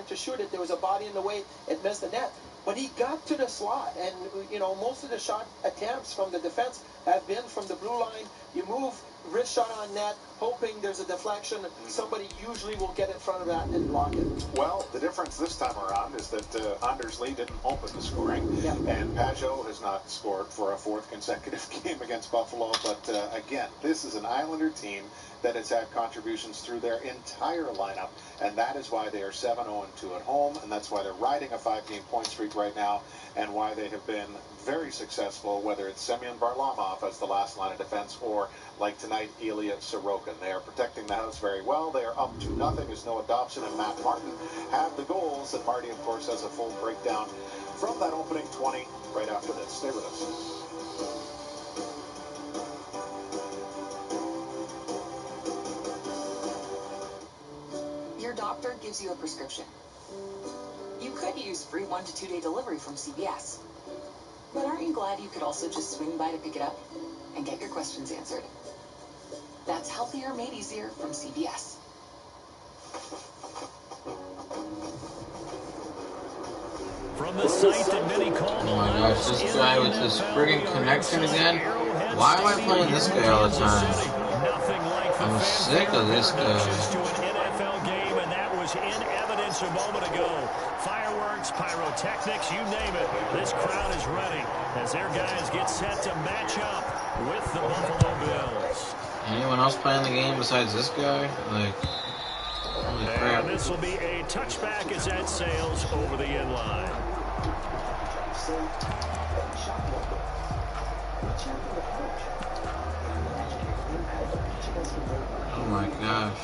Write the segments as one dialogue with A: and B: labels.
A: went to shoot it. There was a body in the way. It missed the net. But he got to the slot, and, you know, most of the shot attempts from the defense have been from the blue line. You move, wrist shot on net, hoping there's a deflection. Somebody usually will get in front of that and block it.
B: Well, the difference this time around is that Anders Lee didn't open the scoring, and Pajot has not scored for a fourth consecutive game against Buffalo. But again, this is an Islander team that has had contributions through their entire lineup, and that is why they are 7-0-2 at home, and that's why they're riding a 5-game point streak right now, and why they have been very successful, whether it's Semyon Varlamov as the last line of defense or, like tonight, Ilya Sorokin. They are protecting the house very well. They are up 2-0 as Noah Dobson and Matt Martin have the goals, and Marty, of course, has a full breakdown from that opening 20 right after this. Stay with us.
C: Your doctor gives you a prescription. You could use free 1 to 2 day delivery from CVS. But aren't you glad you could also just swing by to pick it up and get your questions answered? That's healthier made easier from CVS.
D: From the site that many call the
E: oh my gosh, this guy with this friggin' connection again. Why am I playing this guy all the time? I'm sick of this guy.
D: In evidence a moment ago. Fireworks, pyrotechnics, you name it. This crowd is ready as their guys get set to match up with the Buffalo Bills.
E: Anyone else playing the game besides this guy? Like, holy crap.
D: And this will be a touchback as that sails over the end line.
E: Oh my gosh.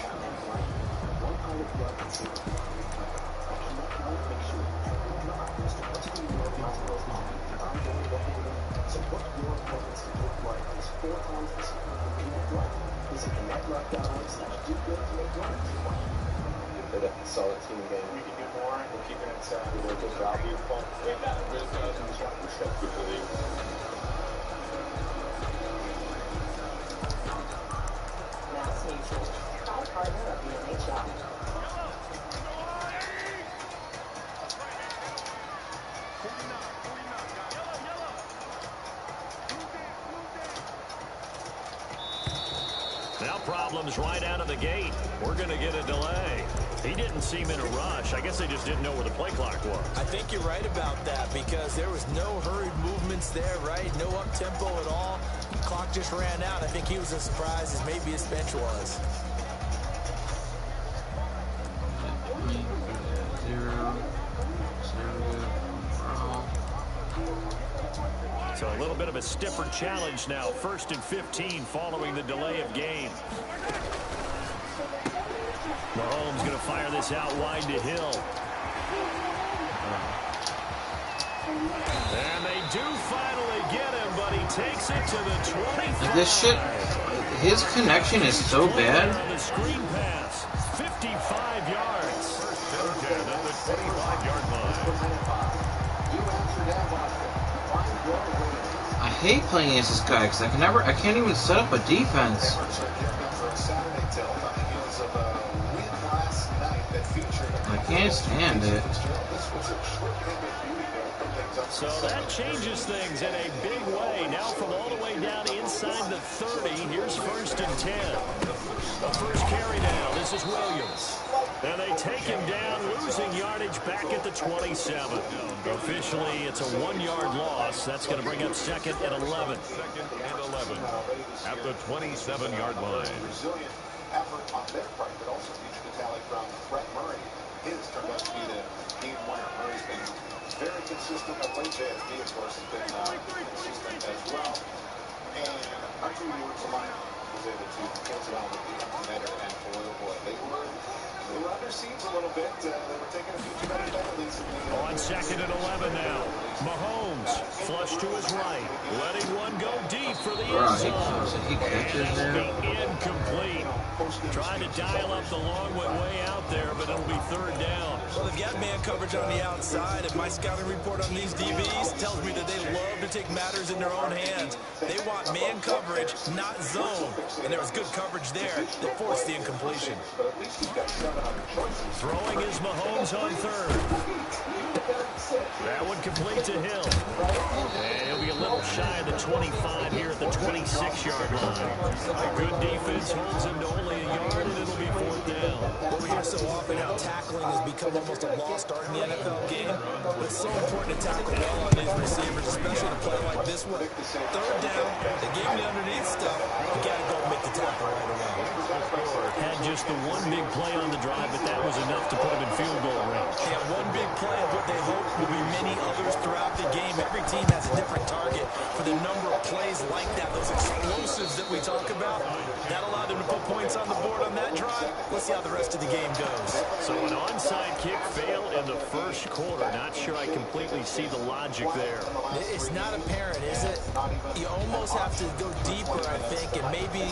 F: Solid team game. We can do more. We're keeping it we're just value.
C: Mass Mutual, proud partner of the NHL.
D: Now problems right out of the gate. We're going to get a delay. He didn't seem in a rush. I guess they just didn't know where the play clock was.
G: I think you're right about that because there was no hurried movements there, right? No up-tempo at all. The clock just ran out. I think he was as surprised as maybe his bench was.
D: So a little bit of a stiffer challenge now. 1st and 15 following the delay of game. Mahomes going to fire this out wide to Hill. And they do finally get him, but he takes it to the 25.
E: This shit, his connection is so bad.
D: The screen pass, 55 yards. First and 10 at the 25-yard line.
E: I hate playing against this guy because I can't even set up a defense. I can't stand it.
D: So that changes things in a big way. Now from all the way down inside the 30, here's 1st and 10. The first carry now. This is Williams. And they take him down, losing yardage back at the 27. Officially, it's a 1-yard loss. That's going to bring up 2nd and 11.
H: 2nd and 11 at the 27-yard line.
B: Resilient effort on their part, but also featured a tally from Brett Murray. His turned out to be the game winner. Murray's been very consistent of late. JFD, of course, has been consistent as well. And Archie Lamont was able to cancel out with the Netter and Boyle. They were under siege a little bit. They were taking a few too many penalties.
D: On 2nd and 11 now. Mahomes flush to his right. Letting one go deep for the end zone.
E: He catches there.
D: Incomplete. Trying to dial up the long way out there, but it'll be 3rd down.
G: Well, they've got man coverage on the outside, and my scouting report on these DBs tells me that they love to take matters in their own hands. They want man coverage, not zone. And there was good coverage there that forced the incompletion.
B: But at least he's got 700 choices.
D: Throwing is Mahomes on third. That one complete to Hill. And he'll be a little shy of the 25 here at the 26-yard line. Good defense holds him to only a yard, and it'll be fourth down.
G: Well, we hear so often how tackling has become almost a lost art in the NFL game. But it's so important to tackle well on these receivers, especially to play like this one. Third down, they gave me underneath stuff. You got to go make the tackle right away.
D: Had just the one big play on the drive, but that was enough to put him in field goal range.
G: Yeah, one big play of what they hope will be many others throughout the game. Every team has a different target for the number of plays like that, those explosives that we talk about. That allowed them to put points on the board on that drive. Let's see how the rest of the game goes.
D: So an onside kick failed in the first quarter. Not sure I completely see the logic there.
G: It's not apparent, is it? You almost have to go deeper, I think, and maybe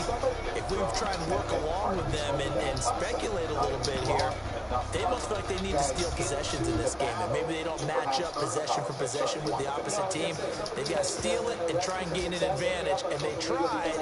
G: if we try and work along with them and speculate a little bit here, they must feel like they need to steal possessions in this game, and maybe they don't match up possession for possession with the opposite team. They've got to steal it and try and gain an advantage, and they tried.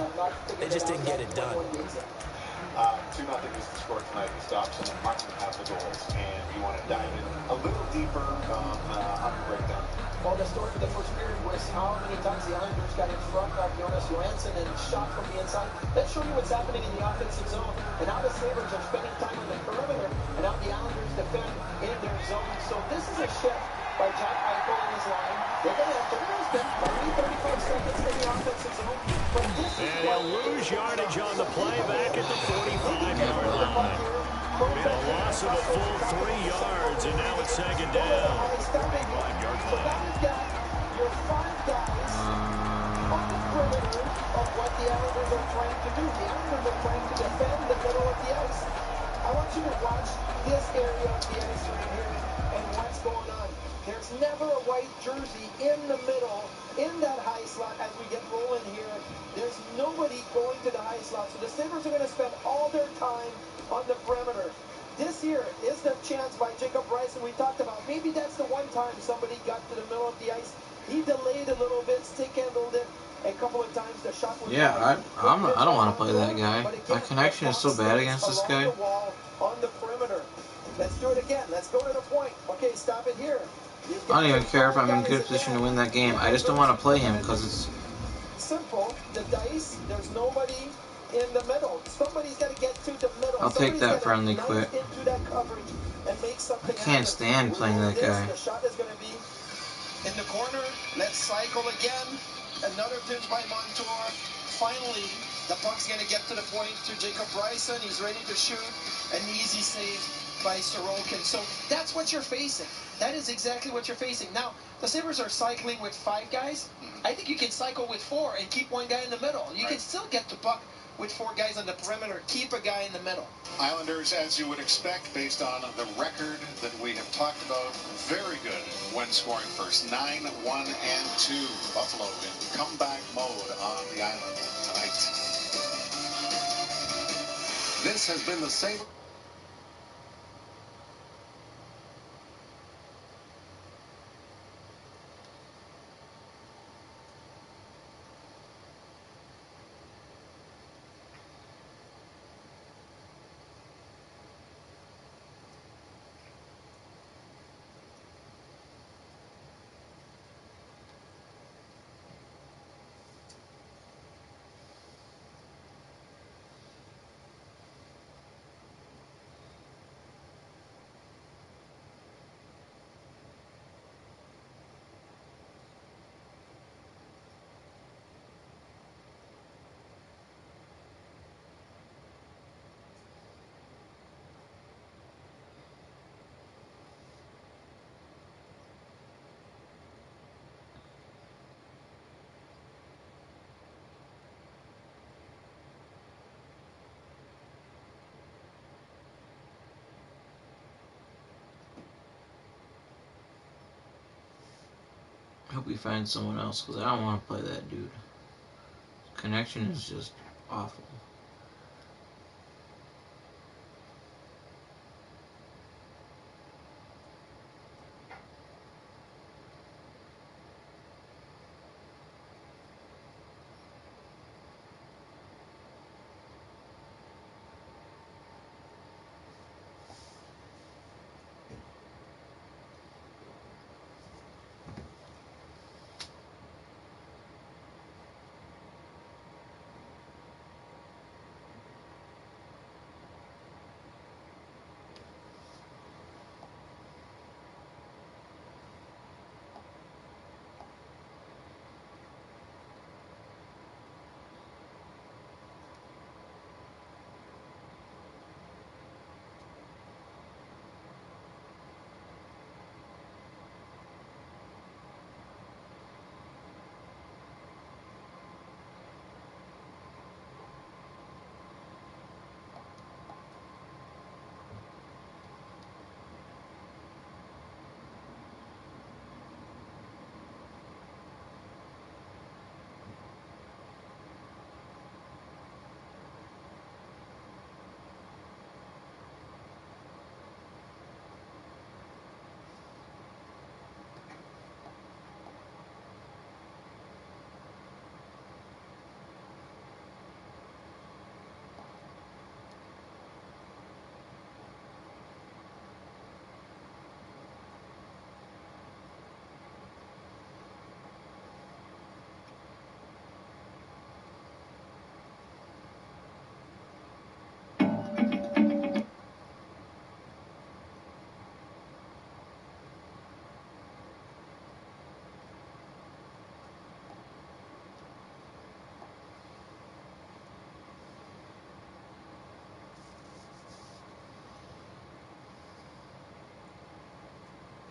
G: They just didn't get it done.
B: 2-0 is the score tonight. The stops and Martin have the goals, and you want to dive in a little deeper on the breakdown.
A: Well, the story of the first period was how many times the Islanders got in front of Jonas Johansson and shot from the inside. Let's show you what's happening in the offensive zone. And now the Sabres are spending time on the perimeter, and now the Islanders defend in their zone. So this is a shift by Jack Eichel and his line. They're going to have to spend 30-35 seconds in the offensive zone. But this is
D: and he'll lose yardage on the play back at the 45-yard line. And a loss of a full 3 yards, and now it's second down. 5-yard
A: So now you've got your 5 guys on the perimeter of what the Islanders are trying to do. The Islanders are trying to defend the middle of the ice. I want you to watch this area of the ice right here and what's going on. There's never a white jersey in the middle, in that high slot as we get rolling here. There's nobody going to the high slot. So the Sabres are going to spend all their time on the perimeter. This here is the chance by Jacob Bryson we talked about. Maybe that's the one time somebody got to the middle of the ice. He delayed a little bit, stick-handled it a couple of times. The shot was
E: Yeah, I don't want to play that guy. My connection is so bad against this guy.
A: On the perimeter. Let's do it again. Let's go to the point. Okay, stop it here.
E: I don't even care if I'm in good position to win that game. I just don't want to play him because it's
A: simple. The dice, there's nobody in the middle. Somebody's got to get to the middle.
E: I'll take that friendly quit.
A: Into that coverage and make something
E: I can't stand playing that guy.
A: The shot is going to be in the corner. Let's cycle again. Another pinch by Montour. Finally, the puck's going to get to the point to Jacob Bryson. He's ready to shoot. An easy save by Sorokin. So that's what you're facing. That is exactly what you're facing. Now, the Sabres are cycling with 5 guys. I think you can cycle with 4 and keep 1 guy in the middle. You can still get the puck with 4 guys on the perimeter. Keep a guy in the middle.
B: Islanders, as you would expect, based on the record that we have talked about, very good when scoring first. 9-1-2. Buffalo in comeback mode on the island tonight. This has been the Sabres.
E: I hope we find someone else because I don't want to play that dude. Connection is just awful.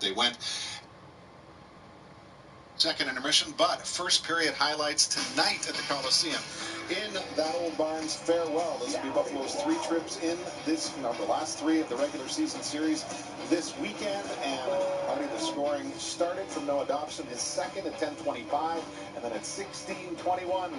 B: They went second intermission, but first period highlights tonight at the Coliseum in that old Barnes farewell. This will be Buffalo's 3 trips in this, the last 3 of the regular season series this weekend, and already the scoring started from Noah Dobson, his second at 10:25, and then at 16:21.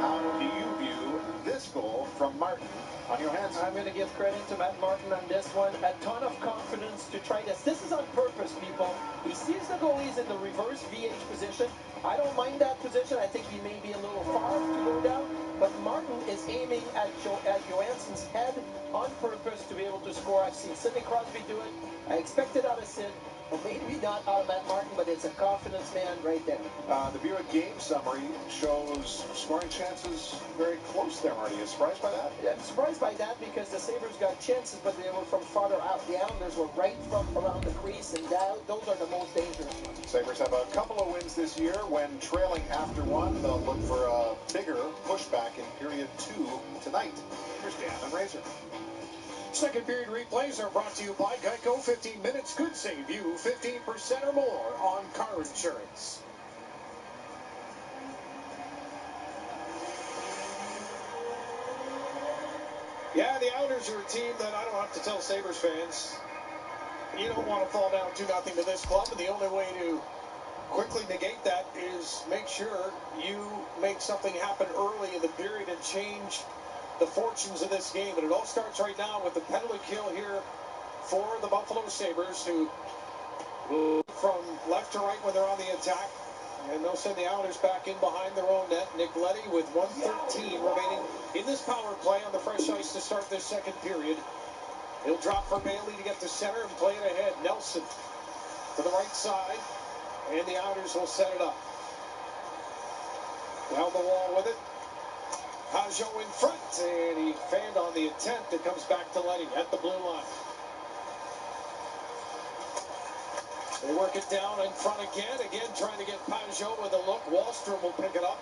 B: How do you view this goal from Martin on your hands?
A: I'm going to give credit to Matt Martin on this one. A ton of confidence to try this. This is on purpose, people. He sees the goalies in the reverse VH position. I don't mind that position. I think he may be a little far to go down, but Martin is aiming at Johansson's head on purpose to be able to score. I've seen Sidney Crosby do it. I expect it out of Sid. Well, maybe not out of Matt Martin, but it's a confidence man right there.
B: The Bureau game summary shows scoring chances very close there, Marty. Are you surprised by that?
A: I'm surprised by that because the Sabres got chances, but they were from farther out. The Islanders were right from around the crease, and those are the most dangerous ones.
B: Sabres have a couple of wins this year. When trailing after one, they'll look for a bigger pushback in period 2 tonight. Here's Dan and Razor.
I: Second period replays are brought to you by Geico. 15 minutes could save you 15% or more on car insurance. Yeah, the Islanders are a team that I don't have to tell Sabres fans. You don't want to fall down 2-0 to this club, and the only way to quickly negate that is make sure you make something happen early in the period and change the fortunes of this game. And it all starts right now with the penalty kill here for the Buffalo Sabres, who move from left to right when they're on the attack. And they'll send the Islanders back in behind their own net. Nick Leddy with 1:13 remaining in this power play on the fresh ice to start this second period. He'll drop for Bailey to get to center and play it ahead. Nelson to the right side, and the Islanders will set it up. Down the wall with it. Pajot in front, and he fanned on the attempt. It comes back to Leddy at the blue line. They work it down in front again. Again, trying to get Pajot with a look. Wahlstrom will pick it up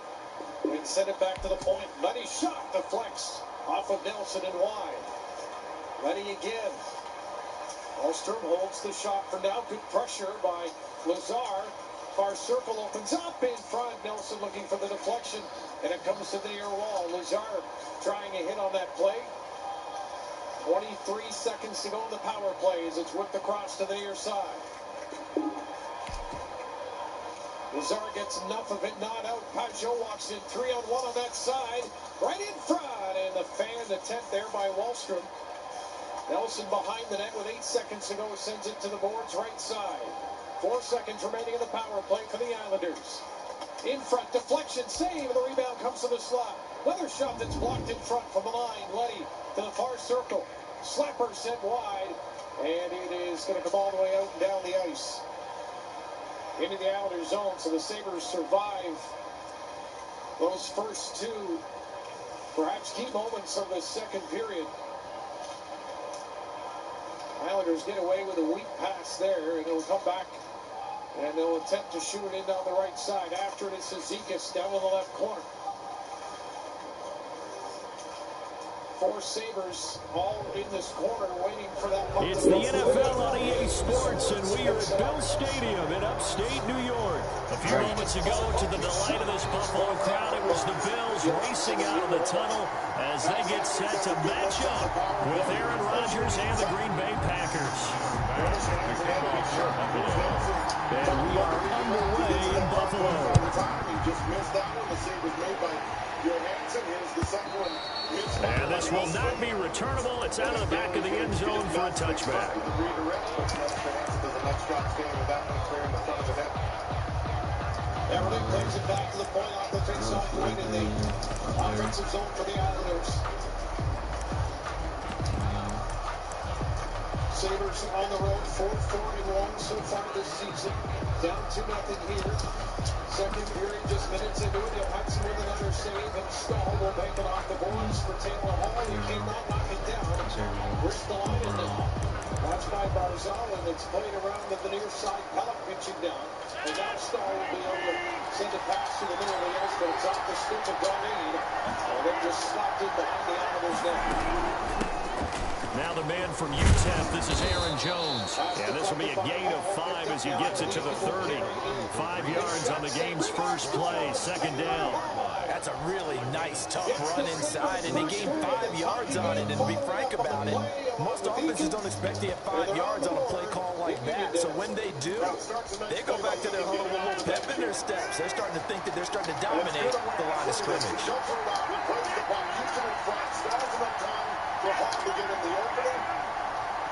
I: and send it back to the point. Leddy shot deflects off of Nelson and wide. Leddy again. Wahlstrom holds the shot for now. Good pressure by Lazar. Far circle opens up in front. Nelson looking for the deflection, and it comes to the near wall. Lazar trying a hit on that play. 23 seconds to go in the power play as it's whipped across to the near side. Lazar gets enough of it, not out. Pajot walks in 3-on-1 on that side, right in front, and the fanned attempt there by Wahlstrom. Nelson behind the net with 8 seconds to go, sends it to the boards right side. 4 seconds remaining in the power play for the Islanders. In front, deflection, save, and the rebound comes to the slot. Another shot that's blocked in front from the line. Leddy to the far circle. Slapper sent wide, and it is going to come all the way out and down the ice into the Islanders zone. So the Sabres survive those first 2, perhaps key moments of the second period. Islanders get away with a weak pass there, and it'll come back, and they'll attempt to shoot it in down the right side. After it is Zizekas down in the left corner. 4 Sabres all in this corner waiting for that puck.
D: It's the NFL on EA Sports, and we are at Bell Stadium in upstate New York. A few moments ago, to the delight of this Buffalo crowd, it was the Bills racing out of the tunnel as they get set to match up with Aaron Rodgers and the Green Bay Packers. And we are underway in Buffalo.
B: He just missed that one. The save was made by Johansson. Here's the second one.
D: And this will not be returnable. It's out of the back of the end zone for a touchback.
I: Everett plays it back to the point off the face-off point in the offensive zone for the Islanders. Sabres on the road, 4-4-1 so far this season. Down 2-0 here. Second period, just minutes into it. Hudson with another save, and Stahl will make it off the boards for Taylor Hall. He cannot knock it down. Where's the line now? Watched by Barzal, and it's played around at the near side. Pellick pitching down. And now Stahl will be able to send a pass to the middle of the ice, but it's off the stick of Gaudin. And it just slapped in behind the Islanders net.
D: Now the man from UTEP, this is Aaron Jones. And this will be a gain of 5 as he gets it to the 30. 5 yards on the game's first play, second down.
G: That's a really nice, tough run inside, and they gained 5 yards on it. And to be frank about it, most offenses don't expect to get 5 yards on a play call like that. So when they do, they go back to their huddle with a little pep in their steps. They're starting to think that they're starting to dominate the line of scrimmage.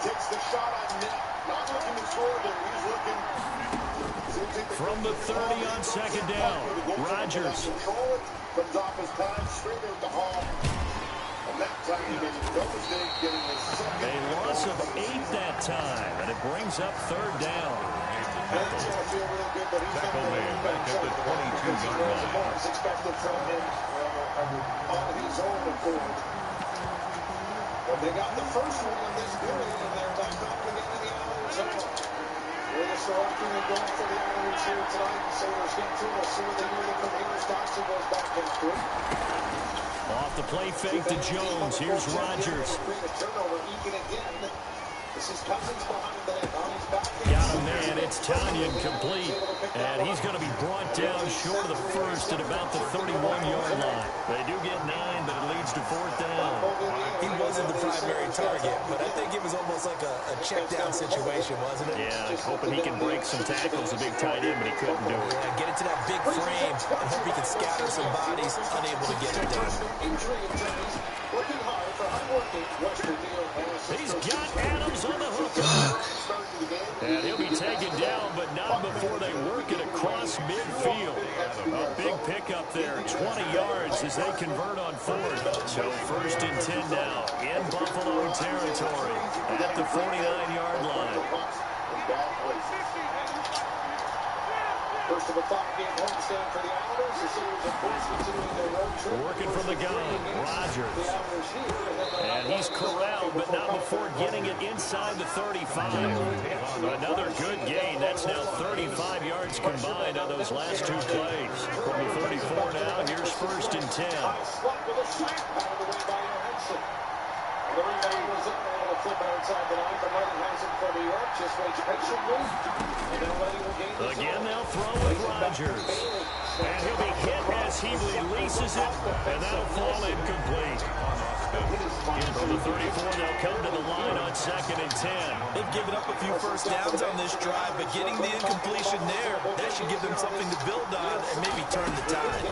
I: Takes the shot on net. Not looking to score there. He's looking.
D: From the 30 on second down, Rodgers.
I: Comes off his pad, straight out the hall. And that time he made no mistake getting his second.
D: A loss of 8 that time, and it brings up third down.
H: Tackle made back at the 22-yard line.
I: Expected from him on his own accord. But they got the first one in this period, and they're back up again in the Islanders' zone. We're just selecting and going for the Islanders here tonight. Sabres get through. We'll see what they do from here as Dawson goes back into it.
D: Off the play fake to Jones. Here's Rodgers.
I: Turnover even again. This is Cousins behind the net. On his back.
D: Got a man. It's Tanyan complete. And he's going to be brought down short of the first at about the 31-yard line. They do get 9, but it leads to fourth down.
G: He wasn't the primary target, but I think it was almost like a check-down situation, wasn't it?
D: Yeah, hoping he can break some tackles, a big tight end, but he couldn't do it.
G: Yeah, get it to that big frame and hope he can scatter some bodies, unable to get it done.
I: Working hard for hard-working Western New York.
D: He's got Adams on the hook. And he'll be taken down, but not before they work it across midfield. A big pickup there, 20 yards as they convert on fourth. So first and 10 now in Buffalo territory at the 49-yard line.
I: First of a 5-game homestand for the Islanders. The Sabres, of course, continuing their road trip.
D: Working from the gun, Rodgers. And he's corralled, but not before getting it inside the 35. Another good gain. That's now 35 yards combined on those last 2 plays. From the 34 now, here's first and 10.
I: The rebound was in, able to flip it outside the line, but Martin has it for New York, just waits patiently, and then Letty will gain the
D: Again, they'll throw with Rodgers. And he'll be hit as he releases it, and that'll fall incomplete. From the 34, they'll come to the line on second and 10.
G: They've given up a few first downs on this drive, but getting the incompletion there, that should give them something to build on and maybe turn the tide.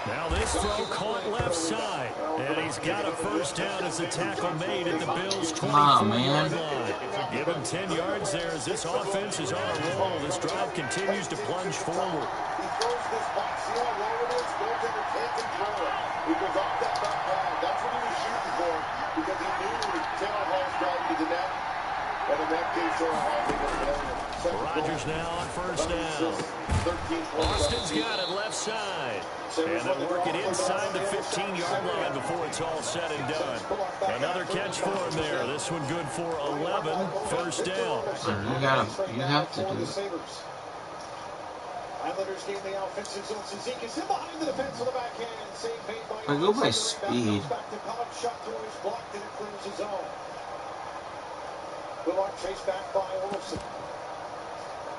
D: Now this throw caught left side, and he's got a first down as the tackle made at the Bills' 24-yard line. Give him 10 yards there as this offense is on a roll. This drive continues to plunge forward.
I: He throws this box, see how low it is? Goaltender can't control it. He goes off that back pad. That's what he was shooting for because he knew Taylor Hall's driving to the net. And in that case, Taylor Hall was
D: Rodgers now on first down. Austin's got it left side. And they'll work it inside the 15-yard line before it's all said and done. Another catch for him there. This one good for 11. First down.
E: You have to do it.
I: Islanders gain the offensive zone. Suzuki is in behind the defense with the backhand. Save made by
E: I go by speed.
I: back to Pellet. Shot through his block and it clears his zone. Willard chased back by Olsen.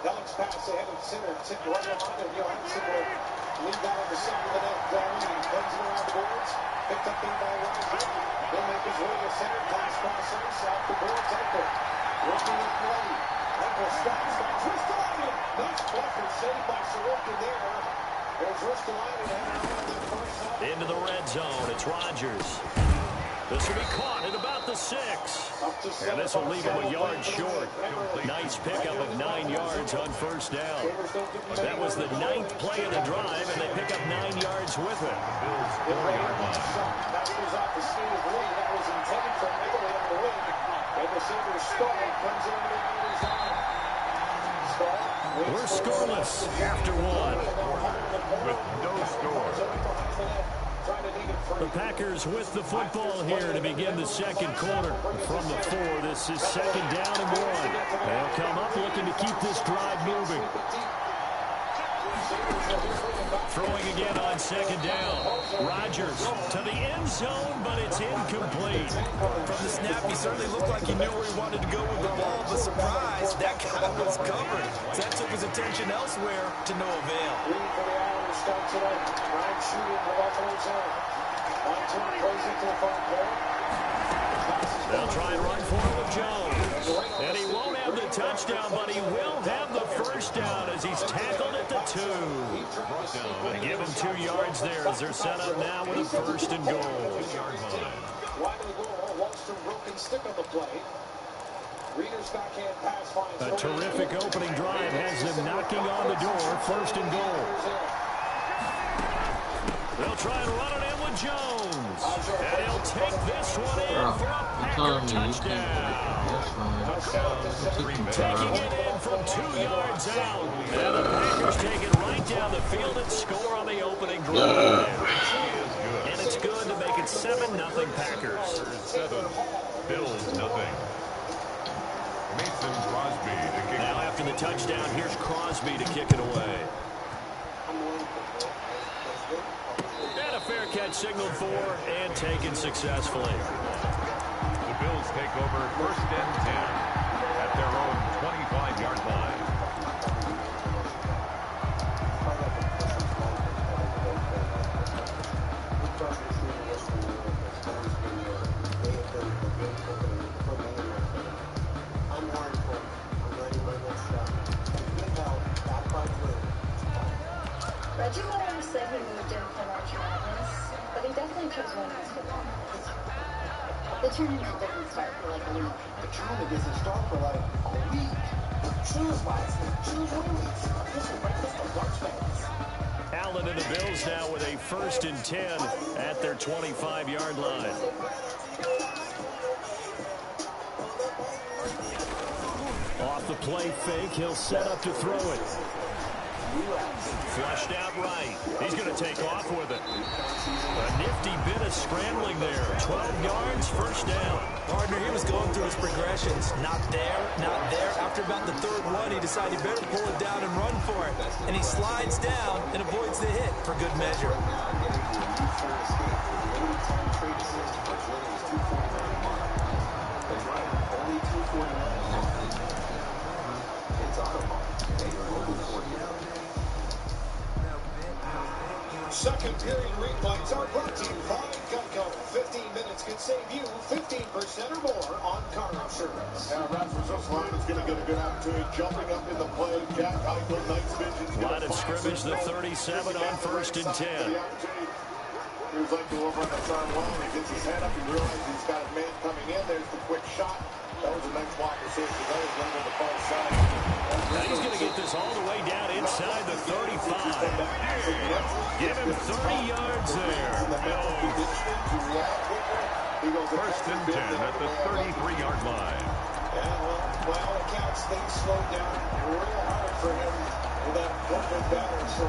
I: Pellet's pass ahead of center. Sitting right behind him. Johansson will lead that on the center of the net. Darwin runs it around the boards. Picked up there by Reiser. He'll make his way to center. Comes cross ice off the boards. Eichel working on Letty. Eichel stops by Ristolainen. Nice blocker saved by Sorokin there. There's Ristolainen
D: into the red zone. It's Rodgers. This will be caught at about the 6. And this will leave him a yard short. Nice pickup of 9 yards on first down. That was the 9th play of the drive, and they pick up 9 yards with it.
I: That was off the skate of Lee. That was intended for Italy on the wing. And the Sabres Stahl comes in the Islanders line.
D: We're scoreless after 1.
H: With no score.
D: The Packers with the football here to begin the second quarter. From the 4, this is second down and 1. They'll come up looking to keep this drive moving. Throwing again on second down. Rodgers to the end zone, but it's incomplete.
G: From the snap, he certainly looked like he knew where he wanted to go with the ball, but surprise, that guy was covered. So that took his attention elsewhere to no avail.
I: Green for the Islanders start tonight. Ryan shooting for Buffalo's own. Montour plays it to the far corner.
D: They'll try and run for it with Jones. And he won't have the touchdown, but he will have the first down as he's tackled at the 2. They give him 2 yards there as they're set up now with a first and goal.
I: Wide of the goal, Wallstrom broken stick on the play. Reader's backhand pass finds
D: A terrific opening drive has them knocking on the door. First and goal. They'll try and run it in with Jones. And he'll take this one in for a Packer touchdown. Taking it in from 2 yards out. And the Packers take it right down the field and score on the opening drive. And it's good to make it 7-0 Packers.
H: 7, Bills nothing. Mason Crosby to kick.
D: Now after the touchdown, here's Crosby to kick it away. And a fair catch signaled for and taken successfully.
H: The Bills take over first and 10 at their own 25-yard line.
J: Reggie Miller said he moved in for March Madness, but he definitely chose women's football. The tournament doesn't start for like a week.
K: The tournament doesn't start for like a week. Choose wisely. Choose women's. This will breakfast for Dutch fans.
D: Allen and the Bills now with a first and 10 at their 25-yard line. Off the play fake, he'll set up to throw it. Flushed out right. He's going to take off with it. A nifty bit of scrambling there. 12 yards, first down.
G: Partner, he was going through his progressions. Not there, not there. After about the 3rd one, he decided he better pull it down and run for it. And he slides down and avoids the hit for good measure.
I: Second period replays are brought to you by Geico. 15 minutes can save you 15% or more on car insurance.
B: Now, Rasmus Osline is going to get a good opportunity jumping up in the play. Jack Eichel, nice vision.
D: Line of scrimmage, the 37 on first and 10.
B: He was like to over on the far wall. He gets his head up. He realizes he's got a man coming in. There's the quick shot. That was a nice block to save because that was running on the far side.
D: Now he's going to get this all the way down inside the 35. Give him 30 yards there.
H: First and 10 at the 33-yard line.
I: And by all accounts, things slowed down real hard for him with that COVID battle. So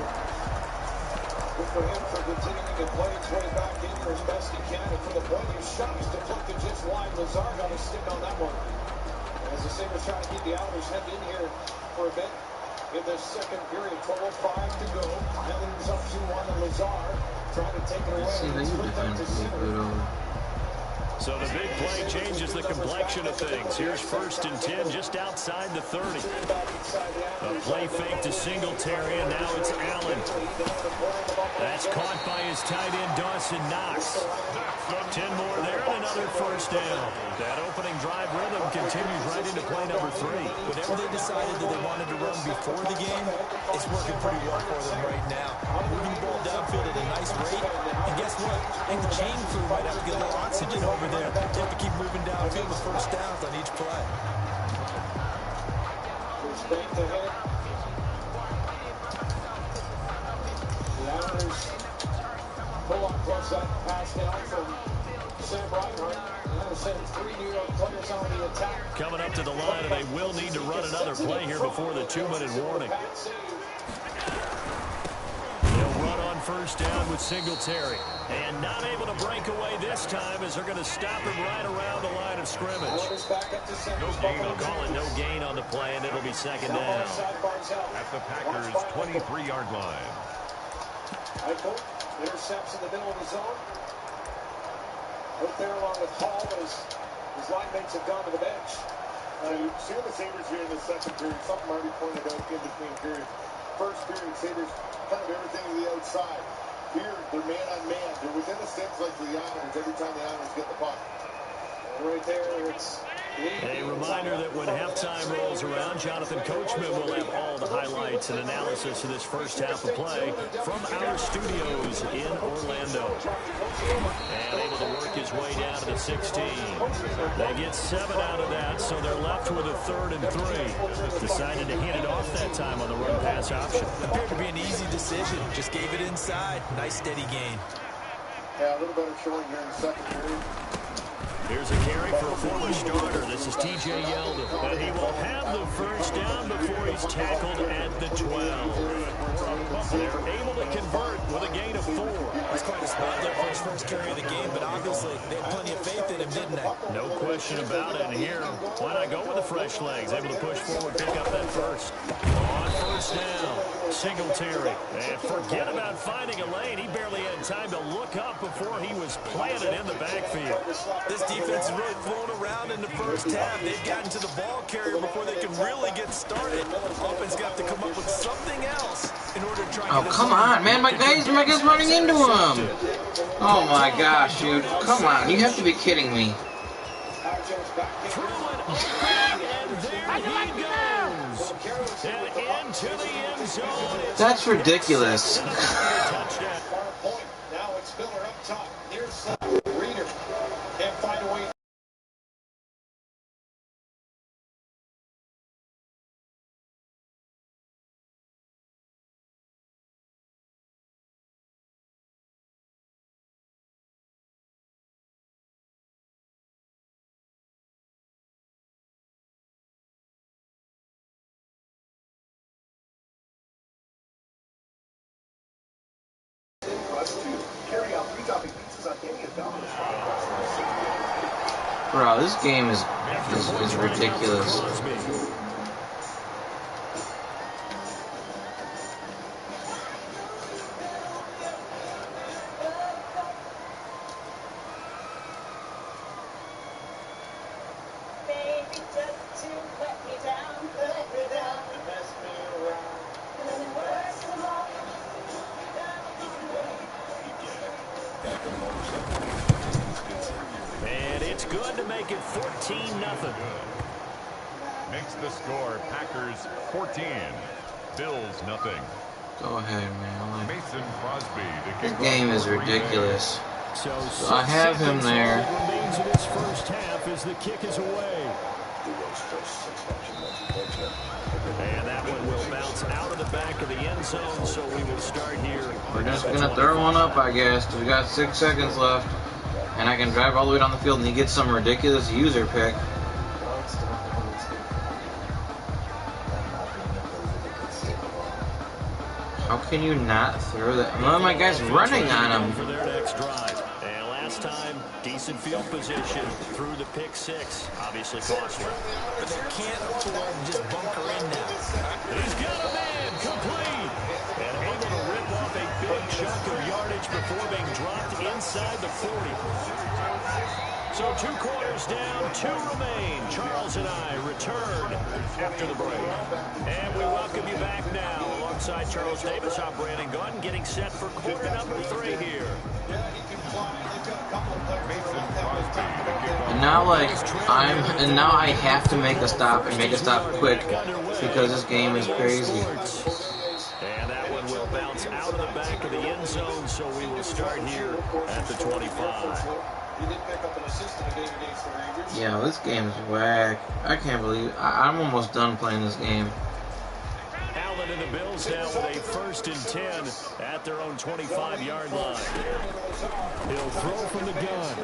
I: good for him for continuing to play his way back in here as best he can. And for the point of shots to look to just wide, Lazar got a stick on that one. As the Sabres try to keep the Islanders head in here for a bit in the second period. 12:05 to go. Islanders up 2-1 and Lazar trying to take it away.
D: So the big play changes the complexion of things. Here's first and 10 just outside the 30. A play fake to Singletary, and now it's Allen. That's caught by his tight end, Dawson Knox. 10 more there and another first down. That opening drive rhythm continues right into play number 3.
G: Whatever they decided that they wanted to run before the game, it's working pretty well for them right now. Moving the ball downfield at a nice rate. And guess what? I think the chain crew might have to get a little oxygen over there. They have to keep moving downfield with first downs on each play.
I: The Islanders pull on plus that pass down from Sam Reinhart. That'll send 3 New York players on the attack.
D: Coming up to the line, and they will need to run another play here before the 2-minute warning. They'll run on first down with Singletary. And not able to break away this time as they're going to stop him right around the line of scrimmage. They'll call it no gain on the play, and it'll be second down.
H: At the Packers' 23-yard line.
I: Michael intercepts in the middle of the zone. Out there along with Paul, but his line mates have gone to the bench.
K: You see what the Sabres here in the second period, something Marty pointed out in between periods. First period, Sabres kind of everything to the outside. Here, they're man on man. They're within the sticks like the Islanders every time the Islanders get the puck.
I: And right there, it's
D: a reminder that when halftime rolls around, Jonathan Coachman will have all the highlights and analysis of this first half of play from our studios in Orlando. And able to work his way down to the 16. They get 7 out of that, so they're left with a 3rd and 3. Decided to hand it off that time on the run-pass option.
G: Appeared to be an easy decision. Just gave it inside. Nice steady gain.
K: Yeah, a little better showing here in the second period.
D: Here's a carry for a former starter. This is TJ Yeldon. And he will have the first down before he's tackled at the 12. They're able to convert with a gain of 4.
G: That's quite a spot there for his first carry of the game, but obviously they had plenty of faith in him, didn't they?
D: No question about it. And here, why not go with the fresh legs? Able to push forward, pick up that first. On first down, Singletary. And forget about finding a lane. He barely had time to look up before he was planted in the backfield.
G: This defense is really thrown around in the first half. They've gotten to the ball carrier before they can really get started. Offense got to come up with something else in order to try to...
E: Oh, come on, man. My guy's running into him. Oh, my gosh, dude. Come on. You have to be kidding me.
D: And into the end zone.
E: That's ridiculous.
I: Now it's Miller up top. Near side. Reader can't find a way.
E: Bro, this game is ridiculous.
D: Good to make it 14-0.
H: Makes the score Packers 14, Bills nothing.
E: Go ahead, man.
H: Mason Crosby.
E: This game is ridiculous. So I have him there.
D: Remains in his first half as the kick is away. And that one will bounce out of the back of the end zone, so we will start here.
E: We're just going to throw one up, I guess. We got 6 seconds left. And I can drive all the way down the field and he gets some ridiculous user pick. How can you not throw that? One of my guys running on him.
D: For their next drive. And last time, decent field position through the pick 6. Obviously costly.
G: But they can't afford to just bunker in now.
D: He's got a man complete. And able to rip off a big chunk of yardage before being dropped inside the 40. So 2 quarters down, 2 remain. Charles and I return after the break. And we welcome you back now alongside Charles Davis. I'm Brandon Gunn getting set for quarter number 3 here.
E: And now now I have to make a stop and make a stop quick because this game is crazy.
D: And that one will bounce out of the back of the end zone, so we will start here at the 25.
E: Yeah, this game is whack. I can't believe I'm almost done playing this game.
D: Allen and the Bills now with a 1st and 10 at their own 25-yard line. He'll throw from the gun.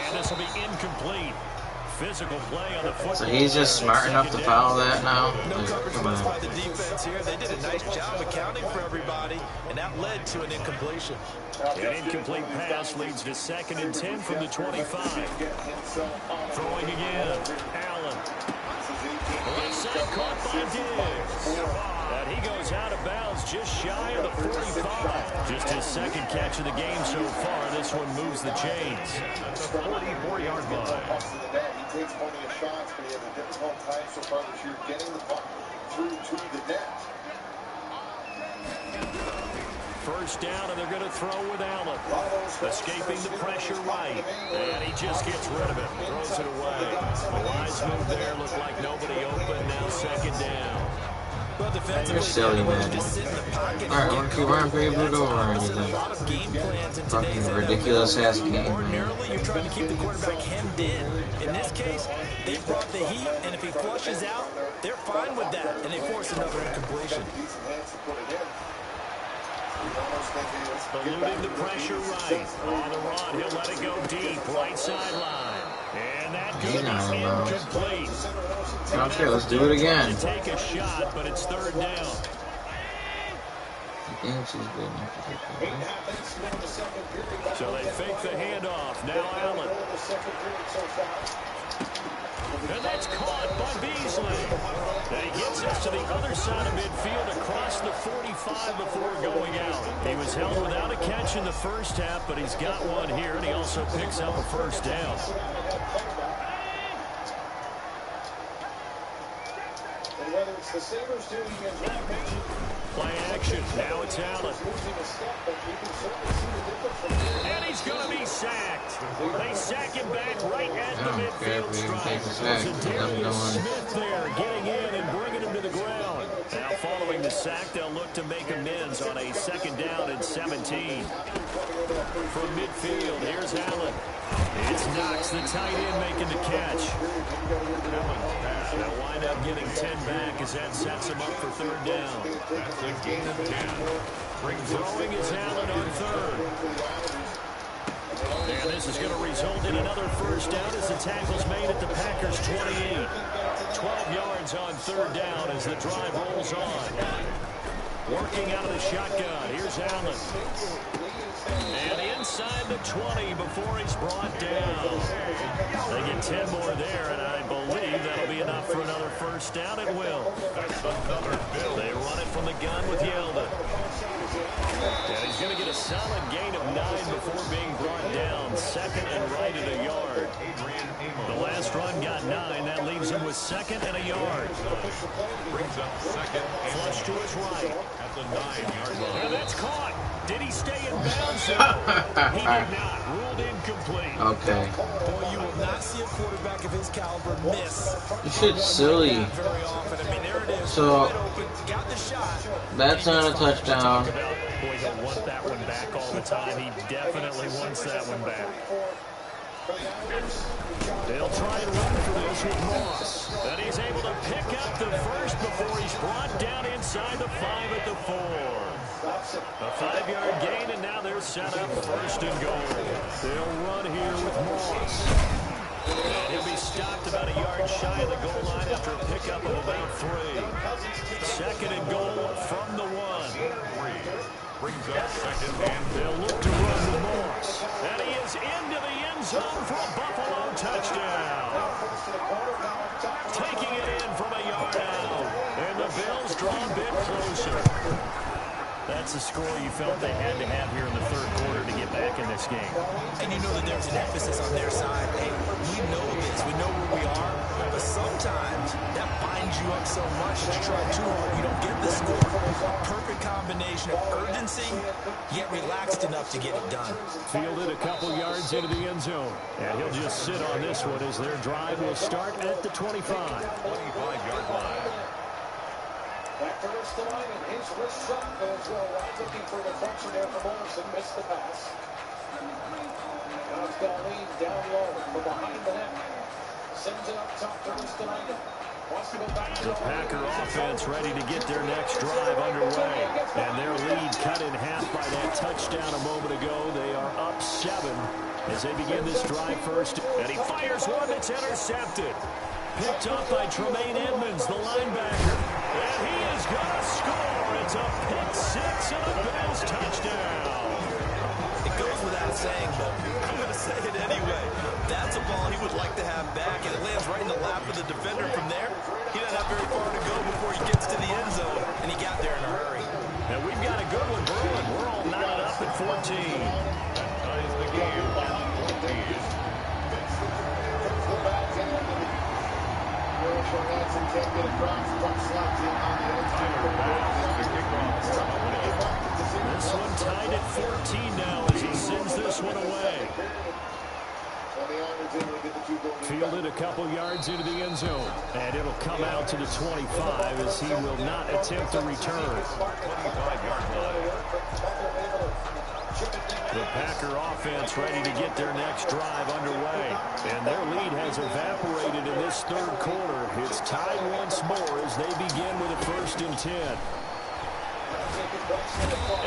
D: And this will be incomplete. Physical play on the football.
E: So he's just smart enough to follow that now?
G: No coverage by the defense here. They did a nice job accounting for everybody, and that led to an incompletion.
D: An incomplete pass leads to 2nd and 10 from the 25. Throwing again. Allen. Left side caught by Diggs. And he goes out of bounds just shy of the 45. Just his second catch of the game so far. This one moves the chains.
H: At the 44-yard line.
K: He takes plenty of shots, but he has a difficult time so far this year getting the puck through to the net.
D: First down, and they're going to throw with Allen. Escaping the pressure right. And he just gets rid of it. Throws it away. The wise move there. Looked like nobody open. Now second down.
G: Well, defensively,
E: You're silly, man.
G: just sit in the pocket.
E: Alright, we're going to keep running over or anything.
G: A lot of game plans in
E: Fucking
G: today's
E: ridiculous
G: NFL.
E: ass game, man.
G: Ordinarily, you're trying to keep the quarterback hemmed in. In this case, they brought the heat, and if he flushes out, they're fine with that, and they force another incompletion.
D: Eluding the pressure right. On the run, he'll let it go deep. Right sideline. And that could be incomplete.
E: Okay, let's do it again.
D: Take a shot, but it's third down.
E: I think she's good enough to take that.
D: So they fake the handoff. Now Allen. And that's caught by Beasley. And he gets us to the other side of midfield across the 45 before going out. He was held without a catch in the first half, but he's got one here, and he also picks up a first down.
I: And whether it's the Sabres doing as Rob mentioned,
D: play action. Now it's Allen. And he's going to be sacked. They sack him back right at the midfield stripe. Smith there getting in and bringing him to the ground. Now following the sack, they'll look to make amends on a second down and 17. From midfield, here's Allen. It's Knox, the tight end, making the catch. They'll wind up getting 10 back as that sets him up for third down.
H: That's a gain of 10.
D: Throwing is Allen on third. And this is going to result in another first down as the tackle's made at the Packers' 28. 12 yards on third down as the drive rolls on. Working out of the shotgun. Here's Allen. And inside the 20 before he's brought down. They get 10 more there, and I believe that'll be enough for another first down. It will.
H: That's another bill.
D: They run it from the gun with Yeldon. And he's going to get a solid gain of 9 before being brought down. Second and right at a yard. The last run got 9. That leaves him with second and a yard.
H: Brings up second.
D: Flush to his right.
H: At the 9-yard line.
D: And that's caught. Did he stay in bounds? He did not. Ruled incomplete.
E: Okay.
G: Boy, you will not see a quarterback of his caliber miss.
E: You should silly.
G: Very often. I mean, there it is.
E: So,
G: got the shot.
E: that's not a touchdown.
D: Boy, he'll want that one back all the time. He definitely wants that one back. They'll try and run for this with Moss. And he's able to pick up the first before he's brought down inside the 5 at the 4. A 5-yard gain, and now they're set up first and goal. They'll run here with Moss. And he'll be stopped about a yard shy of the goal line after a pickup of about 3. Second and goal from the 1.
H: Brings up second and
D: they'll look to run with Moss. And he is into the end zone for a Buffalo touchdown. Taking it in from a yard out. And the Bills draw a bit closer. That's the score you felt they had to have here in the third quarter to get back in this game.
G: And you know that there's an emphasis on their side. Hey, we know this. We know where we are. But sometimes that binds you up so much that you try too hard, you don't get the score. Perfect combination of urgency, yet relaxed enough to get it done.
D: Fielded a couple yards into the end zone. And he'll just sit on this one as their drive will start at the 25.
H: 25-yard line.
I: back to Ristolainen. His wrist shot goes well wide, looking for deflection there from Morrison. Missed the pass. Now it's got a lead down low from behind the net. Sends it up top to Ristolainen.
D: The Packer offense ready to get their next drive underway. And their lead cut in half by that touchdown a moment ago. They are up 7 as they begin this drive first. And he fires one that's intercepted. Picked up by Tremaine Edmonds, the linebacker. And he is going to score. It's a pick 6 and a Bills touchdown.
G: It goes without saying, but I'm going to say it anyway. That's a ball he would like to have back, and it lands right in the lap of the defender. From there, he doesn't have very far to go before he gets to the end zone, and he got there in a hurry.
D: And we've got a good one brewing. We're all knotted up at 14.
H: That ties the game at 14.
D: This one tied at 14 now as he sends this one away. Fielded a couple yards into the end zone, and it'll come out to the 25 as he will not attempt a return.
H: 25-yard line.
D: The Packer offense ready to get their next drive underway, and their lead has evaporated in this third quarter. It's tied once more as they begin with a 1st and 10.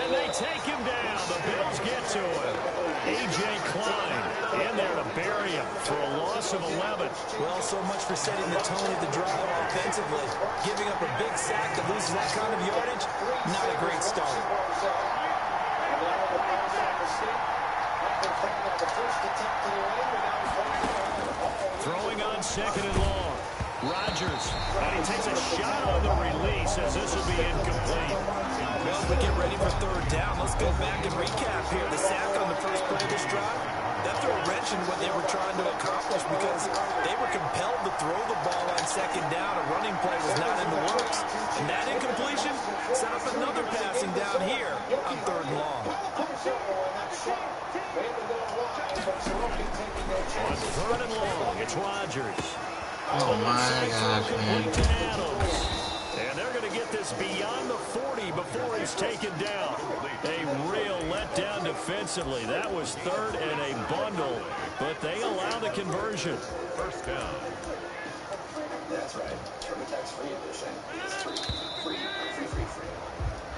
D: And they take him down. The Bills get to him. A.J. Klein in there to bury him for a loss of 11.
G: Well, so much for setting the tone of the drive offensively. Giving up a big sack that loses that kind of yardage, not a great start.
D: Throwing on 2nd and long. Rodgers, and he takes a shot on the release as this will be incomplete.
G: Well, as we get ready for 3rd down, let's go back and recap here. The sack on the first play of this drive, that threw a wrench in what they were trying to accomplish because they were compelled to throw the ball on 2nd down. A running play was not in the works. And that incompletion set up another passing down here on 3rd and long.
D: On 3rd and long, it's Rodgers.
E: Oh my gosh, man.
D: And they're going to get this beyond the 40 before he's taken down. A real letdown defensively. That was 3rd and a bundle, but they allow the conversion.
H: 1st down.
A: That's right. TurboTax free edition. It's free.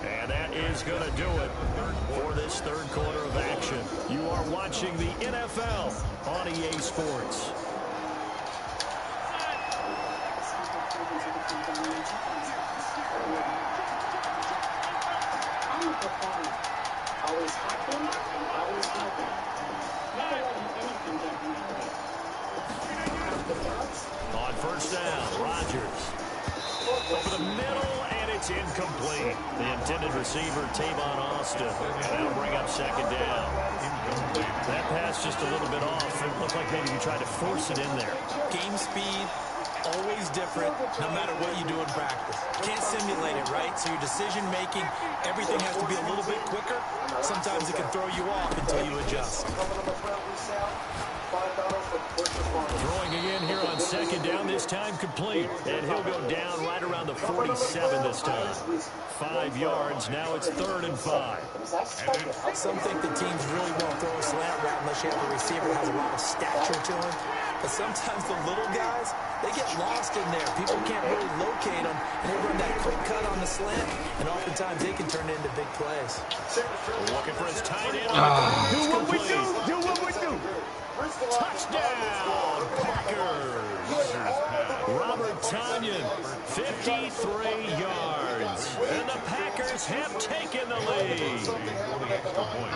D: And that is going to do it for this 3rd quarter of action. You are watching the NFL on EA Sports.
J: Always happy, always healthy. Never letting anything get in my way. The dogs.
D: On 1st down, Rodgers. Over the middle, and it's incomplete. The intended receiver, Tavon Austin. And that'll bring up 2nd down. That pass just a little bit off. It looked like maybe he tried to force it in there.
G: Game speed, always different, no matter what you do in practice. Can't simulate it, right? So your decision-making, everything has to be a little bit quicker. Sometimes it can throw you off until you adjust.
D: Throwing again here on 2nd down, this time complete. And he'll go down right around the 47 this time. 5 yards, now it's 3rd and 5.
G: Some think the teams really won't throw a slant route unless you have a receiver that has a lot of stature to him. But sometimes the little guys, they get lost in there. People can't really locate them, and they run that quick cut on the slant, and oftentimes they can turn it into big plays.
D: Looking for his tight end. Do what we do. Do what we do. Touchdown, Packers. Robert Tonyan, 53 yards. And the Packers have taken the lead.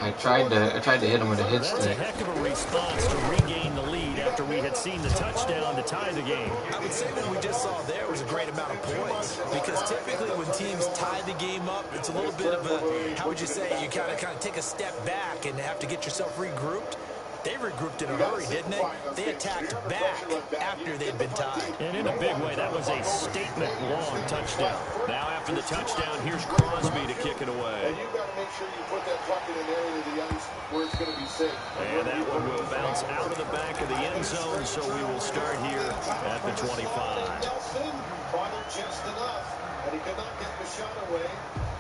E: I tried to hit him with a hit stick.
D: That's a heck of a response to regain the lead after we had seen the touchdown to tie the game.
G: I would say what we just saw there was a great amount of points, because typically when teams tie the game up, it's a little bit of a, how would you say, you kind of take a step back and have to get yourself regrouped. They regrouped in a hurry, didn't they? They attacked back after they'd been tied.
D: And in a big way, that was a statement-long touchdown. Now after the touchdown, here's Crosby to kick it away.
K: And you've got to make sure you put that puck in an area of the ice where it's going to be safe.
D: And that one will bounce out of the back of the end zone, so we will start here at the 25.
I: Nelson bothered just enough, but he could not get the shot away.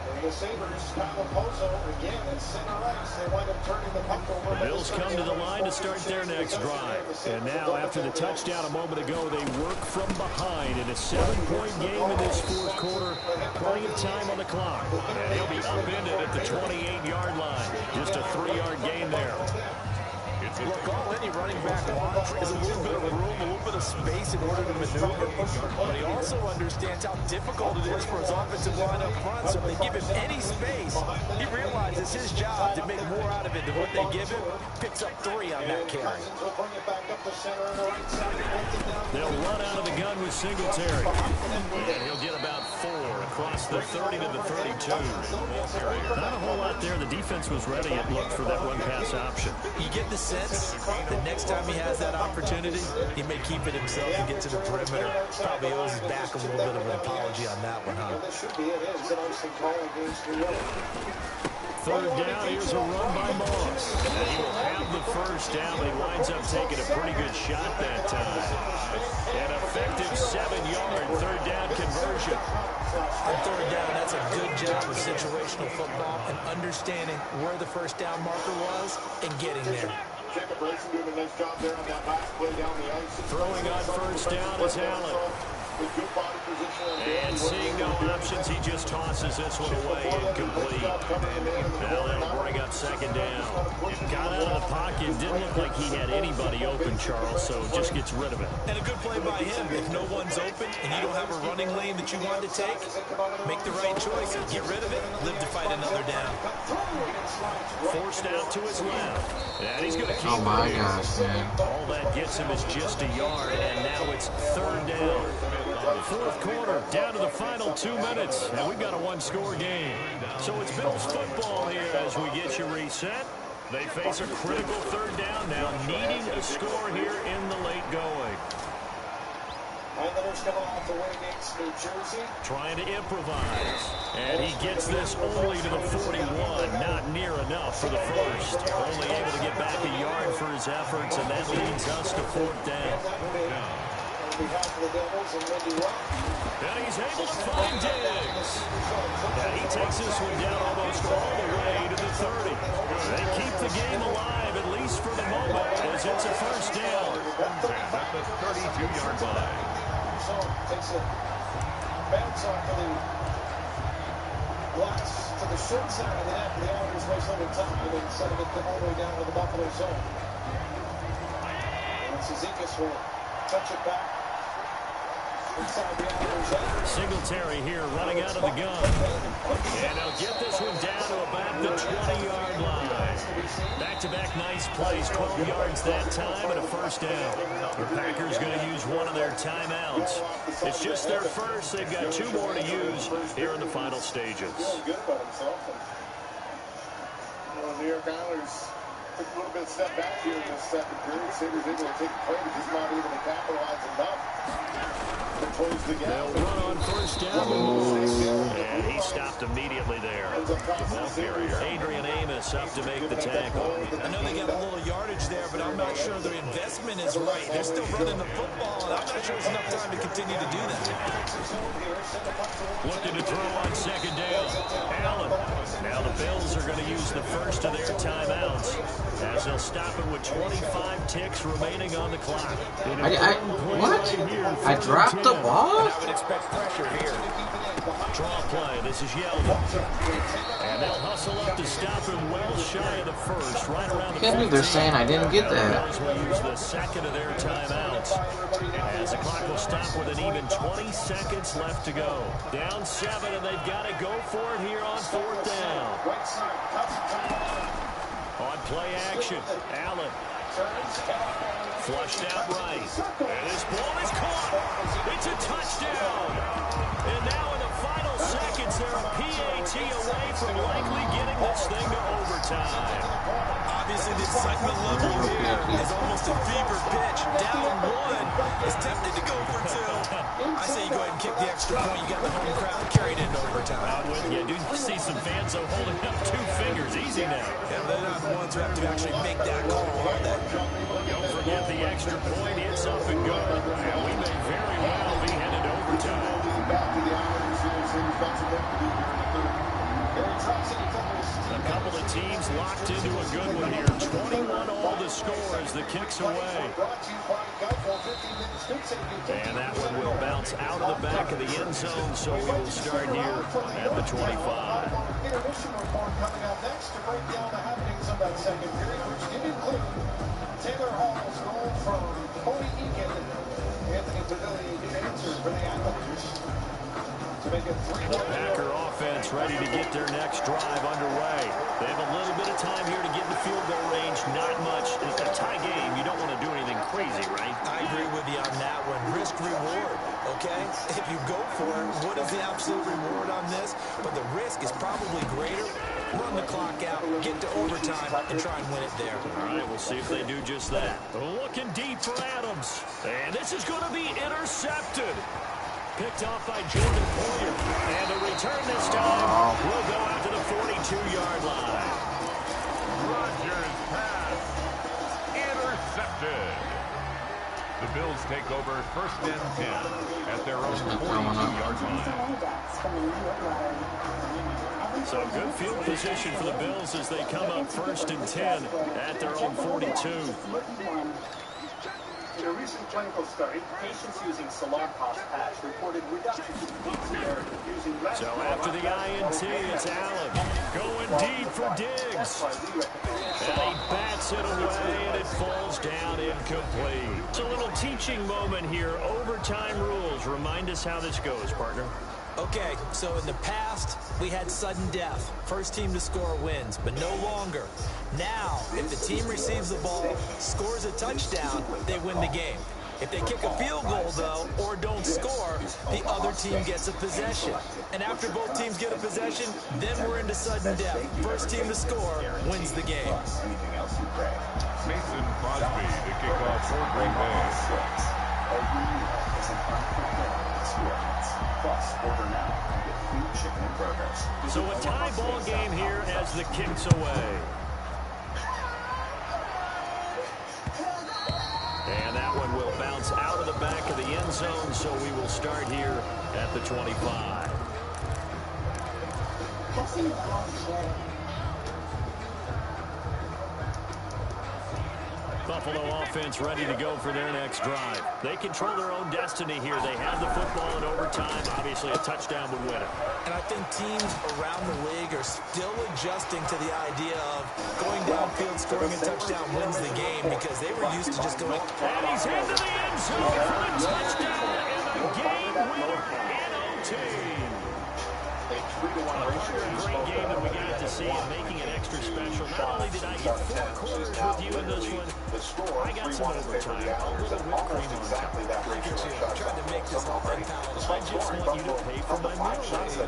I: And the Sabres, Kyle Pozo, again at center ice. They wind up turning the puck over.
D: The Bills come to the line to start their next drive. And now, after the touchdown a moment ago, they work from behind in a 7-point game in this 4th quarter. Plenty of time on the clock. And he'll be upended at the 28-yard line. Just a 3-yard gain there.
G: Look, all any running back wants is a little bit of room, a little bit of of space in order to maneuver, but he also understands how difficult it is for his offensive line up front. So if they give him any space, he realizes it's his job to make more out of it than what they give him. Picks up 3 on that carry.
D: They'll run out of the gun with Singletary. And he'll get about 4 across the 30 to the 32. Not a whole lot there. The defense was ready, it looked, for that one-pass option.
G: You get the sense the next time he has that opportunity, he may keep it himself and get to the perimeter. Probably owes his back a little bit of an apology on that one, huh?
D: Third down, here's a run by Moss. And he will have the first down, but he winds up taking a pretty good shot that time. An effective 7-yard third down conversion.
G: On third down, that's a good job of situational football and understanding where the first down marker was and getting there.
D: Throwing on first down is Allen. And seeing no options, he just tosses this one away, incomplete. Now that'll bring up second down. Got out of the pocket, didn't look like he had anybody open, Charles, so just gets rid of it.
G: And a good play by him. If no one's open and you don't have a running lane that you want to take, make the right choice. Get rid of it, live to fight another down.
D: Forced out to his left. And he's going to keep
E: Oh my gosh, man.
D: All that gets him is just a yard, and now it's third down. Fourth quarter, down to the final 2 minutes, and we've got a one-score game. So it's Bills football here as we get you reset. They face a critical third down now, needing a score here in the late going.
I: Islanders coming off the win against New Jersey.
D: Trying to improvise. And he gets this only to the 41. Not near enough for the first. Only able to get back a yard for his efforts, and that leads us to fourth down.
I: On behalf of the Devils and Wendy Rock.
D: And he's able to find Diggs. And he takes this one down almost all the way to the 30. They keep the game alive, at least for the moment, as it's a first down.
H: At the 32-yard line.
I: So takes a bounce off of the glass to the short side of the net. The Islanders waste a little time and sending it all the way down to the Buffalo zone. And Zizekas will touch it back.
D: Singletary here running out of the gun. And they'll get this one down to about the 20-yard line. Back-to-back nice plays, 12 yards that time and a first down. The Packers going to use one of their timeouts. It's just their first. They've got 2 more to use here in the final stages.
K: Good about himself. New York Islanders took a little bit of step back here in this second period. Sabres able to take a play, but just not able to capitalize enough.
D: They'll run on first down. And he stopped immediately there. Adrian Amos up to make the tackle.
G: I know they got a little yardage there, but I'm not sure their investment is right. They're still running the football, and I'm not sure there's enough time to continue to do that.
D: Looking to throw on second down. Allen. Now the Bills are going to use the first of their timeouts as they'll stop it with 25 ticks remaining on the clock.
E: What? I dropped the ball?
G: I would expect pressure here.
D: Draw play. This is Yeldon. And they'll hustle up to stop him well shy of the first, right around the 15.
E: They're saying I didn't get that.
D: Bills will use the second of their timeouts as the clock will stop with an even 20 seconds left to go. Down 7, and they've got to go for it here on fourth down. On play action, Allen. Flushed out right. And this ball is caught. It's a touchdown. And now in the final seconds, they're a PAT away from likely getting this thing to overtime.
G: Obviously, the excitement level here is almost a fever pitch. Down 1 is tempted to go for 2. I say you go ahead and kick the extra point. You got the home crowd carried into overtime.
D: I'm with you. Do see some fans holding up 2 fingers. Easy now.
G: Yeah, they're not the ones who have to actually make that call, are they?
D: Don't forget the extra point. It's up and good. And we may very well be headed to overtime. A couple of teams locked into a good one here. 21 all the score as the kicks away. And that one will bounce out of the back of the end zone, so we will start here at the 25.
I: Intermission report coming up next to break down the happenings of that second period, which did include Taylor Hall's goal from Cody Eakin
D: The Packer offense ready to get their next drive underway. They have a little bit of time here to get in the field goal range. Not much. It's a tie game. You don't want to do anything crazy, right?
G: I agree with you on that one. Risk reward, okay? If you go for it, what is the absolute reward on this? But the risk is probably greater. Run the clock out, get to overtime, and try and win it there.
D: All right, we'll see if they do just that. Looking deep for Adams. And this is going to be intercepted. Picked off by Jordan Poyer. And the return this time will go out to the 42-yard line.
H: Rodgers pass. Intercepted. The Bills take over 1st and 10 at their own 42-yard line.
D: So good field position for the Bills as they come up 1st and 10 at their own 42.
F: In a recent clinical study, patients using Solar patch reported reductions in peak severity using less.
D: So after the INT, it's Allen going deep for Diggs. And he bats it away, and it falls down incomplete. It's a little teaching moment here. Overtime rules. Remind us how this goes, partner.
G: Okay, so in the past, we had sudden death. First team to score wins, but no longer. Now, if the team receives the ball, scores a touchdown, they win the game. If they kick a field goal, though, or don't score, the other team gets a possession. And after both teams get a possession, then we're into sudden death. First team to score wins the game.
H: Mason Crosby to kick off for Green Bay.
D: So a tie ball game here as the kick's away. And that one will bounce out of the back of the end zone, so we will start here at the 25. Buffalo offense ready to go for their next drive. They control their own destiny here. They have the football in overtime. Obviously, a touchdown would win it.
G: And I think teams around the league are still adjusting to the idea of going downfield, scoring a touchdown wins the game because they were used to just going.
D: And he's into the end zone for the touchdown and the game winner in OT. A great game that we got to see and making it extra special. Not only did I get 4 quarters with you in this one, I got some overtime. A little whipped cream on top.
G: Look at you, trying to make this whole thing palatable.
D: I just want you to pay for my meal.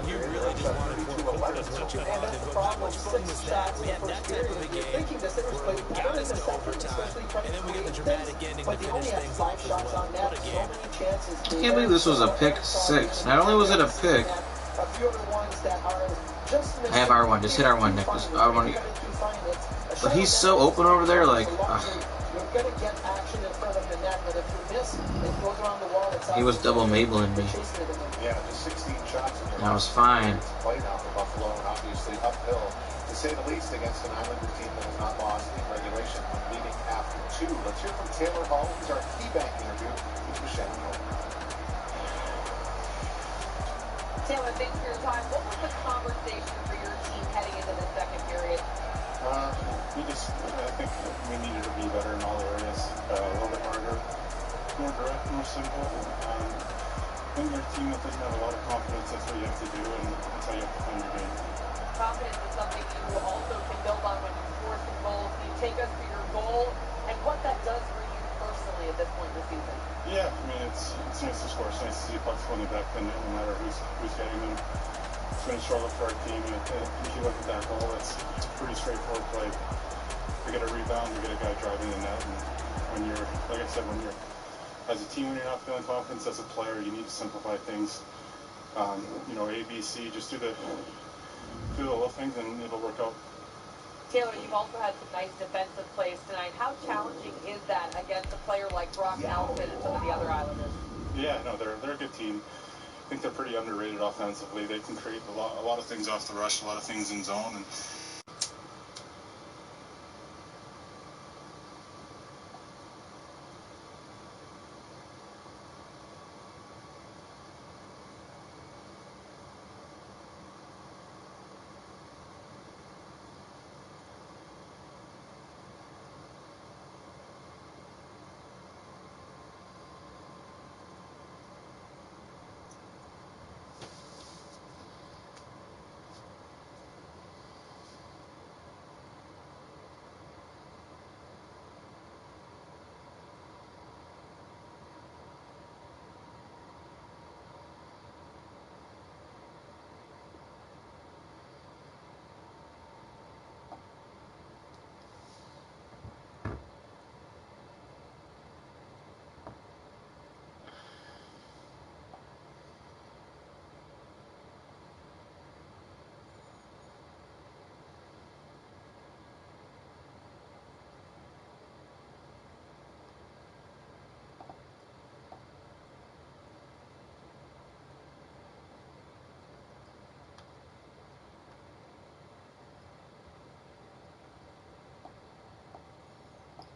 G: You really just wanted 4 quarters, don't you? How much fun was that? We had that type of a game where we got us to overtime, and then we get the dramatic ending to finish things off as well. What a game.
E: I can't believe this was a pick 6. Not only was it a pick, I have R1. Just hit R1, Nicholas. R1. But he's so open over there, like. He was double Mabling me.
B: Yeah, just 16 shots.
E: That was fine.
B: Play now for Buffalo, and obviously uphill, to say the least, against an Islander team that has not lost in regulation, leading after 2. Let's hear from Taylor Hall. He's our key bank interview with Shannon.
L: Taylor, thanks for your time. What was the conversation for your team heading into the second period?
F: I think we needed to be better in all areas. A little bit harder, more direct, more simple. When you're a team that doesn't have a lot of confidence, that's what you have to do, and that's how you have to win your game.
L: Confidence is something you also can build on when you score some goals. Can you take us through your goal and what that does for you personally at this point in the season?
F: Yeah, I mean, it's nice to score. It's nice to see pucks going back, and no matter who's getting them. It's been a struggle for our team, and if you look at that goal, it's pretty straightforward play. We get a rebound, we get a guy driving the net, and when you're, like I said, as a team, when you're not feeling confidence as a player, you need to simplify things. A, B, C, just do the little things, and it'll work out.
L: Taylor, you've also had some nice defensive plays tonight. How challenging is that against a player like Brock Nelson and some of the other Islanders?
F: Yeah, no, they're a good team. I think they're pretty underrated offensively. They can create a lot of things off the rush, a lot of things in zone, and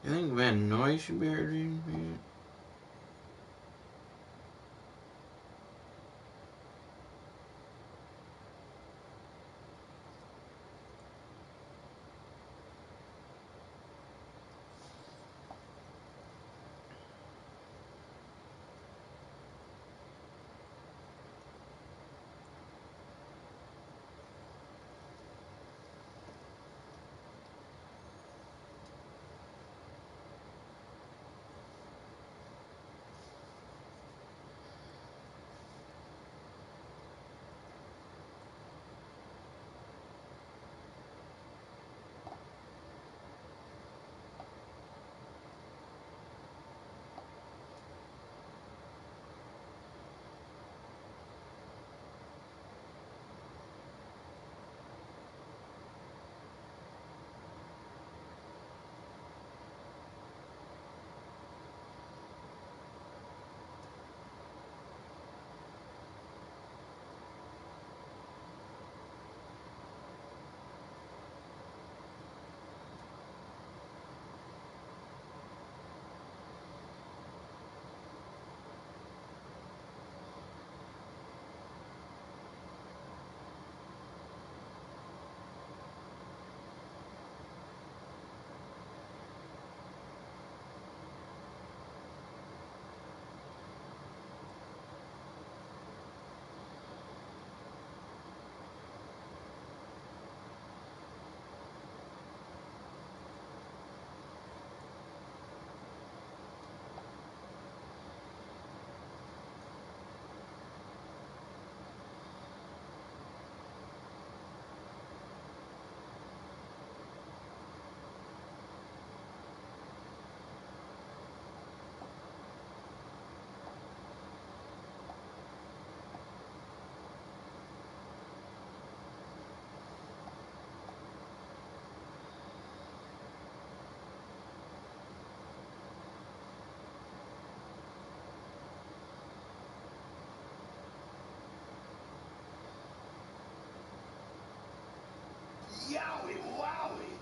E: I think Van Noy should be hurting me.
I: Yowie wowie!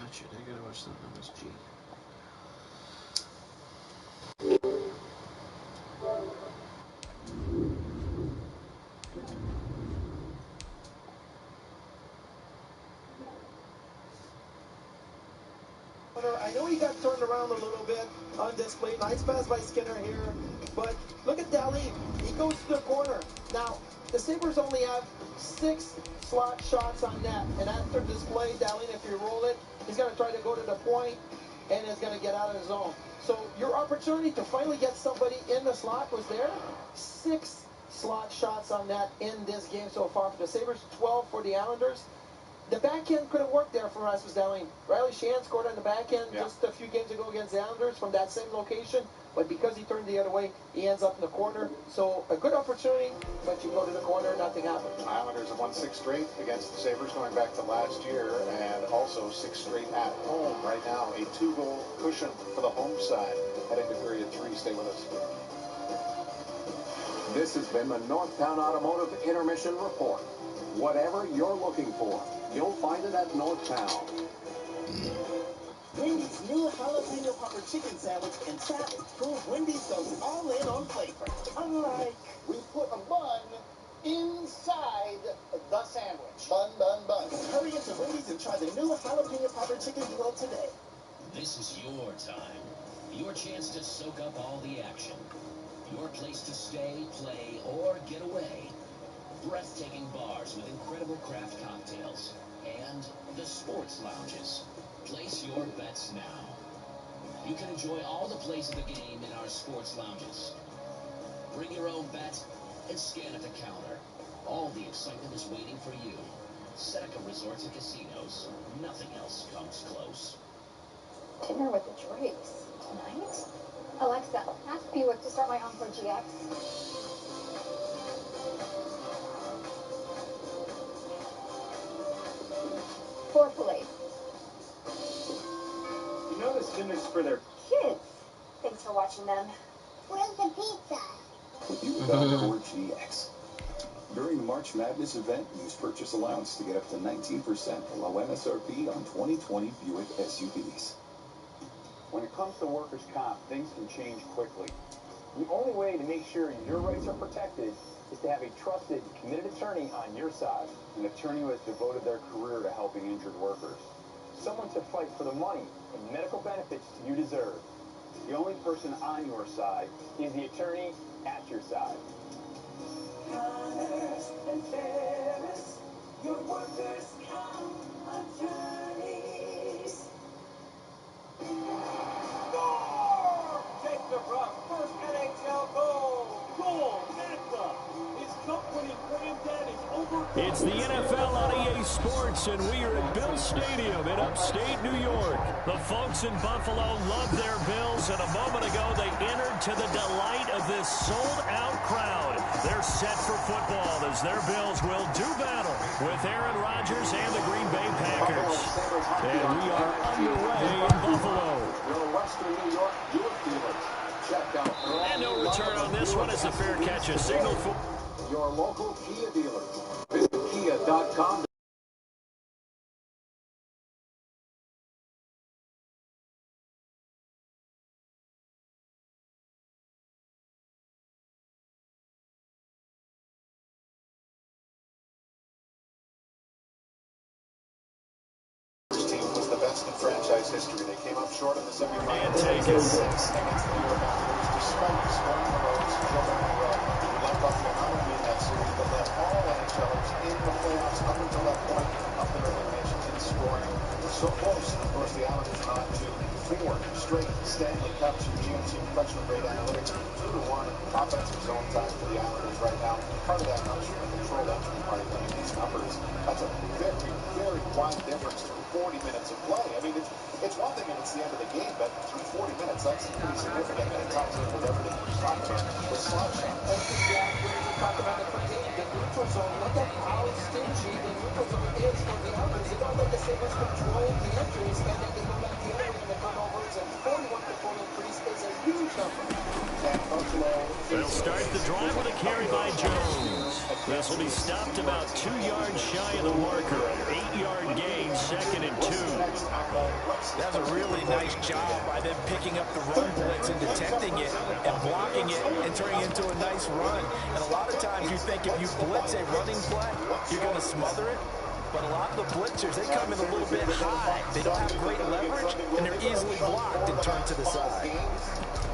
E: watch it. I gotta watch the MSG.
A: I know he got turned around a little bit on display. Nice pass by Skinner here. But look at Dahlin. He goes to the corner. Now, the Sabres only have 6 slot shots on net. And after display, Dahlin, if you roll it, he's going to try to go to the point and is going to get out of the zone. So your opportunity to finally get somebody in the slot was there. 6 slot shots on net in this game so far for the Sabres, 12 for the Islanders. The backhand could have worked there for Rasmus Dahlin. Riley Sheahan scored on the backhand just a few games ago against the Islanders from that same location, but because he turned the other way, he ends up in the corner. So a good opportunity, but you go to the corner, nothing happened.
B: Islanders have won 6 straight against the Sabres going back to last year, and also 6 straight at home. Right now, a 2-goal cushion for the home side. Heading to period 3. Stay with us.
M: This has been the Northtown Automotive Intermission Report. Whatever you're looking for, you'll find it at Northtown.
N: Wendy's new jalapeno popper chicken sandwich and salad prove Wendy's goes all in on flavor. Unlike,
K: We put a bun inside the sandwich. Bun, bun, bun.
N: hurry into Wendy's and try the new jalapeno popper chicken grill today.
O: This is your time. Your chance to soak up all the action. Your place to stay, play, or get away. Breathtaking bars with incredible craft cocktails. And the sports lounges. Place your bets now. You can enjoy all the plays of the game in our sports lounges. Bring your own bet and scan at the counter. All the excitement is waiting for you. Seneca Resorts and Casinos. Nothing else comes close.
J: Dinner with the Drakes tonight? Alexa, ask Buick to start my Encore GX. Fourthly,
P: You know this dinner's for their
J: kids. Thanks for watching them.
Q: Where's the pizza?
R: With Buick Encore GX. During the March Madness event, use purchase allowance to get up to 19% below MSRP on 2020 Buick SUVs.
P: When it comes to workers' comp, things can change quickly. The only way to make sure your rights are protected is to have a trusted, committed attorney on your side. An attorney who has devoted their career to helping injured workers. Someone to fight for the money and medical benefits you deserve. The only person on your side is the attorney at your side.
N: Connors and Ferris, your workers' comp attorneys. Score! Jacob Russ, first NHL goal. Goal, Manta. His cup-winning granddad is over.
D: It's the NFL on EA Sports, and we are at Bill Stadium in upstate New York. The folks in Buffalo love their Bills, and a moment ago they entered to the delight of this sold-out crowd. They're set for football as their Bills will do battle with Aaron Rodgers and the Green Bay Packers. And we are underway in Buffalo.
M: Your Western New York Buick dealers. Check out.
D: And no return on this one as a fair catch. A signal for
M: your local Kia dealers. Visit Kia.com.
B: Was the best in franchise history. They came up short in the semifinals.
D: take it.
B: 6 against the New York Islanders, despite scoring the roads. Joe Morrow, who led Buffalo not only in that series, but led all NHLers in the playoffs up until that point of their eliminations in scoring. So close, and of course, the Islanders are on to 4 straight Stanley Cups. Eugene Crutchman, great analytics. 2-1 offensive zone time for the Islanders right now. Part of that comes from the controlled entry part. I mean, these numbers, that's a very, very wide difference through 40 minutes of play. I mean, it's one thing if it's the end of the game, but through 40 minutes, that's pretty significant, and it ties in with everything we just talked about with slot shots.
A: And exactly when we talked about the pregame, the neutral zone, look at how stingy the neutral zone is for the Islanders. They don't let the Sabres control the entries, and then they go back the other way in the turnovers, and 41 control increase is a huge number.
B: And Buffalo
D: they'll start the drive with a carry by Jones. This will be stopped about 2 yards shy of the marker. 8-yard gain, 2nd and 2.
G: That's a really nice job by them picking up the run blitz and detecting it and blocking it and turning it into a nice run. And a lot of times you think if you blitz a running play, you're going to smother it. But a lot of the blitzers, they come in a little bit high. They don't have great leverage, and they're easily blocked and turned to the side.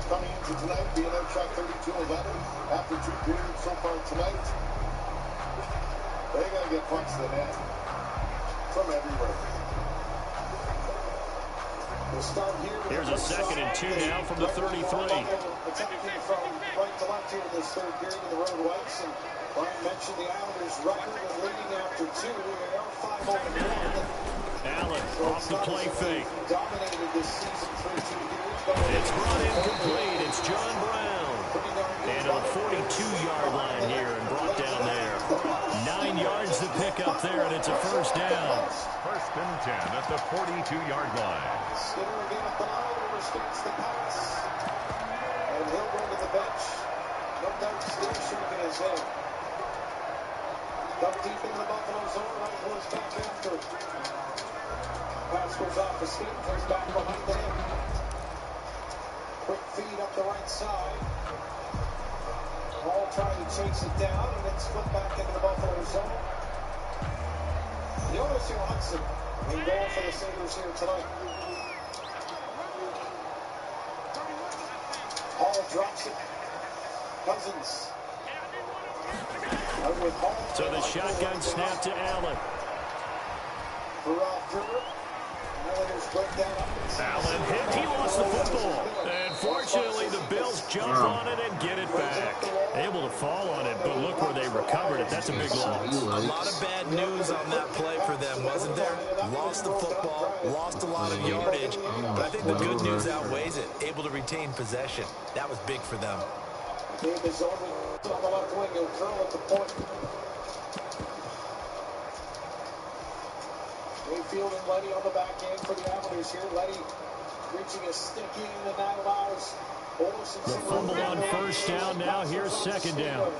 K: Coming into tonight, being outshot 32-11 after 2 periods so far tonight. They got to get punts to the net from everywhere.
D: Here's a 2nd and 2 now from the 33.
I: Attempting from right to left here in this third period of the road whites. And Brian mentioned the Islanders' record of leading after 2. They are 5-0-1.
D: Allen off the play fake.
I: Dominated this season through 2 periods.
D: It's brought in complete. It's John Brown. And a 42-yard line here and brought down there. 9 yards to pick up there, and it's a first down.
H: 1st and 10 at the 42-yard line.
I: Skinner again at the line, overskates the pass. And he'll go to the bench. No doubt still shaking his head. Dug deep into the Buffalo zone, right towards back after. Pass goes off the skate, comes back behind the net. Quick feed up the right side. All trying to chase it down, and it's flipped back into the Buffalo zone. Jonas Johansson in goal for the Sabres here tonight. Hall drops it. Cousins. Out with Hall.
D: So the shotgun snap to Allen. Allen hit. He lost the football. And fortunately, the Bills jump on it and get it back. Able to fall on it, but look where they recovered it. That's a big loss.
G: A lot of bad news on that play for them, wasn't there? Lost the football, lost a lot of yardage, but I think the good news outweighs it. Able to retain possession. That was big for them.
I: Game is on the left wing. He'll curl at the point. Mayfield and Letty on the back end for the Islanders here. Letty reaching a stick in, and that allows Olsen.
D: The fumble on first down now. Here's 2nd down.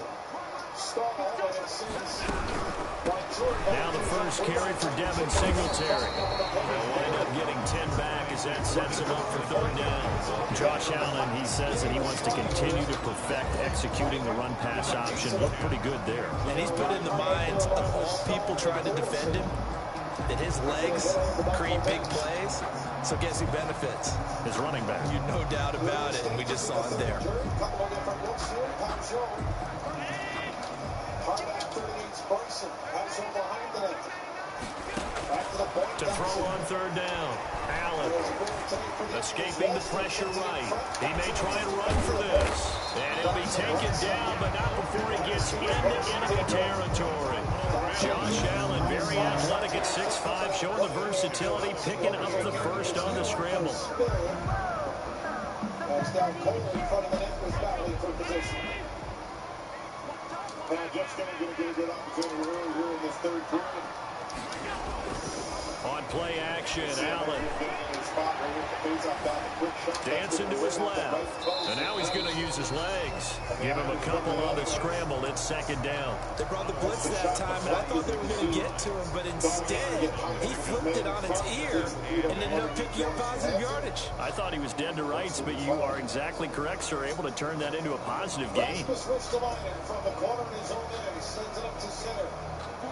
D: Now the first carry for Devin Singletary. They'll wind up getting 10 back as that sets him up for 3rd down. Josh Allen, he says that he wants to continue to perfect executing the run-pass option. Looked pretty good there.
G: And he's put in the minds of all people trying to defend him that his legs create big plays. So guess who benefits?
D: His running back.
G: You no doubt about it, and we just saw it there.
D: To throw on 3rd down. Allen escaping the pressure right. He may try and run for this. And he'll be taken down, but not before he gets into enemy territory. Josh Allen, very athletic at 6'5", showing the versatility, picking up the first on the scramble.
K: Down Cole in front of the net was battling for position. Jeff Skinner going to get a good opportunity early here in this 3rd period.
D: On play action, Allen dancing to his left. And now he's going to use his legs. Give him a couple on the scramble. It's 2nd down.
G: They brought the blitz that time, and I thought they were going to get to him, but instead, he flipped it on its ear and ended up picking up positive yardage.
D: I thought he was dead to rights, but you are exactly correct, sir. Able to turn that into a positive gain.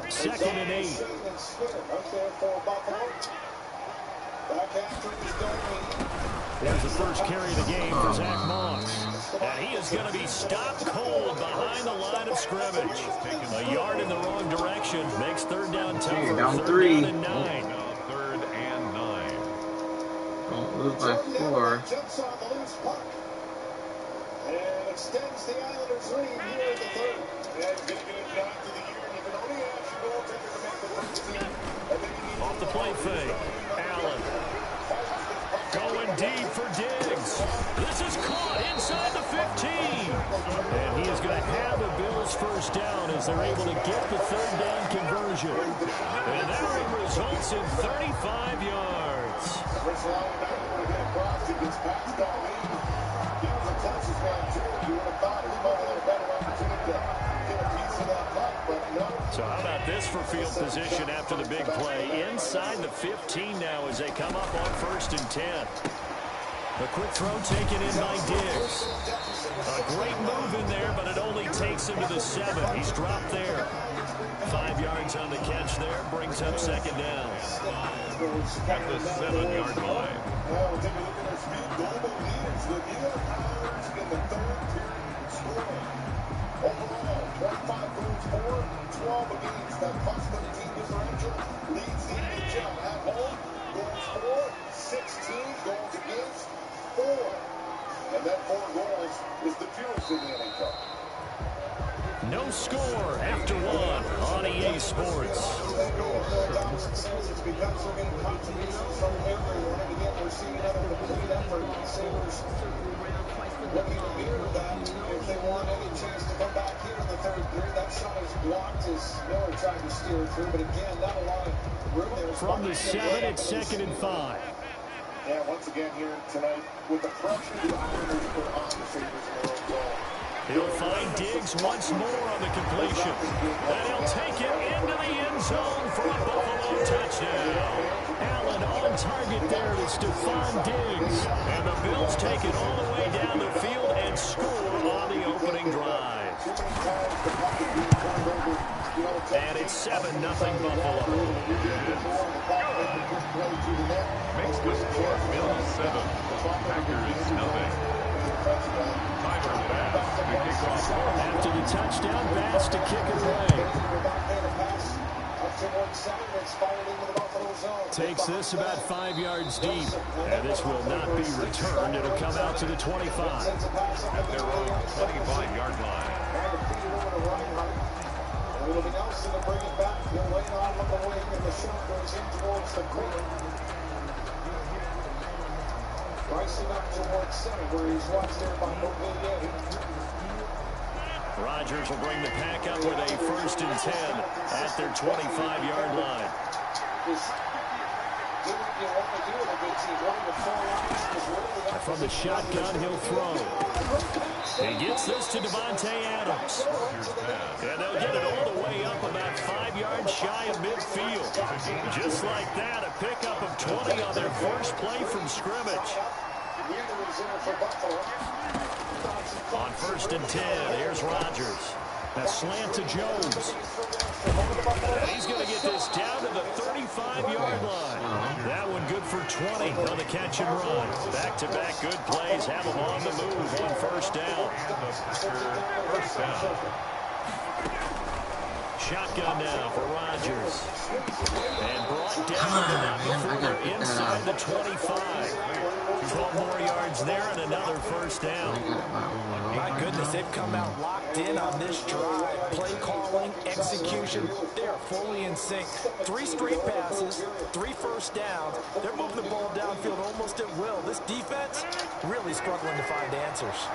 D: 2nd and 8. There's the first carry of the game for Zach Moss. And he is going to be stopped cold behind the line of scrimmage. A yard in the wrong direction makes 3rd down tougher.
E: Down
D: 3rd
E: 3.
D: down and 9.
H: 3rd and 9.
E: Don't lose by 4.
K: Jumps on the loose puck. And extends the Islanders' lead here in the 3rd. And going to get it back to the year. You can only ask your goaltender to make the first team.
D: Off the play fake. Allen going deep for Diggs. This is caught inside the 15. And he is going to have a Bills first down as they're able to get the 3rd down conversion. And that one results in 35 yards.
K: First linebacker to get across. He gets past Darlene. He was the closest man to it. You would have thought he might have had a better opportunity to get a piece of that puck, but
D: So how about this for field position after the big play? Inside the 15 now as they come up on 1st and 10. A quick throw taken in by Diggs. A great move in there, but it only takes him to the 7. He's dropped there. 5 yards on the catch there, brings up 2nd down.
H: At the 7-yard line.
K: Well, we'll take a look at our speed global leaders. The New York Islanders in the 3rd period scoring. Overall, 25 goals for, 12 against. That plus-money team differential leads the NHL at home. Goals for, 16. Goals against, 4. And that 4 goals is the fewest in the NHL.
D: No score after 1 on EA Sports.
I: It's because they're getting contributions from everyone. And again, we're seeing another complete effort. Sabres looking to mirror that if they want any chance to come back here in the 3rd period. That shot is blocked as Miller tried to steer through. But again, not a lot of room there.
D: From the 7, it's 2nd and 5.
K: Yeah, once again here tonight, with the pressure the Islanders put on the Sabres in their own zone.
D: He'll find Diggs once more on the completion. And he'll take it into the end zone for a Buffalo touchdown. Allen on target there to Stephon Diggs. And the Bills take it all the way down the field and score on the opening drive. And it's 7-0 Buffalo.
H: Makes the score Bills 7. Packers nothing. Tyler Bass to kick off.
D: After the touchdown, Bass to kick it away. Takes this about 5 yards deep. And this will not be returned. It'll come out to the 25.
H: At their own 25-yard line.
I: Everything else to bring it back. He'll lay it on the wing, and the shot goes in towards the corner. Ricing up towards center, where he's watched there by Mobilier.
D: Rodgers will bring the pack up with a 1st and 10 at their 25-yard line. From the shotgun, he'll throw. He gets this to Devontae Adams. And they'll get it all the way up about 5 yards shy of midfield. Just like that, a pickup of 20 on their first play from scrimmage. On 1st and 10, here's Rodgers. A slant to Jones. And he's going to get this down to the 35-yard line. That one good for 20 on the catch and run. Back-to-back good plays have him on the move on 1st down.
H: First down.
D: Shotgun now for Rodgers. And brought down inside the 25. 12 more yards there and another 1st down.
G: My goodness, they've come out locked in on this drive. Play calling, execution, they are fully in sync. 3 straight passes, 3 1st downs. They're moving the ball downfield almost at will. This defense really struggling to find answers.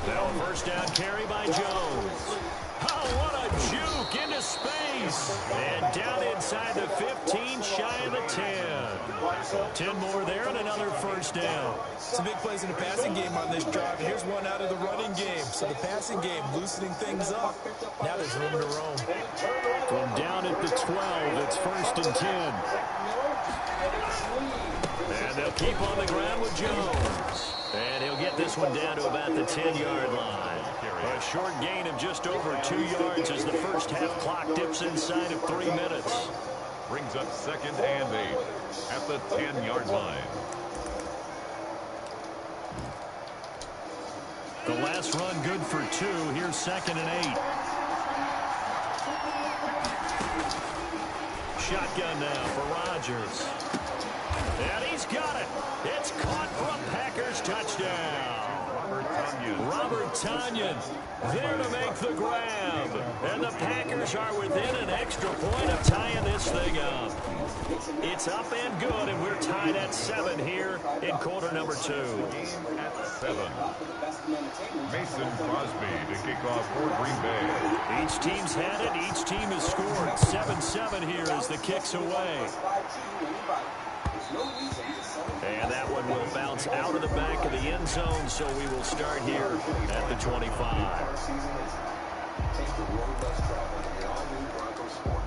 D: Now 1st down carry by Jones. Oh, what a juke into space. And down inside the 15, shy of the 10. 10 more there and another 1st down.
G: Some big plays in the passing game on this drive. Here's one out of the running game. So the passing game loosening things up. Now there's room to roam.
D: From down at the 12, it's 1st and 10. And they'll keep on the ground with Jones. And he'll get this one down to about the 10-yard line. A short gain of just over 2 yards as the first half clock dips inside of 3 minutes.
H: Brings up 2nd and 8 at the 10-yard line.
D: The last run good for 2. Here's 2nd and 8. Shotgun now for Rodgers. And he's got it. It's caught for a Packers touchdown. Robert Tonyan there to make the grab. And the Packers are within an extra point of tying this thing up. It's up and good, and we're tied at 7 here in quarter number 2.
H: At 7. Mason Crosby to kick off for Green Bay.
D: Each team's had it. Each team has scored. 7-7 here as the kick's away. And that one will bounce out of the back of the end zone, so we will start here at the 25.
M: Take the road less traveled in the all-new Bronco Sport.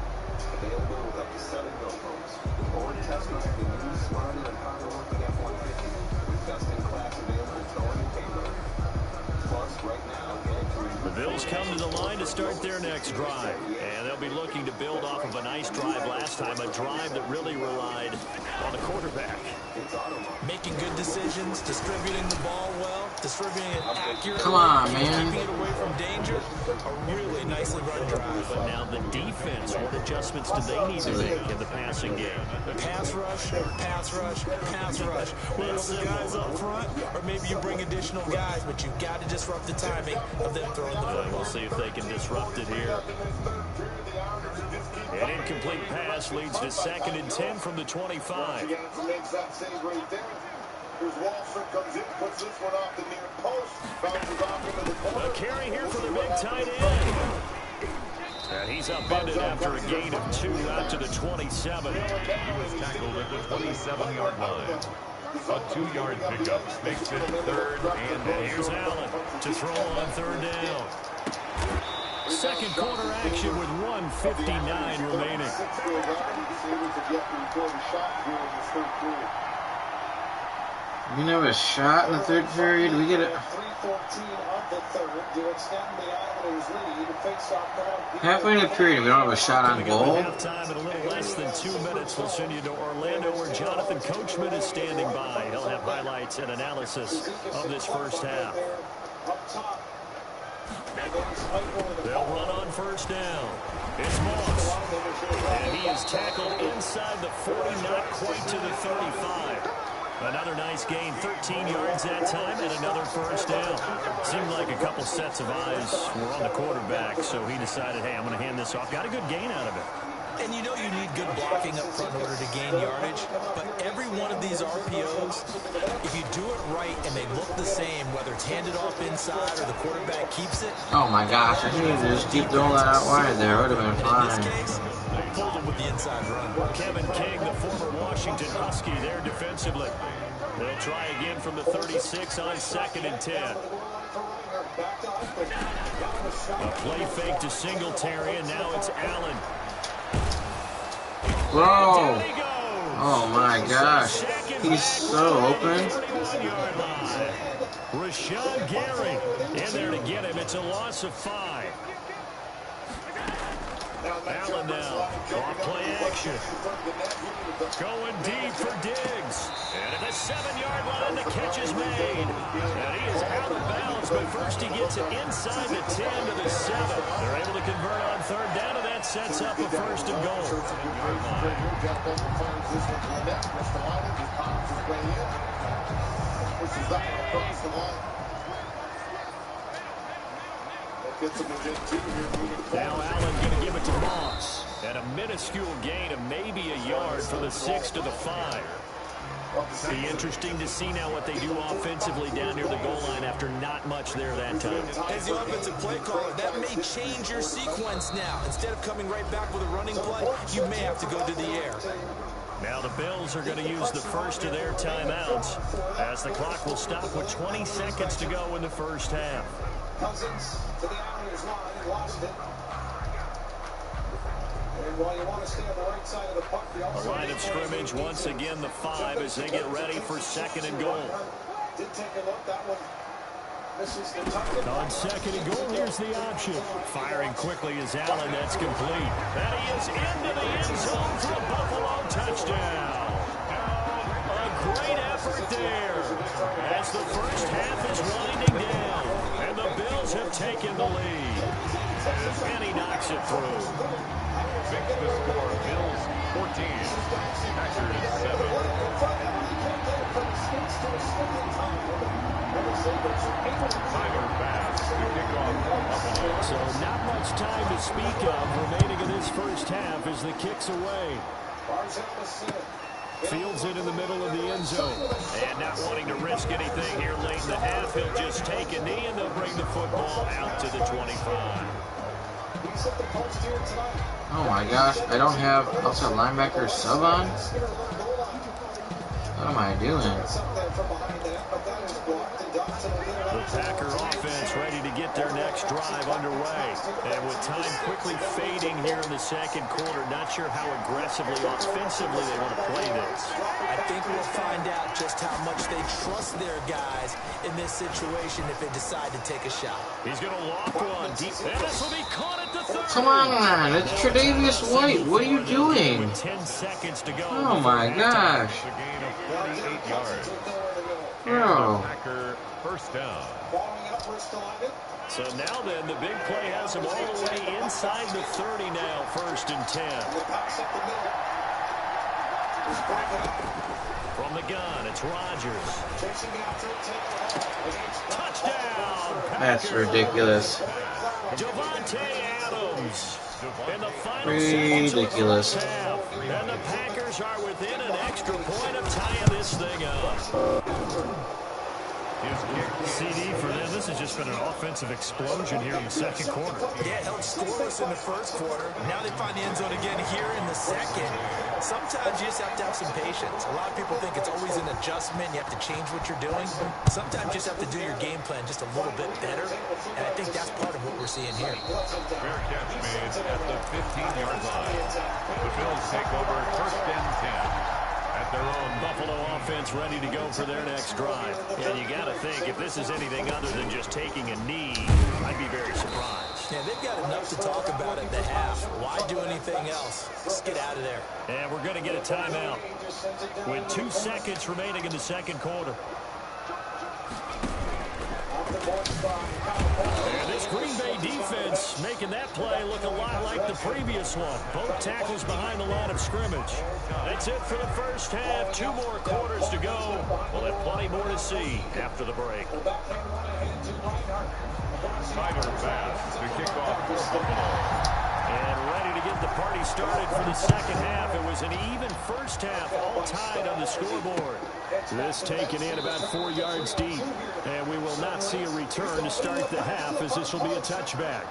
M: Available with up to 7 GoPros. Or test drive the new, smarter, and harder-working F-150 with best-in-class available towing and payload. Plus, right now, get it.
D: The Bills come to the line to start their next drive. And they'll be looking to build off of a nice drive last time, a drive that really relied on the quarterback.
G: Making good decisions, distributing the ball well, distributing it accurately.
E: Come on, man.
G: Keeping it away from danger. A really nicely run drive.
D: But now the defense, what adjustments do they need to make in the passing game?
G: Pass rush, pass rush, pass rush. Whether the guys up front, or maybe you bring additional guys, but you've got to disrupt the timing of them throwing the football.
D: We'll see if they can disrupt it here. An incomplete pass leads to 2nd and 10 from the 25. A carry here for the big tight end. And he's upended after a gain of 2 out to the 27.
H: He was tackled at the 27-yard line. A 2-yard pickup makes it 3rd and 8.
D: Here's Allen to throw on 3rd down. Second quarter action with 1:59 remaining.
E: We never a shot in the 3rd period. We get it. Halfway in the period, we don't have a shot on goal.
D: Halftime in a little less than 2 minutes. We'll send you to Orlando, where Jonathan Coachman is standing by. He'll have highlights and analysis of this first half. They'll run on 1st down. It's Moss. And he is tackled inside the 40, not quite to the 35. Another nice gain, 13 yards that time, and another 1st down. Seemed like a couple sets of eyes were on the quarterback, so he decided, hey, I'm going to hand this off. Got a good gain out of it.
G: And you know you need good blocking up front in order to gain yardage, but every one of these RPOs, if you do it right and they look the same, whether it's handed off inside or the quarterback keeps it.
E: Oh my gosh, I think you just keep throwing that out wide there. Would have been fine.
G: In this case, pulled him with the inside run.
D: Kevin King, the former Washington Husky, there defensively. They'll try again from the 36 on 2nd and 10. A play fake to Singletary, and now it's Allen.
E: Whoa! Oh my gosh, he's so open.
D: Rashawn Gary in there to get him. It's a loss of 5. Allen now, off play action. Going deep for Diggs. And at the 7-yard line, the catch is made. And he is out of bounds, but first he gets it inside the 10 to the 7. They're able to convert on 3rd down, and that sets up a 1st and goal. Now Allen going to give it to Moss. And a minuscule gain of maybe a yard from the 6 to the 5. Be interesting to see now what they do offensively down near the goal line after not much there that time.
G: As the offensive play caller, that may change your sequence now. Instead of coming right back with a running play, you may have to go to the air.
D: Now the Bills are going to use the first of their timeouts as the clock will stop with 20 seconds to go in the first half.
I: Cousins to the Islanders line, lost it. And while you want to stay on the right side of the puck, the
D: line of scrimmage once again the 5 as they get ready for 2nd and goal.
I: Did take a look, that one misses the target.
D: On 2nd and goal, here's the option. Firing quickly is Allen, that's complete. And he is into the end zone for a Buffalo touchdown. A great effort there as the first half is winding down. And the Bills have taken the lead. And he knocks it through.
H: Makes the score Bills 14, Packers 7. Tyler Bass to kick off.
D: So not much time to speak of remaining in this first half as the kick's away. Fields it in the middle of the end zone. And not wanting to risk anything here late in the half, he'll just take a knee and they'll bring the football out to the 25.
E: Oh my gosh, I don't have outside linebacker sub on? What am I doing?
D: The Packer offense ready to get their next drive underway. And with time quickly fading here in the second quarter, not sure how aggressively, offensively they want to play this.
G: I think we'll find out just how much they trust their guys in this situation if they decide to take a shot.
D: He's going to lock one deep. And this will be caught at the 30.
E: Come on, it's Tre'Davious White. What are you doing?
D: 10 seconds to go.
E: Oh my gosh.
H: A gain of 48 yards.
E: Bro.
H: Packer first down.
D: So now then, the big play has him all the way inside the 30 now, 1st and 10. From the gun, it's Rodgers. Touchdown!
E: That's ridiculous.
D: Devontae Adams. In the final
E: Ridiculous.
D: seconds of the first half. And the Packers are within an extra point of tying this thing up. CD for them. This has just been an offensive explosion here in the second quarter.
G: Yeah, held scoreless in the first quarter. Now they find the end zone again here in the second. Sometimes you just have to have some patience. A lot of people think it's always an adjustment. You have to change what you're doing. Sometimes you just have to do your game plan just a little bit better. And I think that's part of what we're seeing here.
H: Fair catch made at the 15-yard line. The Bills take over 1st and 10. At their own
D: Buffalo offense ready to go for their next drive. And you got to think, if this is anything other than just taking a knee, I'd be very surprised.
G: Yeah, they've got enough to talk about at the half. Why do anything else? Just get out of there.
D: And we're going to get a timeout with 2 seconds remaining in the second quarter. And this Green Bay defense making that play look a lot like the previous one. Both tackles behind the line of scrimmage. That's it for the first half. 2 more quarters to go. We'll have plenty more to see after the break.
H: Tyler Bass to kick off for Buffalo.
D: And ready to get the party started for the second half. It was an even first half, all tied on the scoreboard. This taken in about 4 yards deep. And we will not see a return to start the half, as this will be a touchback.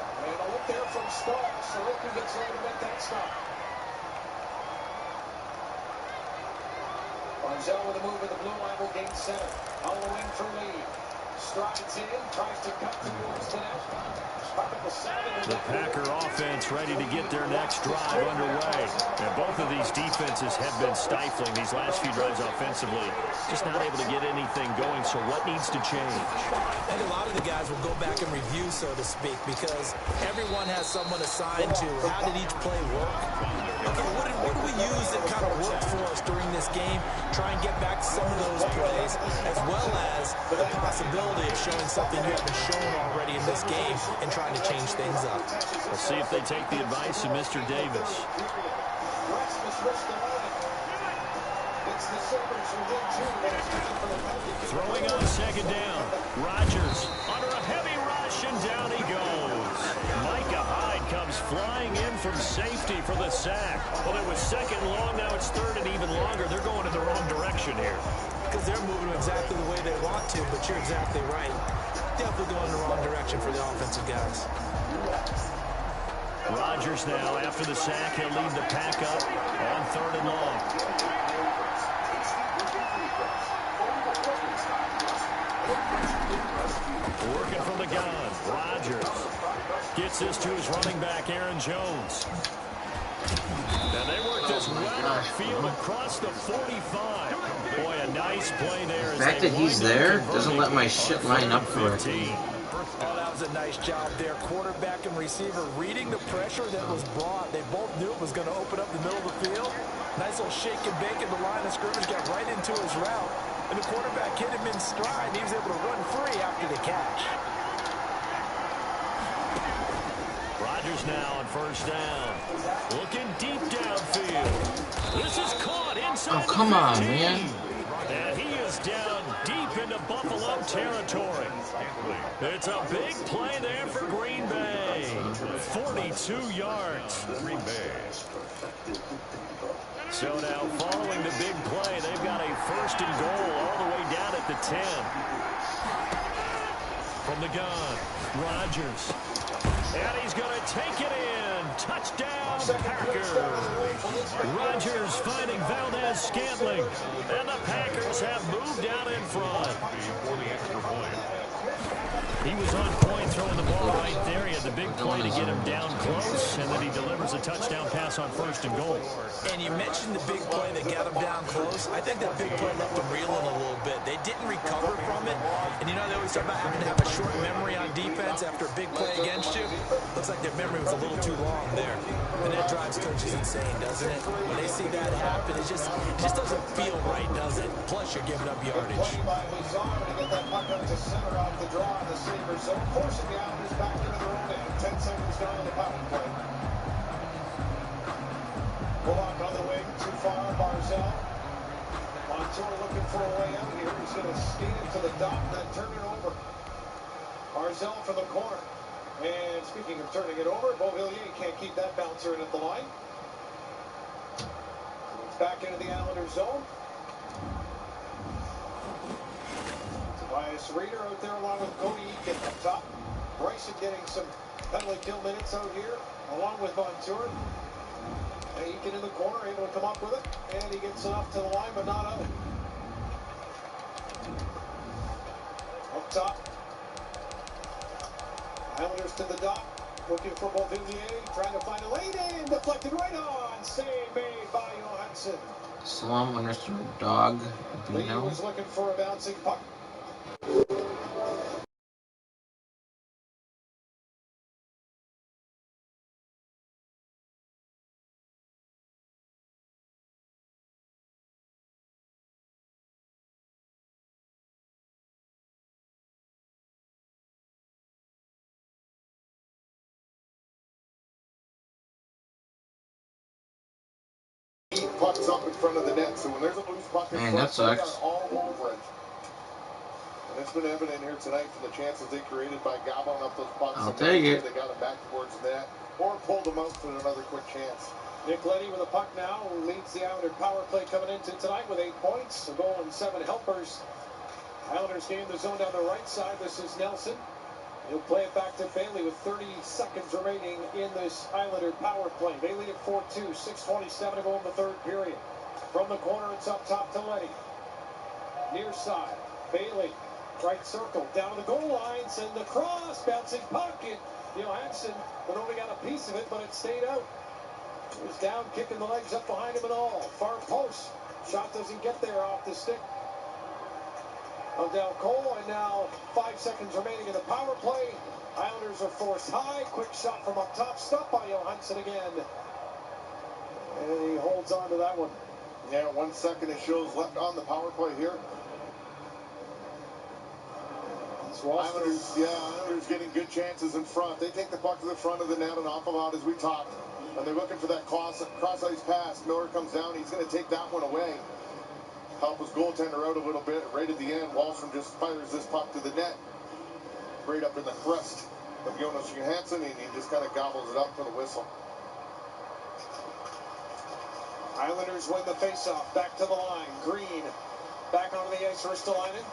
I: Barzell with a move at the blue line will gain center. Halloween for lead. Strides in, tries to cut towards the net.
D: The Packer offense ready to get their next drive underway. And both of these defenses have been stifling these last few drives offensively. Just not able to get anything going, so what needs to change?
G: I think a lot of the guys will go back and review, so to speak, because everyone has someone assigned to how did each play work. Okay, what did we use that kind of worked for us during this game? Try and get back some of those plays, as well as the possibility of showing something you haven't shown already in this game and trying to change things up.
D: We'll see if they take the advice of Mr. Davis. Throwing on second down. Rodgers under a heavy rush, and down he goes. Micah Hyde comes flying in from safety for the sack. Well, it was second and long. Now it's third and even longer. They're going in the wrong direction here.
G: Because they're moving exactly the way they want to, but you're exactly right. Definitely going in the wrong direction for the offensive guys.
D: Rodgers now, after the sack, he'll lead the pack up on 3rd and long. Working from the gun, Rodgers gets this to his running back, Aaron Jones. And they work this well upfield across the 45. Boy, a nice play there.
E: The fact that he's there doesn't let my shit line up for it.
G: Oh, that was a nice job there. Quarterback and receiver reading the pressure that was brought. They both knew it was going to open up the middle of the field. Nice little shake and bake in the line of scrimmage, got right into his route. And the quarterback hit him in stride, and he was able to run free after the catch.
D: Rodgers now on 1st down. Looking deep downfield. This is caught inside.
E: Oh, come on, man.
D: And he is down deep into Buffalo territory. It's a big play there for Green Bay. 42 yards.
H: Green Bay.
D: So now following the big play, they've got a 1st and goal all the way down at the 10. From the gun, Rodgers. And he's going to take it in. Touchdown, Packers. Rangers finding Valdez-Scantling. And the Packers have moved out in front.
H: For the extra point.
D: He was on point throwing the ball right there. He had the big play to get him down close, and then he delivers a touchdown pass on 1st and goal.
G: And you mentioned the big play that got him down close. I think that big play left him reeling a little bit. They didn't recover from it. And you know, they always talk about having to have a short memory on defense after a big play against you. Looks like their memory was a little too long there. And that drives coaches insane, doesn't it? When they see that happen, it just doesn't feel right, does it? Plus, you're giving up yardage.
I: Play by Lazar to get that puck up to center off the draw. The Sabres zone, forcing the Islanders back into their own end. 10 seconds gone on the power play. Bullock on the wing, too far. Barzell. Montour looking for a way out here. He's going to skate it to the dot and then turn it over. Barzell from the corner. And speaking of turning it over, Beauvillier can't keep that bouncer in at the line. It's back into the Islanders zone. Tobias Reeder out there along with Cody Eakin up top. Bryson getting some penalty kill minutes out here along with Montour. And Eakin in the corner, able to come up with it. And he gets enough to the line, but not out. Up top. Islanders to the dot. Looking for Beauvillier. Trying to find a lane in. Deflected right on. Save made by Johansson.
E: Slum underscore dog.
I: Lee was looking for a bouncing puck.
K: Pucks up in front of the net, so when there's a loose puck in front, they are all over it. And it's been evident here tonight from the chances they created by gobbling up those pucks.
E: I'll take it.
K: They got them back towards the net, or pulled them out for another quick chance.
I: Nick Leddy with a puck now, who leads the Islander power play coming into tonight with 8 points, a goal and 7 helpers. Islanders gain the zone down the right side. This is Nelson. He'll play it back to Bailey with 30 seconds remaining in this Islander power play. They lead at 4-2, 6:27 to go in the third period. From the corner, it's up top to Leddy. Near side, Bailey, right circle, down to the goal line, send the cross, bouncing puck, and Johansson, but only got a piece of it, but it stayed out. He was down, kicking the legs up behind him and all. Far post, shot doesn't get there off the stick of Del Cole, and now 5 seconds remaining in the power play. Islanders are forced high. Quick shot from up top. Stopped by Johansson again. And he holds on to that one.
K: Yeah, 1 second it shows left on the power play here. Islanders getting good chances in front. They take the puck to the front of the net an awful lot as we talked. And they're looking for that cross-ice pass. Miller comes down. He's going to take that one away. Help his goaltender out a little bit. Right at the end, Wallstrom just fires this puck to the net. Right up in the crust of Jonas Johansson, and he just kind of gobbles it up for the whistle.
I: Islanders win the faceoff. Back to the line. Green back onto the ice. Ristolainen.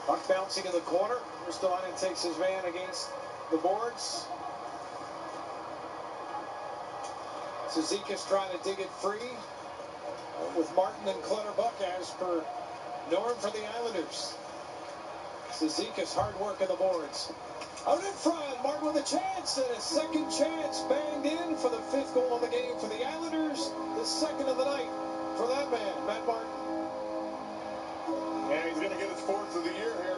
I: Puck bouncing in the corner. Ristolainen takes his man against the boards. Cizikas trying to dig it free with Martin and Clutterbuck as per norm for the Islanders. Cizikas hard work on the boards. Out in front, Martin with a chance, and a second chance banged in for the 5th goal of the game for the Islanders. The 2nd of the night for that man, Matt Martin.
K: Yeah, he's going to get his 4th of the year here.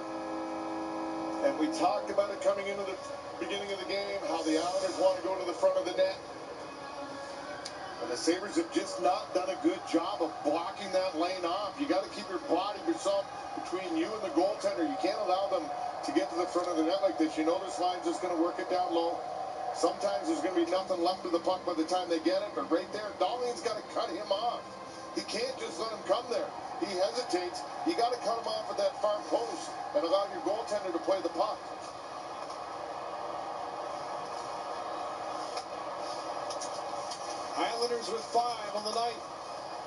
K: And we talked about it coming into the beginning of the game, how the Islanders want to go to the front of the net. And the Sabres have just not done a good job of blocking that lane off. You got to keep your body, yourself, between you and the goaltender. You can't allow them to get to the front of the net like this. You know this line's just going to work it down low. Sometimes there's going to be nothing left of the puck by the time they get it. But right there, Dahlin's got to cut him off. He can't just let him come there. He hesitates. You got to cut him off at that far post and allow your goaltender to play the puck.
I: Islanders with 5 on the night.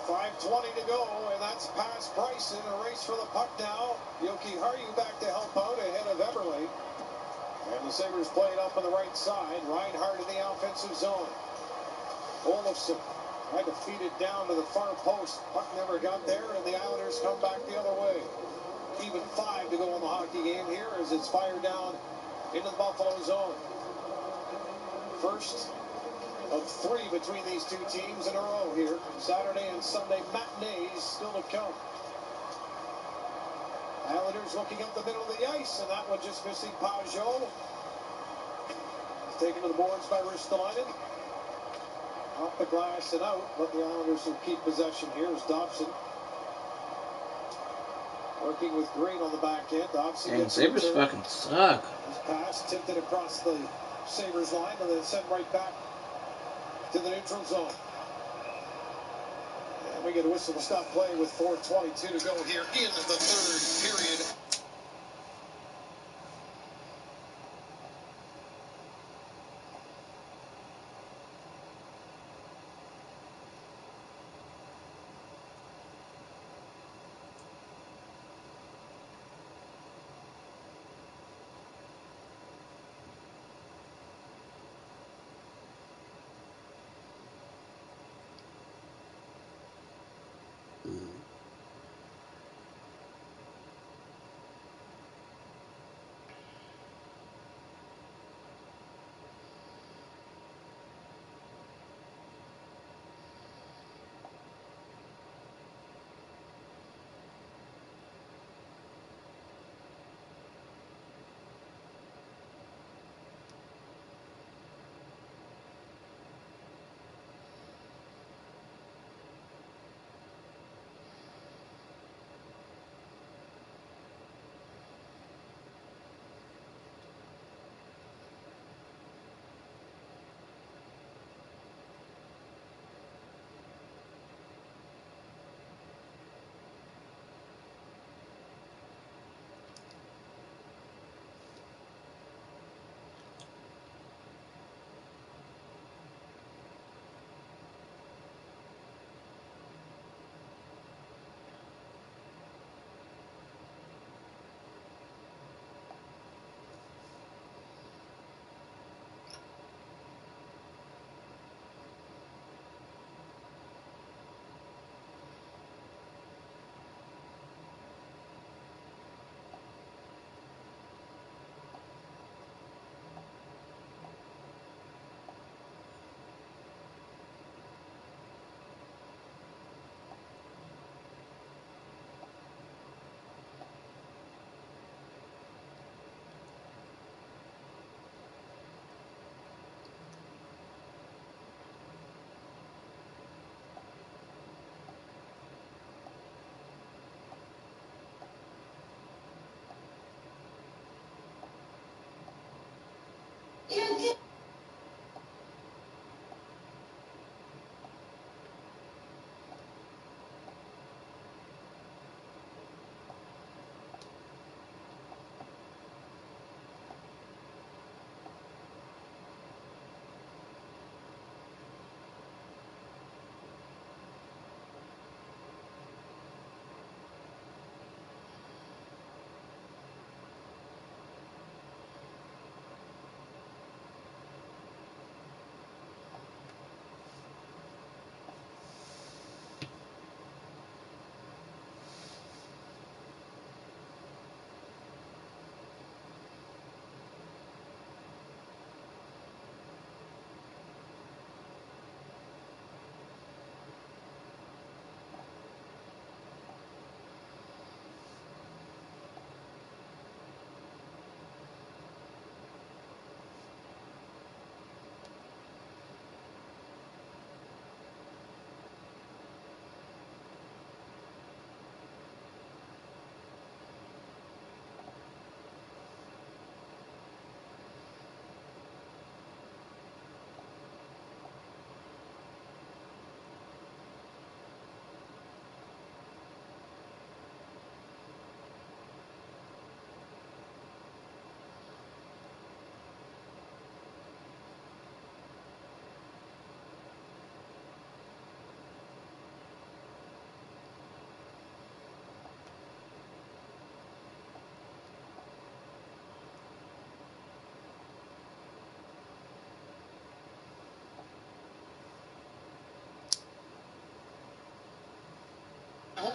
I: 5:20 to go, and that's past Bryson. A race for the puck now. Yoki Harju back to help out ahead of Eberle. And the Sabres play it up on the right side. Reinhart in the offensive zone. Olofsson tried to feed it down to the far post. Puck never got there, and the Islanders come back the other way. Even 5 to go in the hockey game here as it's fired down into the Buffalo zone. First of 3 between these two teams in a row here. Saturday and Sunday matinees still to come. Islanders looking up the middle of the ice, and that one just missing Pajot. Taken to the boards by Ristolainen. Off the glass and out, but the Islanders will keep possession here as Dobson working with Green on the back end. Dobson
E: And Sabres fucking suck.
I: His pass tipped it across the Sabres line and then sent right back to the neutral zone. And we get a whistle to stop play with 4:22 to go here in the third period.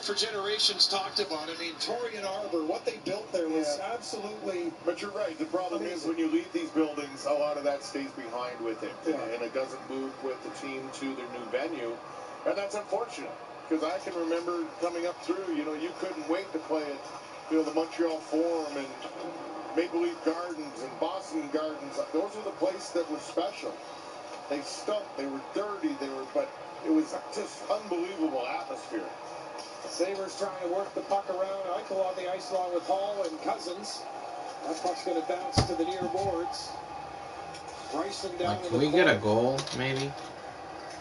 I: for generations talked about. I mean, Torian Arbor, what they built there was absolutely.
K: But you're right. The problem is when you leave these buildings, a lot of that stays behind with it, and it doesn't move with the team to their new venue, and that's unfortunate. Because I can remember coming up through, you couldn't wait to play at, the Montreal Forum and Maple Leaf Gardens and Boston Gardens. Those were the places that were special. They stunk. They were dirty. But it was just unbelievable atmosphere.
I: Sabres trying to work the puck around. Eichel on the ice along with Hall and Cousins. That puck's going to bounce to the near boards. Bryson down in the
E: Can we get a goal, maybe?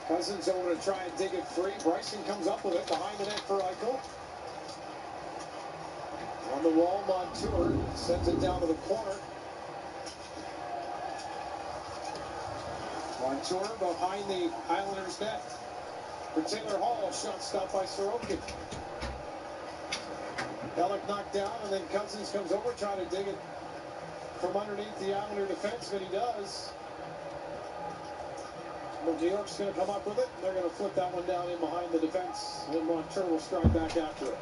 I: Cousins over to try and dig it free. Bryson comes up with it behind the net for Eichel. On the wall, Montour sends it down to the corner. Montour behind the Islanders' net. For Taylor Hall, shot stopped by Sorokin. Pelech knocked down, and then Cousins comes over trying to dig it from underneath the Islander defenseman. He does. But New York's going to come up with it. They're going to flip that one down in behind the defense. And then Montour will stride back after it.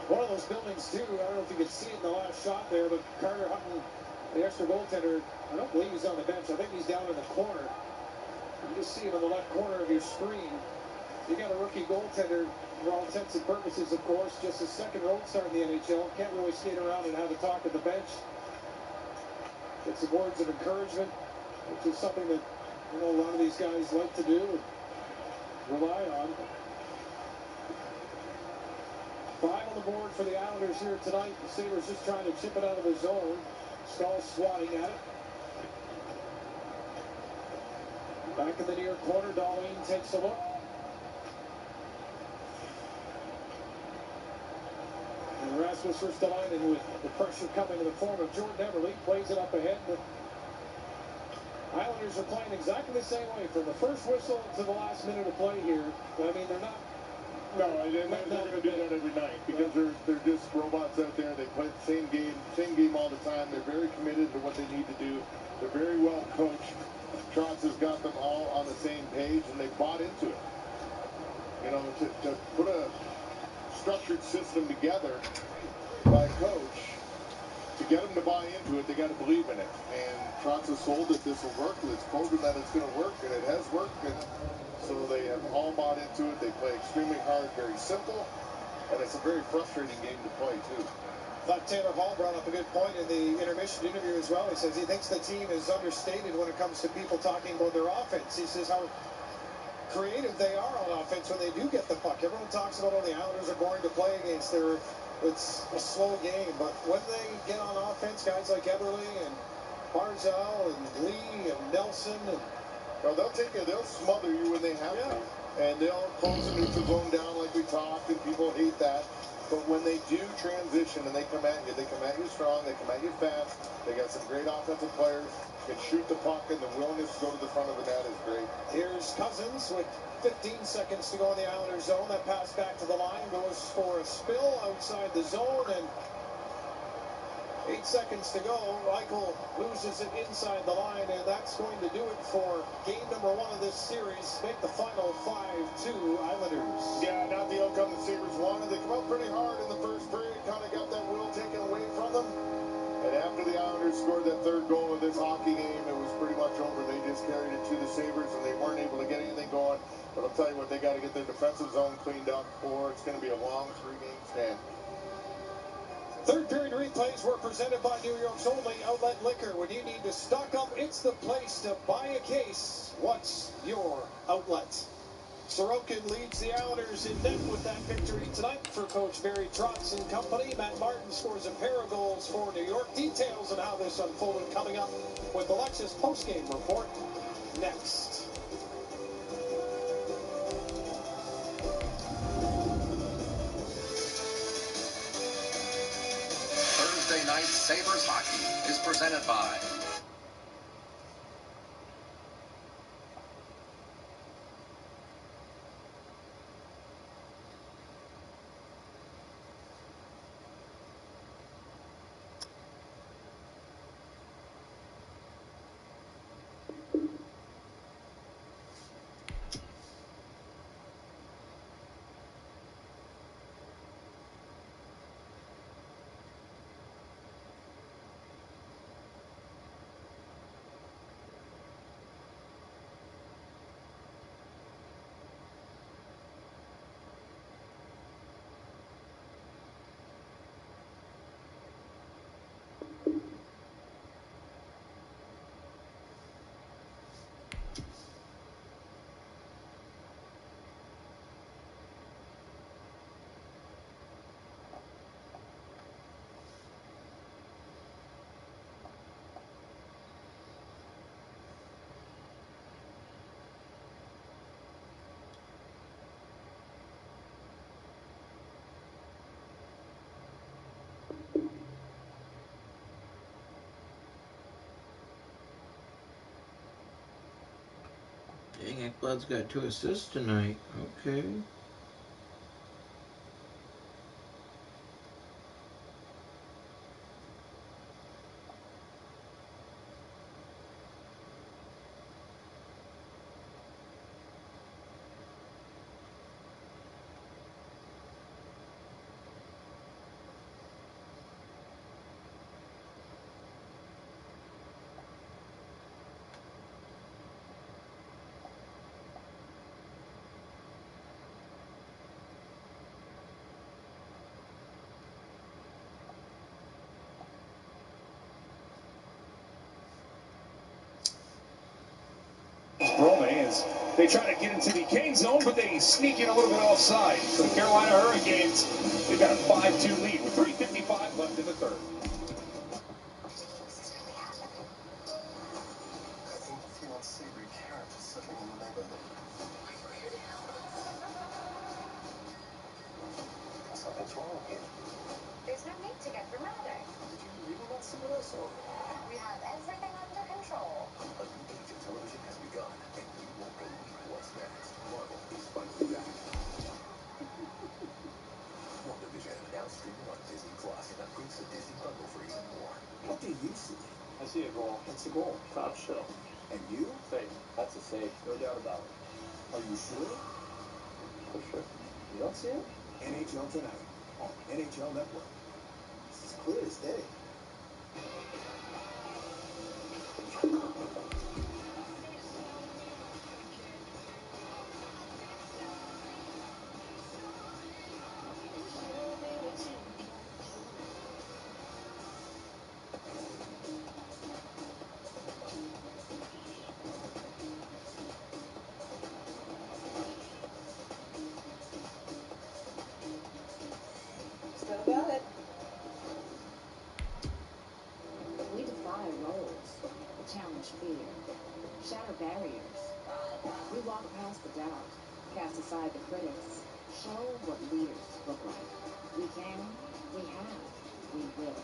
I: One of those buildings, too, I don't know if you could see it in the last shot there, but Carter Hutton, the extra goaltender, I don't believe he's on the bench. I think he's down in the corner. You just see it on the left corner of your screen. You got a rookie goaltender, for all intents and purposes, of course, just his second road start in the NHL. Can't really skate around and have a talk at the bench. Get some words of encouragement, which is something that a lot of these guys like to do and rely on. 5 on the board for the Islanders here tonight. The Sabres just trying to chip it out of the zone. Stahl swatting at it. Back in the near corner, Dahlin takes a look. And Rasmus Ristolainen, with the pressure coming in the form of Jordan Eberle, plays it up ahead. The Islanders are playing exactly the same way from the first whistle to the last minute of play here. I mean, they're not.
K: No, they're going to do that every night because they're just robots out there. They play the same game all the time. They're very committed to what they need to do. They're very well coached. Trotz has got them all on the same page, and they bought into it. To put a structured system together by a coach, to get them to buy into it, they got to believe in it. And Trotz has sold that this will work. It's proven that it's going to work, and it has worked. And so they have all bought into it. They play extremely hard, very simple, and it's a very frustrating game to play, too.
I: I thought Taylor Hall brought up a good point in the intermission interview as well. He says he thinks the team is understated when it comes to people talking about their offense. He says how creative they are on offense when they do get the puck. Everyone talks about how the Islanders are boring to play against. It's a slow game, but when they get on offense, guys like Eberle and Barzal and Lee and Nelson and
K: they'll smother you when they have to. And they'll close the neutral zone down like we talked, and people hate that. But when they do transition and they come at you strong, they come at you fast. They got some great offensive players. Can shoot the puck, and the willingness to go to the front of the net is great.
I: Here's Cousins with 15 seconds to go in the Islanders zone. That pass back to the line goes for a spill outside the zone, and 8 seconds to go. Eichel loses it inside the line, and that's going to do it for game number 1 of this series. Make the final 5-2 Islanders.
K: Yeah, not the outcome the Sabres wanted. They come out pretty hard in the first period, kind of got that will taken away from them. And after the Islanders scored that third goal of this hockey game, it was pretty much over. They just carried it to the Sabres, and they weren't able to get anything going. But I'll tell you what, they got to get their defensive zone cleaned up, or it's going to be a long 3-game stand.
I: Third period replays were presented by New York's only outlet liquor. When you need to stock up, it's the place to buy a case. What's your outlet? Sorokin leads the Islanders in net with that victory tonight for Coach Barry Trotz and company. Matt Martin scores a pair of goals for New York. Details on how this unfolded coming up with Alexa's postgame report next.
S: Thursday night Sabres hockey is presented by
E: Ekblad's got 2 assists tonight. Okay.
I: Brome as they try to get into the Kane zone, but they sneak in a little bit offside. So the Carolina Hurricanes, they've got a 5-2 lead with 3:55 left in the third.
M: I think the unsavory carrot is settling in the neighborhood. Something's wrong here.
T: There's no need to get dramatic.
M: Did you really not see what I saw?
T: We have everything under control.
M: A new age of television has begun, and you won't believe what's next. Marvel is finally back. WandaVision, now streaming on Disney Plus. Upgrades the Disney bundle for even more. What do you see?
I: I see a goal.
M: It's a goal.
I: Top shelf.
M: And you?
I: Safe.
M: That's a save.
I: No doubt about it.
M: Are you sure?
I: For sure.
M: You don't see it? NHL Tonight on NHL Network. It's as clear as day.
T: Still got it. We defy roles, challenge fear, shatter barriers. We walk past the doubt, cast aside the critics, show what leaders look like. We can, we have, we will.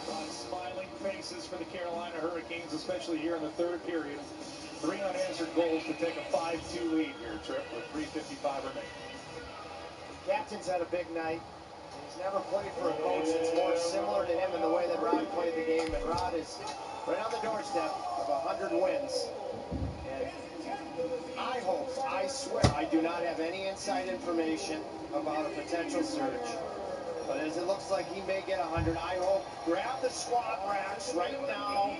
I: A lot of smiling faces for the Carolina Hurricanes, especially here in the third period. 3 unanswered goals to take a 5-2 lead here, Trip, with 3:55 remaining.
U: Captain's had a big night. He's never played for a coach that's more similar to him in the way that Rod played the game, and Rod is right on the doorstep of 100 wins. And I hope, I swear, I do not have any inside information about a potential surge. But as it looks like he may get 100, I hope, grab the squad racks right now.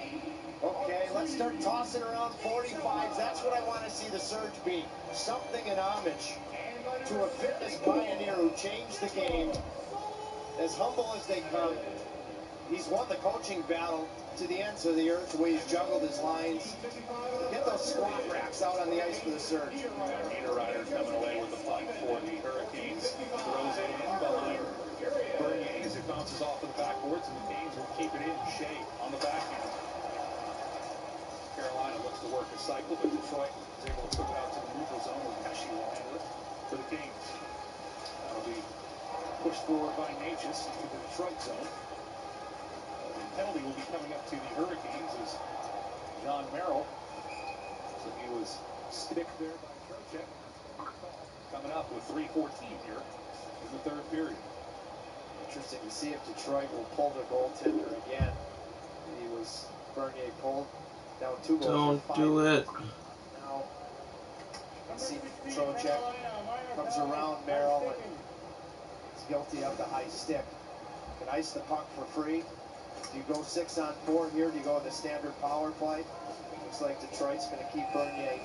U: Okay, let's start tossing around 45s. That's what I want to see the surge be. Something in homage to a fitness pioneer who changed the game. As humble as they come, he's won the coaching battle to the ends of the earth, the way he's juggled his lines. Get those squat racks out on the ice for the surge.
I: Niederreiter coming away with the puck for the Hurricanes. Throws it in behind Bernier as it bounces off of the backboards, and the Canes will keep it in. Shea on the backhand. Carolina looks to work a cycle, but Detroit is able to put it out to the neutral zone where Pesci will handle it for the Canes. That'll be pushed forward by Natchez into the Detroit zone. The penalty will be coming up to the Hurricanes as John Merrill. So he was sticked there by Trocheck. Coming up with 3:14 here in the third period.
U: Interesting to see if Detroit will pull their goaltender again. He was Bernier pulled down 2 goals.
E: Don't do it.
U: Now, let's see if Trocheck comes around Merrill and is guilty of the high stick. You can ice the puck for free. Do you go 6-on-4 here? Do you go with the standard power play? Looks like Detroit's going to keep Bernier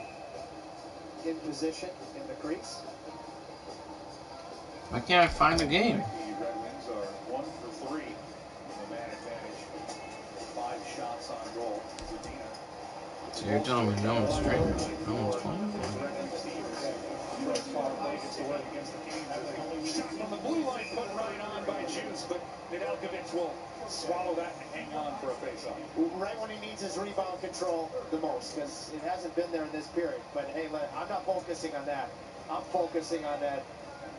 U: in position in the crease.
E: Why can't I find the game?
I: The Red Wings are 1 for 3 in the man advantage. 5 shots on goal. Zadina.
E: So you're telling me no one's straight? No one's playing?
I: Detroit's power play gets to work against the Canes. Shot from the blue line put right on by Juice, but Nedeljkovic will
F: swallow that and hang on for a face-off.
U: Right when he needs his rebound control the most, because it hasn't been there in this period. But hey, I'm not focusing on that. I'm focusing on that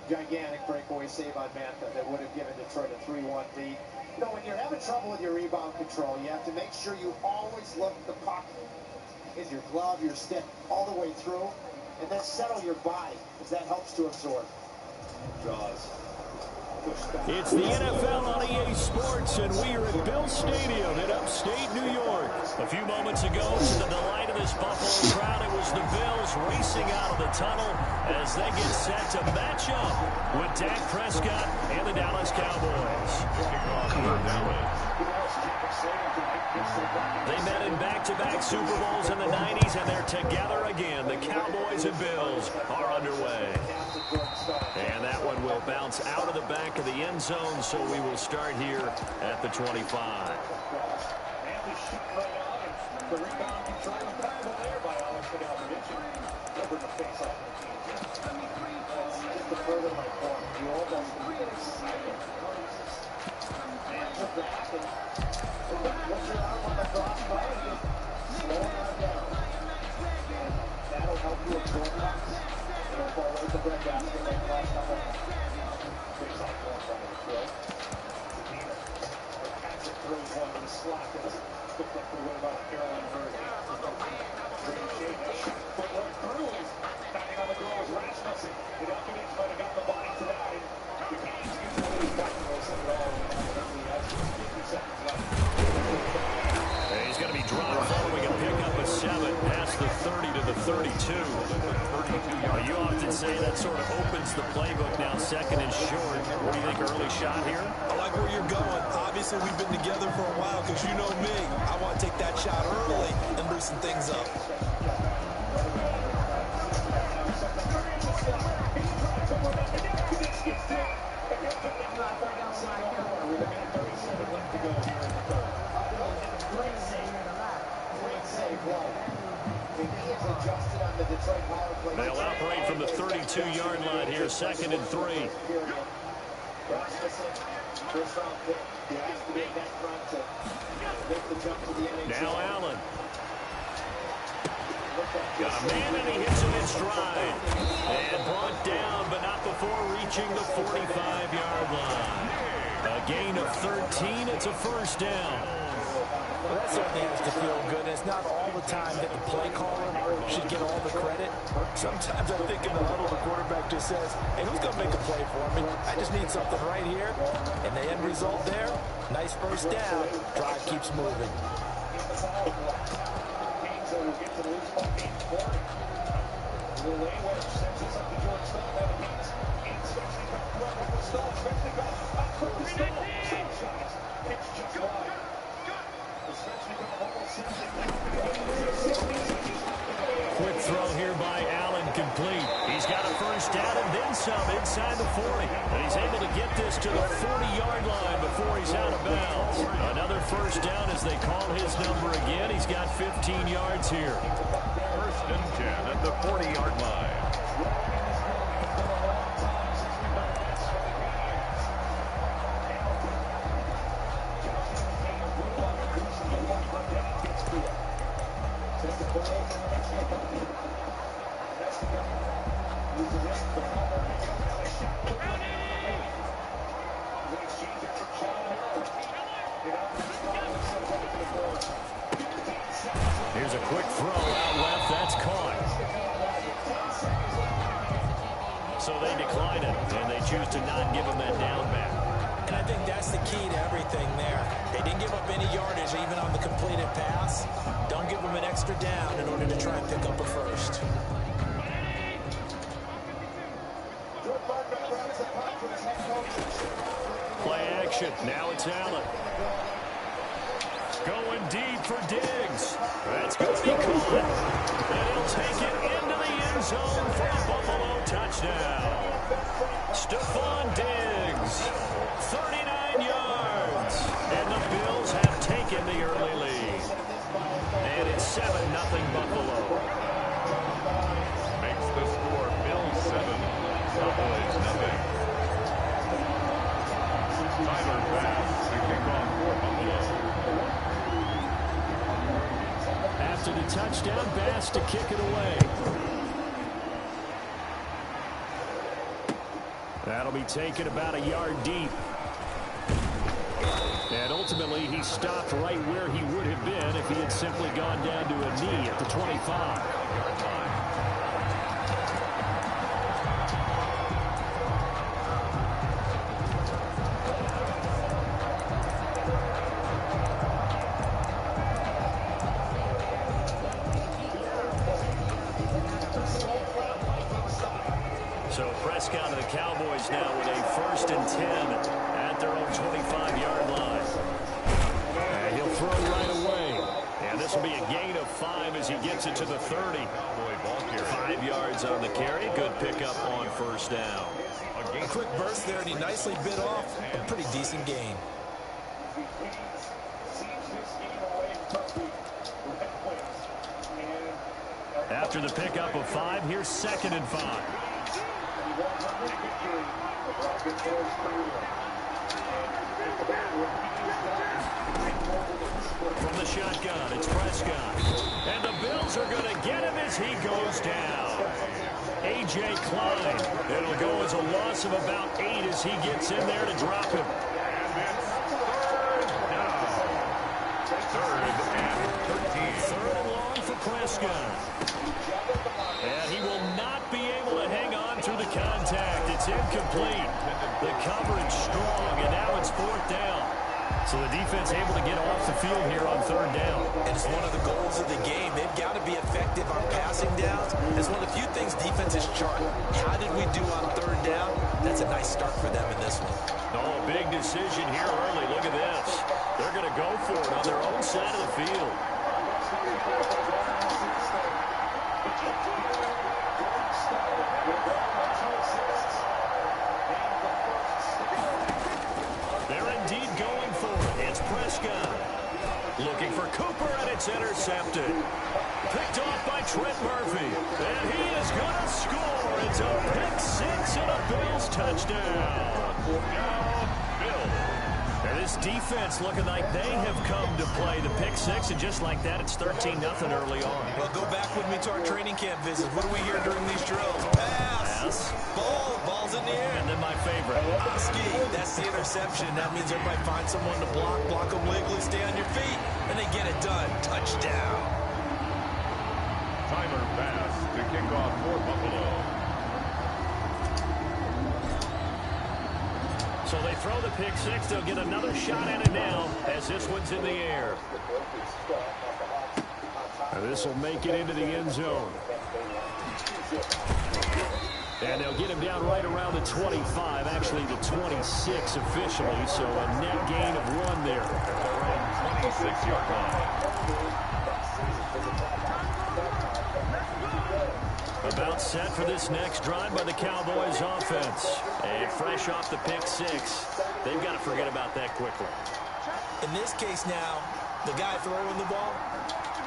U: gigantic breakaway save on Mantha that would have given Detroit a 3-1 lead. You know, when you're having trouble with your rebound control, you have to make sure you always look the puck in your glove, your stick, all the way through, and then settle your body, because that helps to absorb.
F: Draws.
D: It's the NFL on EA Sports, and we are at Bill Stadium in upstate New York. A few moments ago, to the delight of this Buffalo crowd, it was the Bills racing out of the tunnel as they get set to match up with Dak Prescott and the Dallas Cowboys. They met in back-to-back Super Bowls in the 90s, and they're together again. The Cowboys and Bills are underway. And that one will bounce out of the back of the end zone, so we will start here at the 25.
F: The rebound control impeccable there by Alex Vidal-Vidic. Never the face-off.
U: Just to further my point, you almost get excited. Hands are back, and once your arm on the crossbar, you slow it down. And that'll help you absorb pucks. It'll fall right to bread basket like the last couple.
F: Face-off going from the throw. Patrick throws one to the slot. That's picked up the way by Carolyn Hurd. Brady Shea, that shot footwork through is knocking on the door of Rasmussen. Vidal-Vidic might have got the body to that. And the Canes use one of these back rows at all. He has 50 seconds left.
D: He's going to be dropped following a pickup of 7 past the 30 to the 32. You often say that sort of opens the playbook now, second and short. What do you think, early shot here?
G: I like where you're going. Obviously, we've been together for a while because you know me. I want to take that shot early and loosen things up.
D: They'll operate from the 32-yard line here, second and 3. Now Allen. Got a man, and he hits him in stride. And brought down, but not before reaching the 45-yard line. A gain of 13. It's a first down.
G: Well, that certainly has to feel good. It's not all the time that the play caller should get all the credit. Sometimes I think in the huddle, the quarterback just says, hey, who's going to make a play for me? I just need something right here. And the end result there, nice first down. Drive keeps moving.
D: Quick throw here by Allen, complete. He's got a first down and then some inside the 40. And he's able to get this to the 40-yard line before he's out of bounds. Another first down as they call his number again. He's got 15 yards here.
H: First and 10 at the 40-yard line.
D: Here's a quick throw out left. That's caught. So they decline it, and they choose to not give him that down back.
G: And I think that's the key to everything there. They didn't give up any yardage even on the completed pass. Don't give them an extra down in order to try and pick up a first.
D: Play action. Now it's Allen. Going deep for Diggs. That's going to be caught. And he'll take it into the end zone for a Buffalo touchdown. Stephon Diggs, 39 yards. And the Bills have taken the early lead. And it's 7-0 Buffalo.
H: Makes the score Bills 7, Cowboys 0. Tyler Bass to kick off for Buffalo.
D: After the touchdown, Bass to kick it away. That'll be taken about a yard deep. And ultimately, he stopped right where he would have been if he had simply gone down to a knee at the 25. So Prescott of the Cowboys now with a 1st and 10 at their own 25-yard line. And he'll throw right away. And this will be a gain of 5 as he gets it to the 30. 5 yards on the carry. Good pickup on 1st down.
G: A quick burst there, and he nicely bit off a pretty decent gain.
D: After the pickup of 5, here's 2nd and 5. From the shotgun, it's Prescott. And the Bills are going to get him as he goes down. A.J. Klein. It'll go as a loss of about 8 as he gets in there to drop him.
H: Third and 13.
D: 3rd and long for Prescott. And he will not be able to hang on through the contact. It's incomplete. The coverage strong, and now it's 4th down. So the defense able to get off the field here on 3rd down.
G: And it's one of the goals of the game. They've got to be effective on passing downs. It's one of the few things defenses chart. How did we do on 3rd down? That's a nice start for them in this one.
D: Oh, a big decision here early. Look at this. They're going to go for it on their own side of the field. They're indeed going for it. It's Prescott. Looking for Cooper, and it's intercepted. Picked off by Trent Murphy. And he is going to score. It's a pick 6 and a Bills touchdown. Bills. And this defense looking like they have come to play the pick 6, and just like that, it's 13-0 early on.
G: Well, go back with me to our training camp visit. What do we hear during these drills? Pass. Ball's in the air.
D: And then my favorite.
G: Oski. That's the interception. That means everybody finds someone to block them wiggly, stay on your feet, and they get it done. Touchdown.
H: Tyler Bass to kick off for Buffalo.
D: So they throw the pick 6. They'll get another shot at it now as this one's in the air. And this will make it into the end zone. And they'll get him down right around the 25, actually the 26 officially, so a net gain of 1 there.
H: Around 26-yard line.
D: About set for this next drive by the Cowboys offense. And fresh off the pick 6, they've got to forget about that quickly.
G: In this case now, the guy throwing the ball,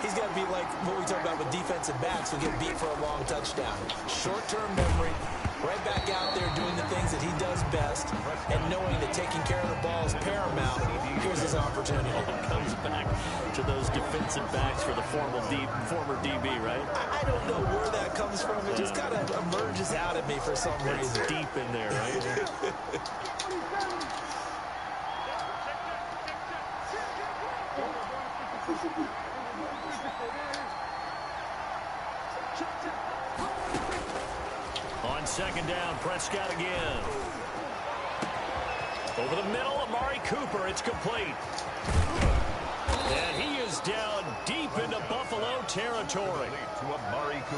G: he's got to be like what we talked about with defensive backs who get beat for a long touchdown. Short-term memory, right back out there doing the things that he does best, and knowing that taking care of the ball is paramount. Here's his opportunity.
D: Comes back to those defensive backs for the former DB, right?
G: I don't know where that comes from. It just kind of emerges out at me for some reason.
D: It's deep in there, right? On 2nd down, Prescott again. Over the middle, Amari Cooper. It's complete. And he is down deep into Buffalo territory.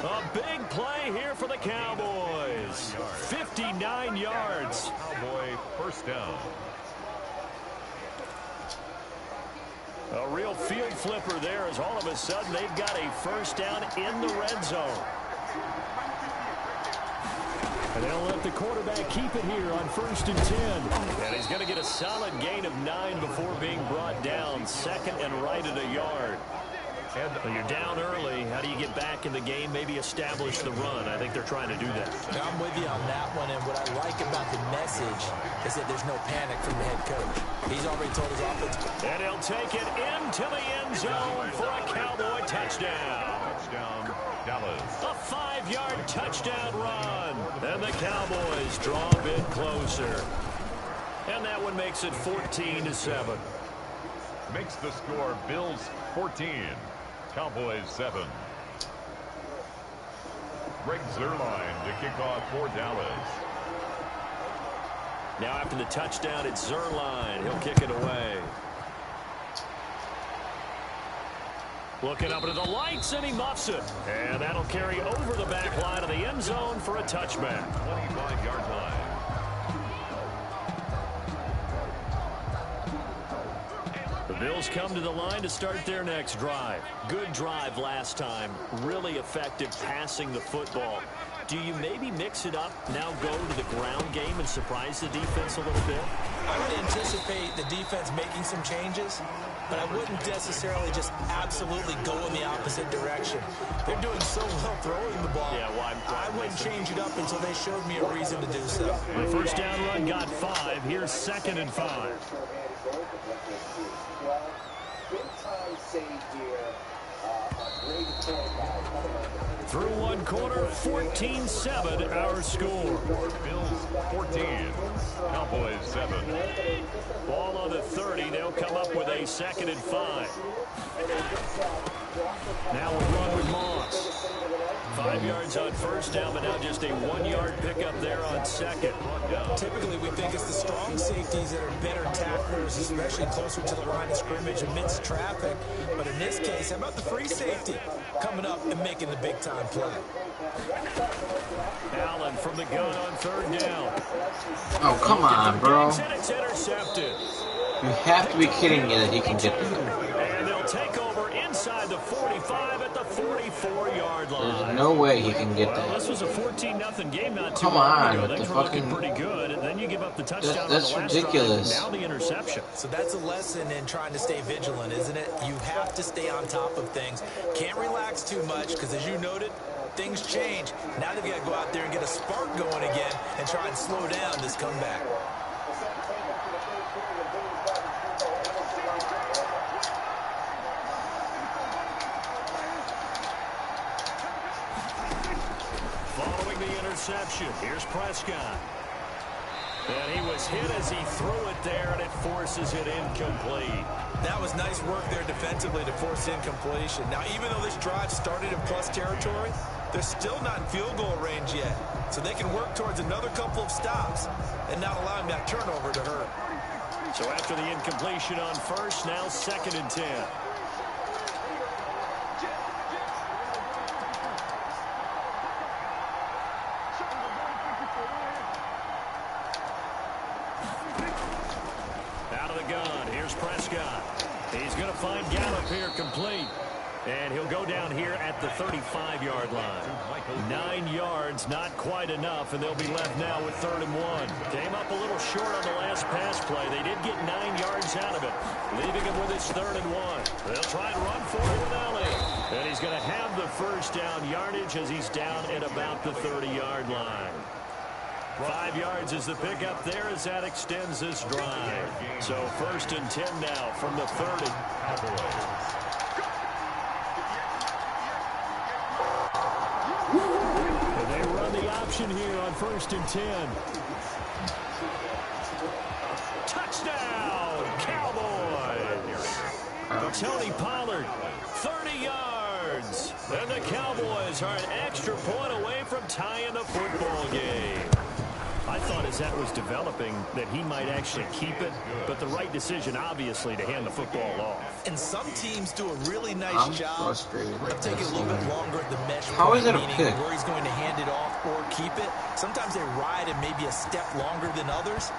D: A big play here for the Cowboys. 59 yards.
H: Cowboy 1st down.
D: A real field flipper there as all of a sudden they've got a 1st down in the red zone. And they'll let the quarterback keep it here on 1st and 10. And he's going to get a solid gain of 9 before being brought down. 2nd and right at a yard. Well, you're down early. How do you get back in the game, maybe establish the run? I think they're trying to do that.
G: Now, I'm with you on that one, and what I like about the message is that there's no panic from the head coach. He's already told his offense.
D: And he'll take it into the end zone for a Cowboy touchdown.
H: Touchdown, Dallas.
D: A 5-yard touchdown run. And the Cowboys draw a bit closer. And that one makes it 14-7.
H: Makes the score Bills 14, Cowboys 7. Greg Zuerlein to kick off for Dallas.
D: Now after the touchdown, it's Zuerlein. He'll kick it away. Looking up into the lights, and he muffs it. And that'll carry over the back line of the end zone for a touchback.
H: 25-yard line.
D: The Bills come to the line to start their next drive. Good drive last time. Really effective passing the football. Do you maybe mix it up, now go to the ground game and surprise the defense a little bit?
G: I would anticipate the defense making some changes, but I wouldn't necessarily just absolutely go in the opposite direction. They're doing so well throwing the ball.
D: Yeah, well,
G: I wouldn't change it up until they showed me a reason to do so.
D: The first down run got 5. Here's 2nd and 5. Through one quarter, 14-7 our score.
H: Bills 14, Cowboys 7.
D: Ball on the 30. They'll come up with a 2nd and 5. Now we'll run with Moss. 5 yards on first down, but now just a 1-yard pickup there on 2nd.
G: Typically, we think it's the strong safeties that are better tacklers, especially closer to the line of scrimmage amidst traffic. But in this case, how about the free safety coming up and making the big-time play?
D: Allen from the gun on 3rd down.
E: Oh, come on, bro.
D: And it's intercepted.
E: You have to be kidding me that he can get there.
D: And they'll take over inside the 45 at the 44-yard line.
E: There's no way he can get
D: Well,
E: there.
D: this was a 14-0 game not too
E: Come
D: long
E: on,
D: ago.
E: with
D: Things
E: the
D: were looking
E: fucking...
D: pretty good, and then you give up the touchdown
E: That's
D: on the last
E: ridiculous.
D: drive, and now the interception.
G: So that's a lesson in trying to stay vigilant, isn't it? You have to stay on top of things. Can't relax too much because, as you noted, things change. Now they've got to go out there and get a spark going again and try and slow down this comeback.
D: Following the interception, here's Prescott. And he was hit as he threw it there, and it forces it incomplete.
G: That was nice work there defensively to force incompletion. Now, even though this drive started in plus territory, they're still not in field goal range yet. So they can work towards another couple of stops and not allowing that turnover to hurt.
D: So after the incompletion on first, now 2nd and 10. Out of the gun, here's Prescott. He's going to find Gallup here complete. And he'll go down here at the 35-yard line. 9 yards, not quite enough, and they'll be left now with 3rd and 1. Came up a little short on the last pass play. They did get 9 yards out of it, leaving him with his 3rd and 1. They'll try and run for it with Ellie. And he's going to have the first down yardage as he's down at about the 30-yard line. 5 yards is the pickup there as that extends this drive. So 1st and 10 now from the 30. They run the option here on 1st and 10. Touchdown, Cowboys! Tony Pollard, 30 yards. And the Cowboys are an extra point away from tying the football game. I thought as that was developing that he might actually keep it, but the right decision, obviously, to hand the football off.
G: And some teams do a really nice job of taking a little bit longer at the mesh point,
E: How is it a
G: meaning
E: pick?
G: where he's going to hand it off or keep it. Sometimes they ride it maybe a step longer than others.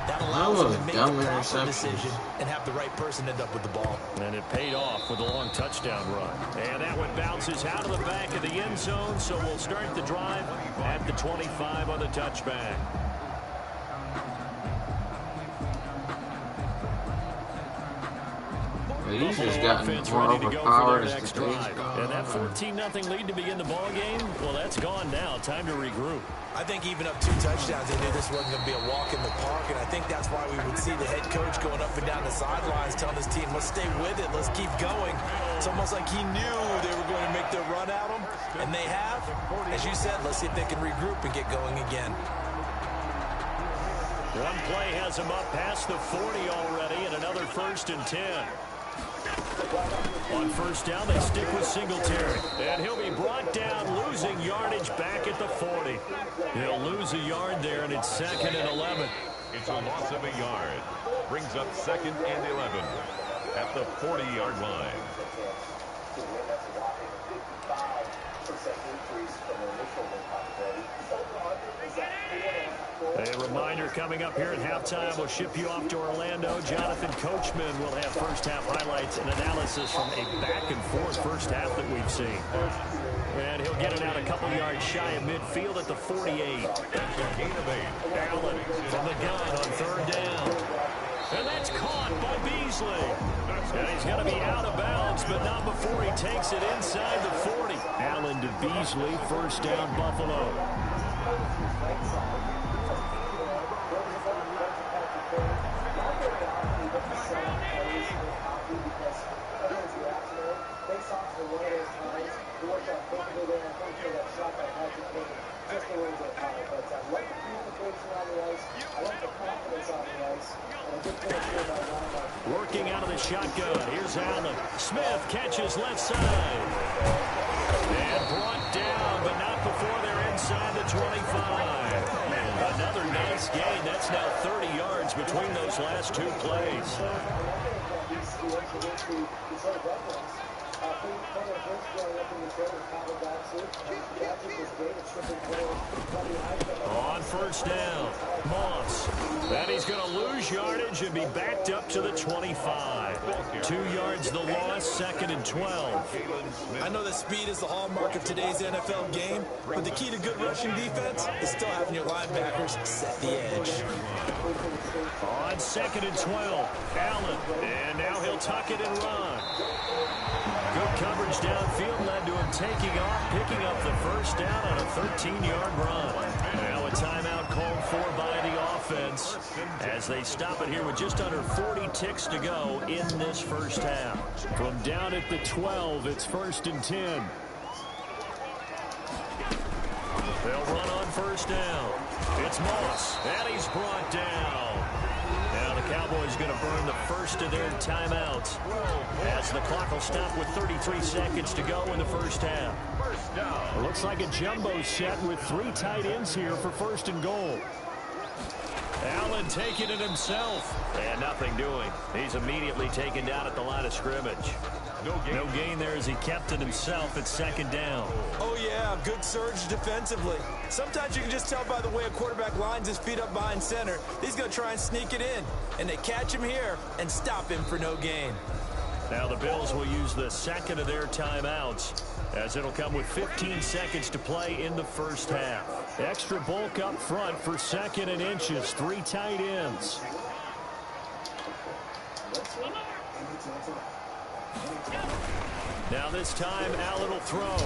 G: That allows them to make the proper decision and have the right person end up with the ball.
D: And it paid off with a long touchdown run. And that one bounces out of the back of the end zone, so we'll start the drive at the 25 on the touchback.
E: He's just
D: Buffalo
E: gotten
D: offense
E: more
D: ready to go for
E: overpowered
D: their
E: as
D: next
E: the days
D: drive.
E: go
D: And that
E: on.
D: 14-0 lead to begin the ball game, well, that's gone now. Time to regroup.
G: I think even up 2 touchdowns, they knew this wasn't going to be a walk in the park, and I think that's why we would see the head coach going up and down the sidelines telling his team, let's stay with it, let's keep going. It's almost like he knew they were going to make their run at him, and they have. As you said, let's see if they can regroup and get going again.
D: One play has him up past the 40 already, and another 1st and 10. On first down, they stick with Singletary. And he'll be brought down, losing yardage back at the 40. He'll lose a yard there, and it's 2nd and 11.
H: It's a loss of a yard. Brings up 2nd and 11 at the 40-yard line.
D: A reminder coming up here at halftime, we'll ship you off to Orlando. Jonathan Coachman will have first-half highlights and analysis from a back-and-forth first half that we've seen. And he'll get it out a couple yards shy of midfield at the 48.
H: Gain of 8.
D: Allen from the gun on 3rd down. And that's caught by Beasley. And he's going to be out of bounds, but not before he takes it inside the 40. Allen to Beasley, 1st down Buffalo. Working out of the shotgun. Here's Allen. Smith catches left side. And brought down, but not before they're inside the 25. Another nice gain. That's now 30 yards between those last 2 plays. On first down, Moss. And he's going to lose yardage and be backed up to the 25. 2 yards the loss, 2nd and 12.
G: I know that speed is the hallmark of today's NFL game, but the key to good rushing defense is still having your linebackers set the edge.
D: On 2nd and 12, Allen. And now he'll tuck it and run. Good coverage downfield led to him taking off, picking up the first down on a 13-yard run. Now a timeout called for by the offense as they stop it here with just under 40 ticks to go in this first half. From down at the 12, it's 1st and 10. They'll run on first down. It's Moss, and he's brought down. Now the Cowboys going to burn the first of their timeouts as the clock will stop with 33 seconds to go in the first half. It looks like a jumbo set with 3 tight ends here for 1st and goal. Allen taking it himself, and nothing doing. He's immediately taken down at the line of scrimmage. No gain there as he kept it himself at 2nd down.
G: Oh, yeah, good surge defensively. Sometimes you can just tell by the way a quarterback lines his feet up behind center. He's going to try and sneak it in, and they catch him here and stop him for no gain.
D: Now the Bills will use the 2nd of their timeouts as it'll come with 15 seconds to play in the first half. Extra bulk up front for 2nd and inches, 3 tight ends. Now this time Allen will throw.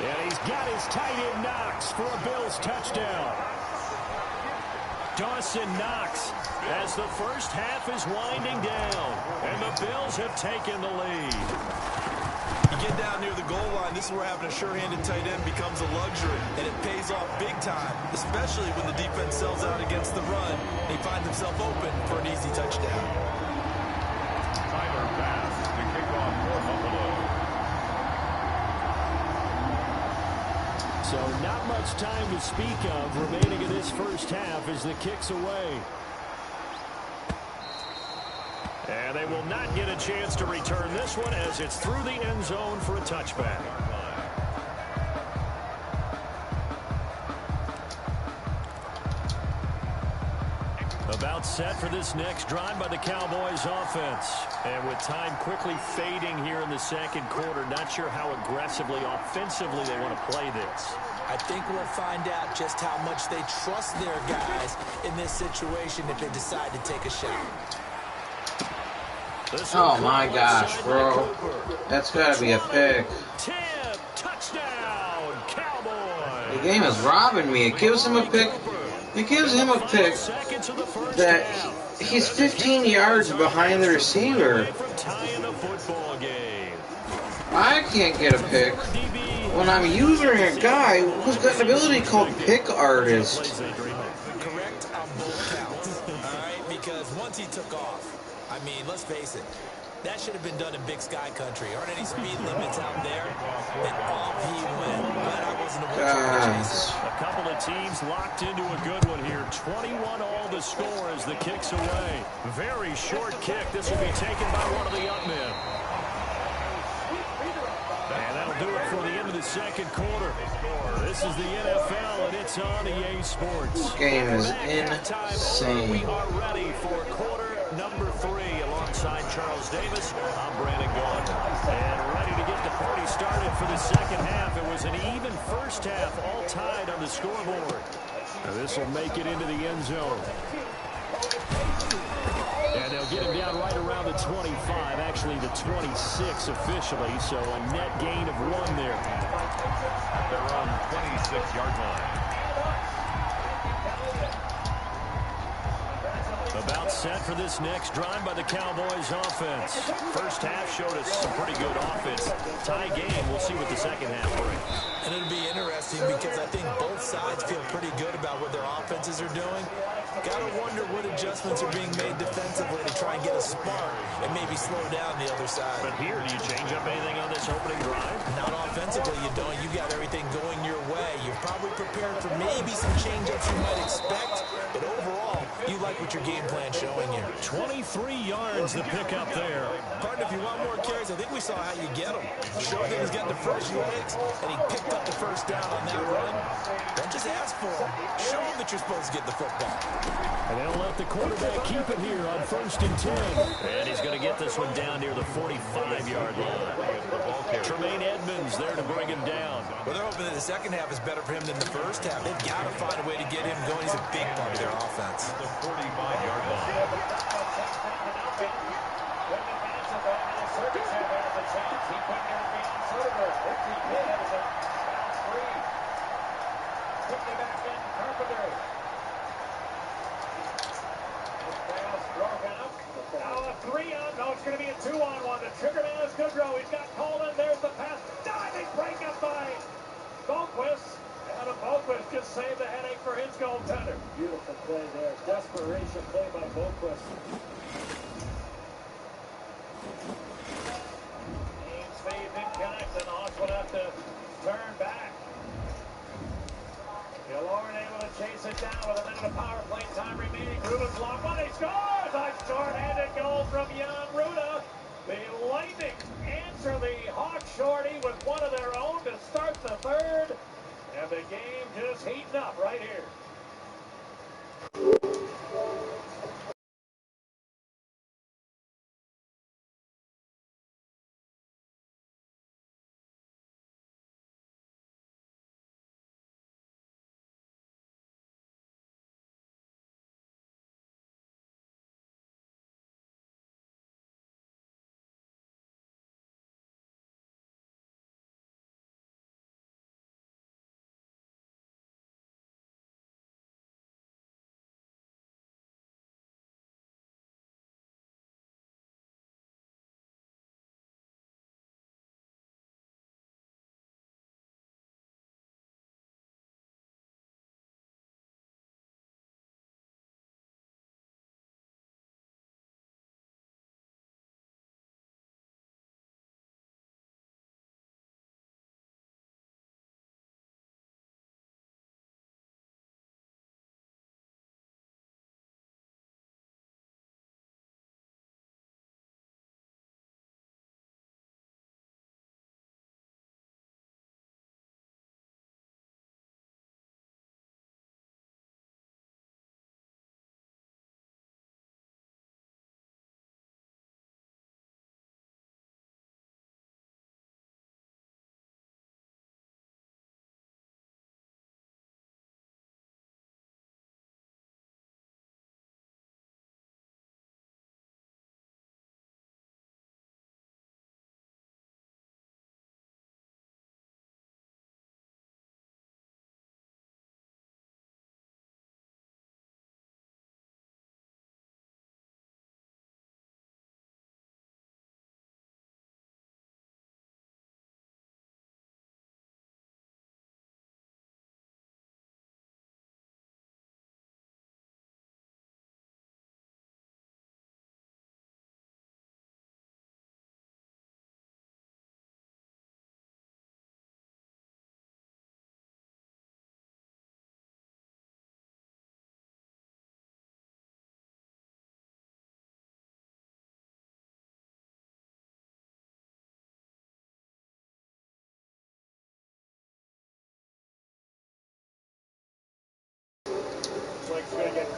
D: And he's got his tight end Knox for a Bills touchdown. Dawson Knox as the first half is winding down. And the Bills have taken the lead.
G: You get down near the goal line, this is where having a sure-handed tight end becomes a luxury, and it pays off big time, especially when the defense sells out against the run. He finds himself open for an easy touchdown.
H: Tyler Bass to kick off for Buffalo.
D: So not much time to speak of remaining in this first half as the kick's away. And they will not get a chance to return this one as it's through the end zone for a touchback. About set for this next drive by the Cowboys offense. And with time quickly fading here in the second quarter, not sure how aggressively, offensively they want to play this.
G: I think we'll find out just how much they trust their guys in this situation if they decide to take a shot.
E: Oh my gosh, bro. That's gotta be a pick.
D: Touchdown, Cowboys.
E: The game is robbing me. It gives him a pick. It gives him a pick that he's 15 yards behind the receiver. I can't get a pick when I'm using a guy who's got an ability called Pick Artist.
G: Correct on both counts, all right? Because once he took off, I mean, let's face it, that should have been done in Big Sky Country. Aren't any speed limits out there? And off he went. Glad I wasn't the one trying to chase it.
D: A couple of teams locked into a good one here. 21 all the score as the kick's away. Very short kick. This will be taken by one of the young men. And that'll do it for the end of the second quarter. This is the NFL, and it's on EA Sports.
E: This game is insane.
D: We are ready for quarter number 3. Alongside Charles Davis, I'm Brandon Gaudin. And ready to get the party started for the second half. It was an even first half, all tied on the scoreboard. And this will make it into the end zone. And they'll get him down right around the 25, actually the 26 officially, so a net gain of 1 there.
H: They're on 26-yard line.
D: About set for this next drive by the Cowboys offense. First half showed us some pretty good offense. Tie game, we'll see what the second half brings.
G: And it'll be interesting because I think both sides feel pretty good about what their offenses are doing. Gotta wonder what adjustments are being made defensively to try and get a spark and maybe slow down the other side.
D: But here, do you change up anything on this opening drive?
G: Not offensively, you don't. You got everything going your way. You're probably prepared for maybe some change-ups you might expect, but overall, you like what your game plan's showing you.
D: 23 yards to pick up there.
G: Partner, if you want more carries, I think we saw how you get them. Showed that he's got the fresh legs, and he picked up the first down on that run. Don't just ask for him. Show him that you're supposed to get the football.
D: And they'll let the quarterback keep it here on 1st and 10. And he's going to get this one down near the 45-yard line. Tremaine Edmonds there to bring him down.
G: Well, they're hoping that the second half is better for him than the first half. They've got to find a way to get him going. He's a big part of their offense.
H: The 45-yard line.
N: No, it's going to be a 2-on-1. The trigger man is Goodrow. He's got Coleman. There's the pass. Diving breakup by Boquist. Adam Boquist just saved the headache for his goaltender. Beautiful play there. Desperation play by Boquist. Ames fade didn't connect, and the Hawks will have to turn back. Killorn able to chase it down with a minute of power play time remaining. Ruben's blocked one. He scores! A short-handed goal from Jan Ruda. The Lightning answer the Hawk shorty with one of their own to start the third. And the game just heating up right here.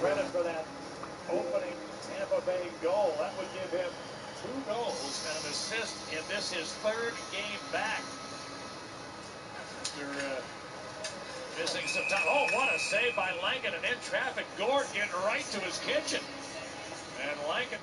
N: credit for that opening Tampa Bay goal. That would give him 2 goals and an assist in this his 3rd game back. After missing some time. Oh, what a save by Lankin, and in traffic, Gord getting right to his kitchen. And Lankin.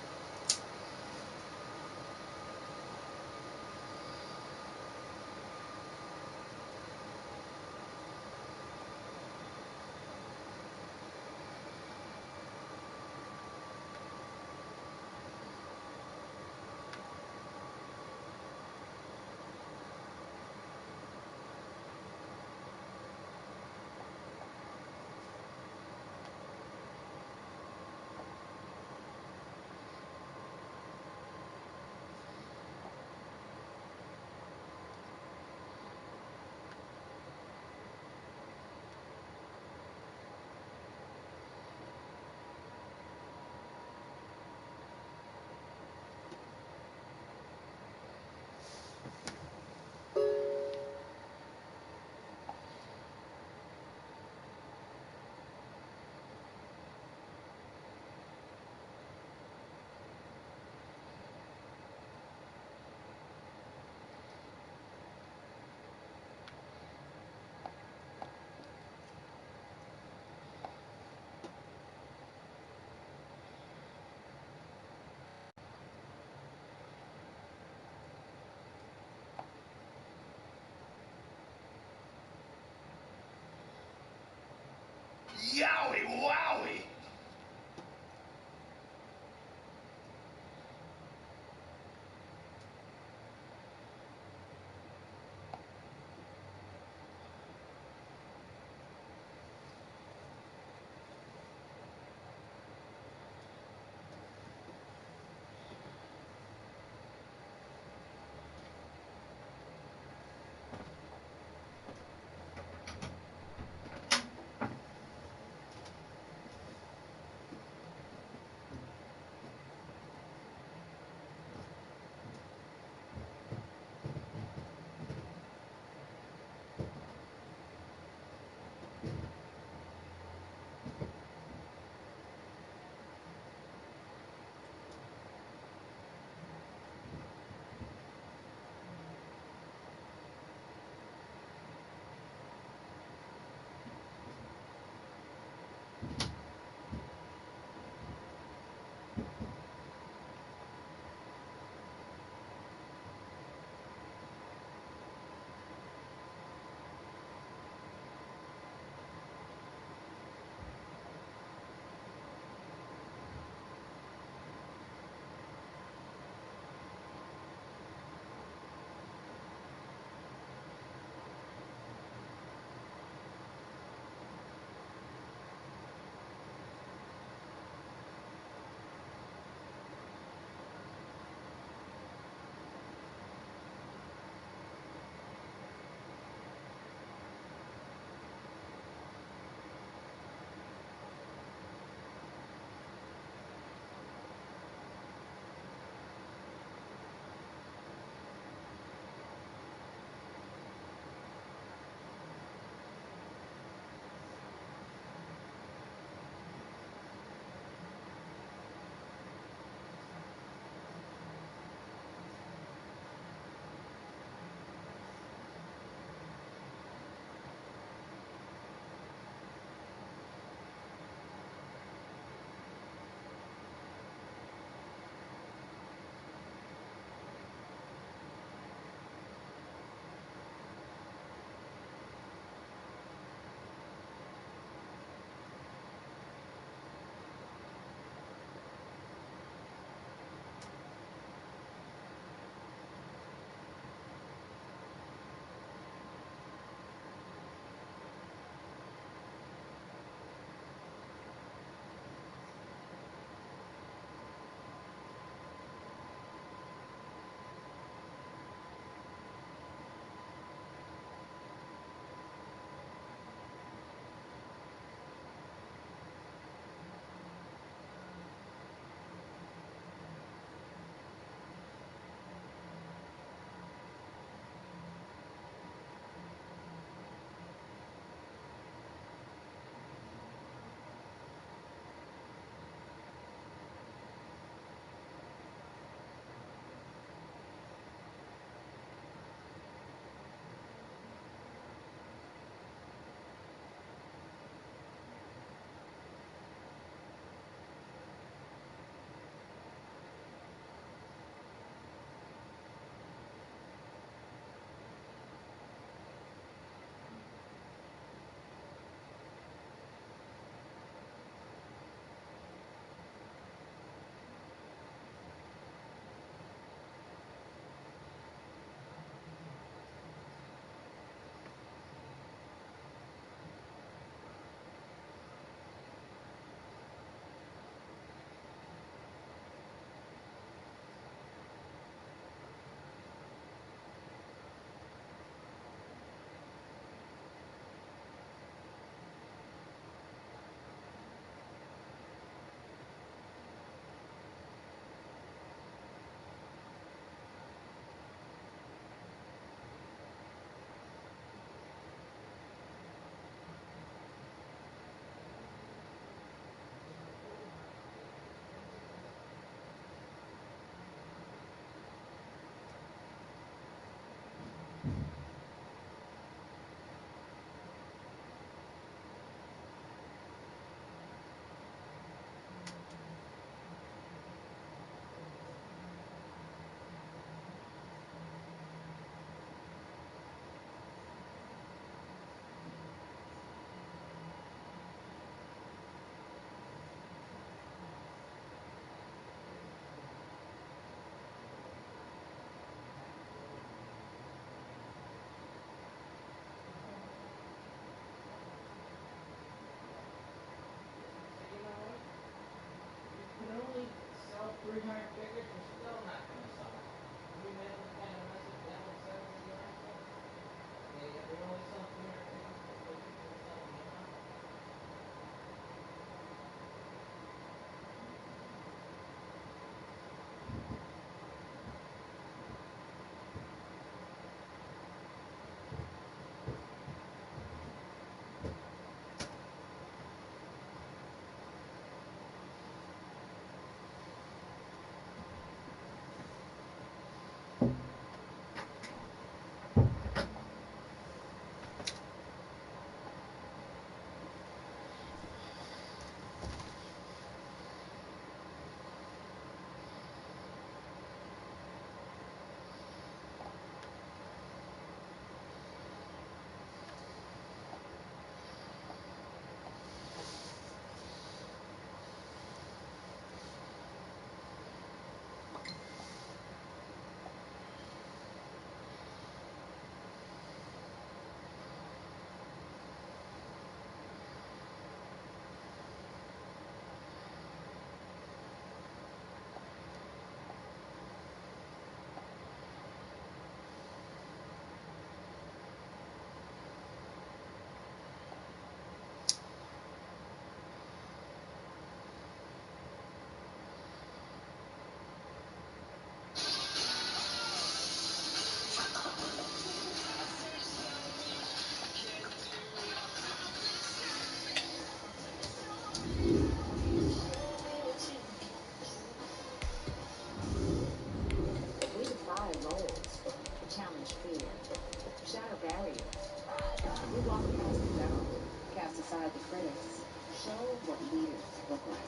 T: aside the critics. Show what leaders look like.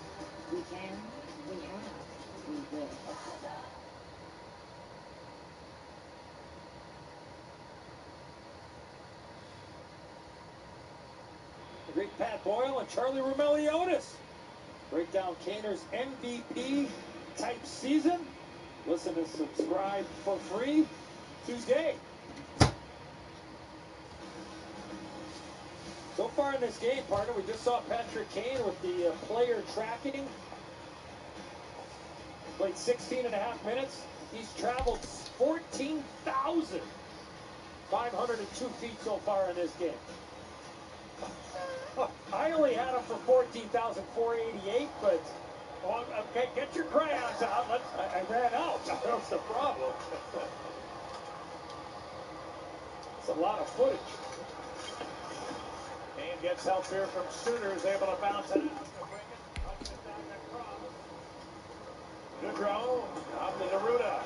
T: We can, we have, we will.
N: The great Pat Boyle and Charlie Romeliotis break down Kaner's MVP type season. Listen and subscribe for free Tuesday. So far in this game, partner, we just saw Patrick Kane with the player tracking. Played 16.5 minutes. He's traveled 14,502 feet so far in this game. I only had him for 14,488, but okay, get your crayons out. I ran out. That was the problem. It's a lot of footage.
I: Kane gets help here from Sooners, able to bounce it out. Gaudreau out to Neruda.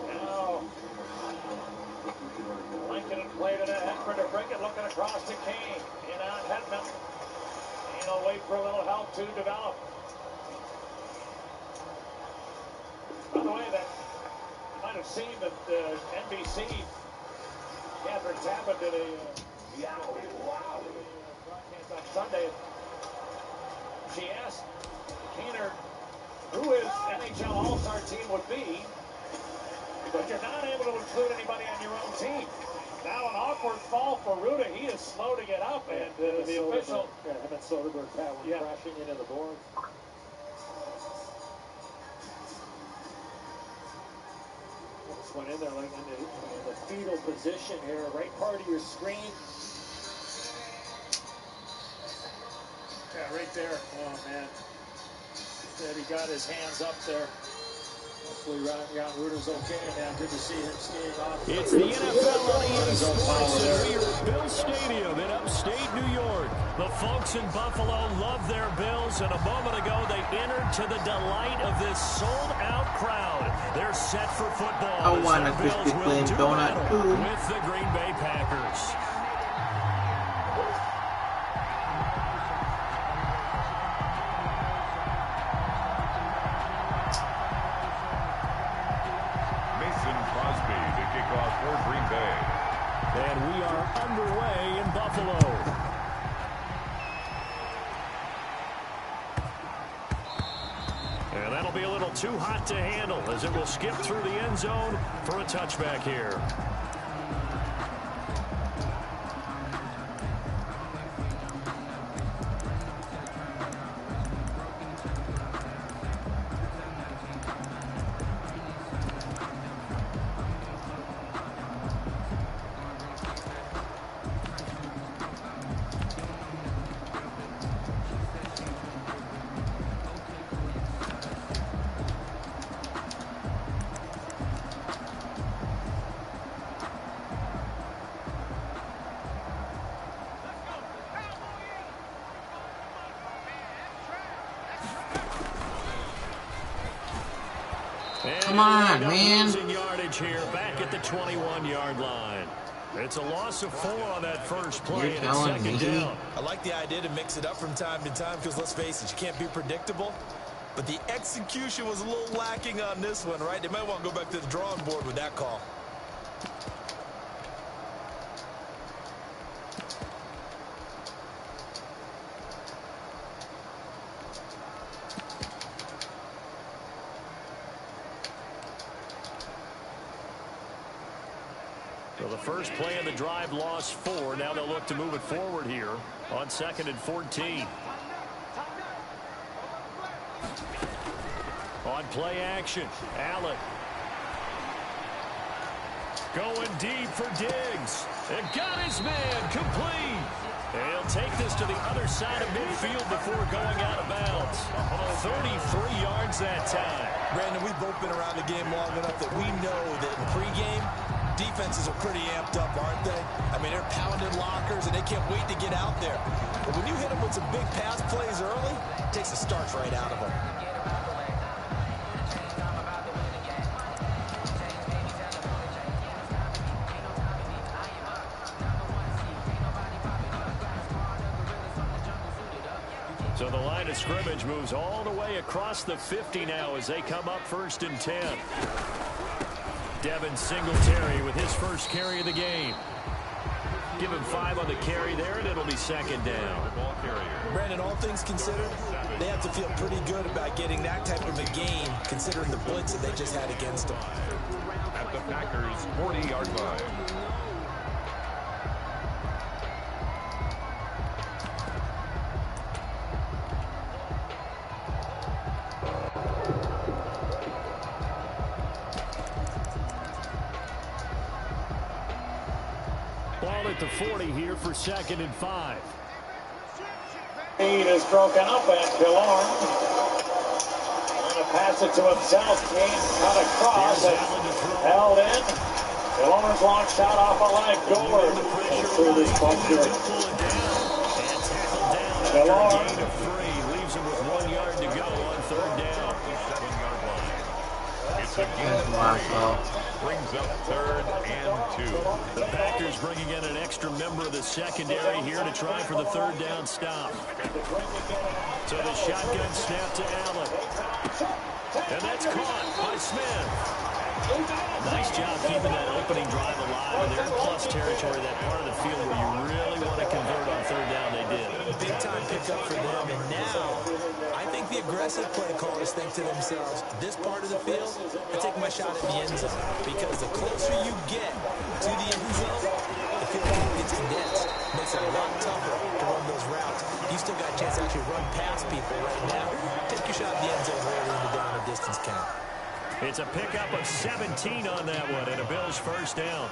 I: Now, Lincoln played it ahead for DeBrincat, looking across to Kane. In on Hedman. Kane will wait for a little help to develop. By the way, that you might have seen that NBC, Catherine Tappan did a broadcast on Sunday. She asked Keener who his NHL All-Star team would be, but you're not able to include anybody on your own team. Now an awkward fall for Ruda. He is slow to get up, and the official...
N: him and Soderbergh went crashing into the boards. Just went in there like in the fetal position here, right part of your screen. Yeah, right there. Oh, man. Said he got his hands up there. Hopefully Jan Ruda's okay, man. Good to see him skiing off.
D: It's the NFL on EA Sports, and we are at Bill Stadium in upstate New York. The folks in Buffalo love their Bills, and a moment ago they entered to the delight of this sold-out crowd. They're set for football.
E: I want a Krispy Kreme donut too.
D: With the Green Bay Packers. And we are underway in Buffalo. And that'll be a little too hot to handle as it will skip through the end zone for a touchback here.
E: Come on, man.
D: Yardage here, back at the 21-yard line. It's a loss of 4 on that first play.
E: You're telling me?
G: Down. I like the idea to mix it up from time to time because, let's face it, you can't be predictable. But the execution was a little lacking on this one, right? They might want to go back to the drawing board with that call.
D: So the first play of the drive lost 4. Now they'll look to move it forward here on 2nd and 14. On play action, Allen. Going deep for Diggs. And got his man complete. And he'll take this to the other side of midfield before going out of bounds. 33 yards that time.
G: Brandon, we've both been around the game long enough that we know that in pregame, defenses are pretty amped up, aren't they? I mean, they're pounding lockers, and they can't wait to get out there. But when you hit them with some big pass plays early, it takes the starch right out of them.
D: line of scrimmage moves all the way across the 50 now as they come up 1st and 10. Devin Singletary with his first carry of the game. Give him 5 on the carry there, and it'll be 2nd down.
G: Brandon, all things considered, they have to feel pretty good about getting that type of a gain, considering the blitz that they just had against them.
H: At the Packers' 40-yard line.
D: Ball at the 40 here for 2nd and 5.
N: Lead is broken up, and Killorn going to pass it to himself. Gain cut across and held in. Killorn's launched out off a leg. Gord through this bunch here. Killorn.
D: Gain of 3 leaves him with 1 yard to go on 3rd down.
H: 7-yard line. It's a gain. Brings up 3rd and 2.
D: The Packers bringing in an extra member of the secondary here to try for the 3rd down stop. So the shotgun snap to Allen. And that's caught by Smith. Nice job keeping that opening drive alive. And they're in plus territory, that part of the field where you really want to convert on 3rd down. They did.
G: Big time pickup for them. And now, I think the aggressive play callers think to themselves, this part of the field, I take my shot at the end zone. Because the closer you get to the end zone, the field gets condensed. Makes it a lot tougher to run those routes. You still got a chance to actually run past people right now. Take your shot at the end zone early in the down or distance count.
D: It's a pickup of 17 on that one, and a Bills 1st down.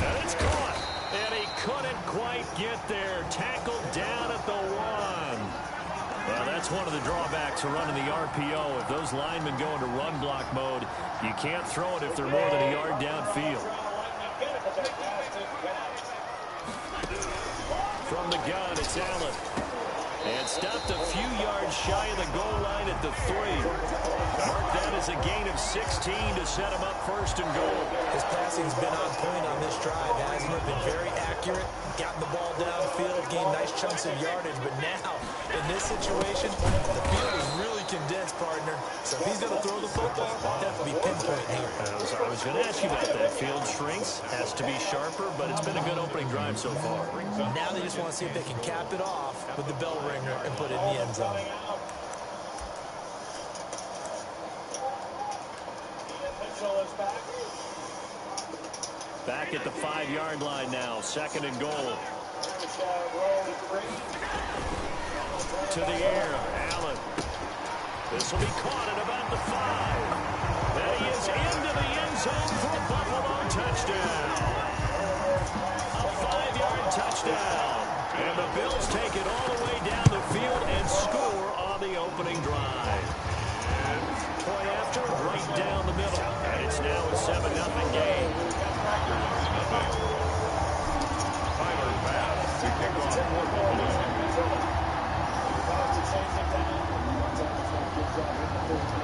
D: And it's caught, and he couldn't quite get there. Tackled down at the 1. Well, that's one of the drawbacks of running the RPO. If those linemen go into run block mode, you can't throw it if they're more than a yard downfield. From the gun, it's Allen. And stopped a few yards shy of the goal line at the 3. Mark that as a gain of 16 to set him up 1st and goal.
G: His passing's been on point on this drive, hasn't it? Been very accurate, gotten the ball downfield, gained nice chunks of yardage. But now, in this situation, the field is really condensed, partner. So if he's going to throw the football, it'll have to be pinpoint here.
D: I was going to ask you about that. Field shrinks, has to be sharper, but it's been a good opening drive so far.
G: Now they just want to see if they can cap it off with the bell ringer and put it in the end zone.
D: Back at the 5-yard line now, 2nd and goal. To the air, Allen. This will be caught at about the 5. And he is into the end zone for a Buffalo touchdown. A 5-yard touchdown. And the Bills take it all the way down the field and score on the opening drive. Point after, right down the middle. And it's now a 7-0 game.
H: Tyler Bass to kick off for Buffalo.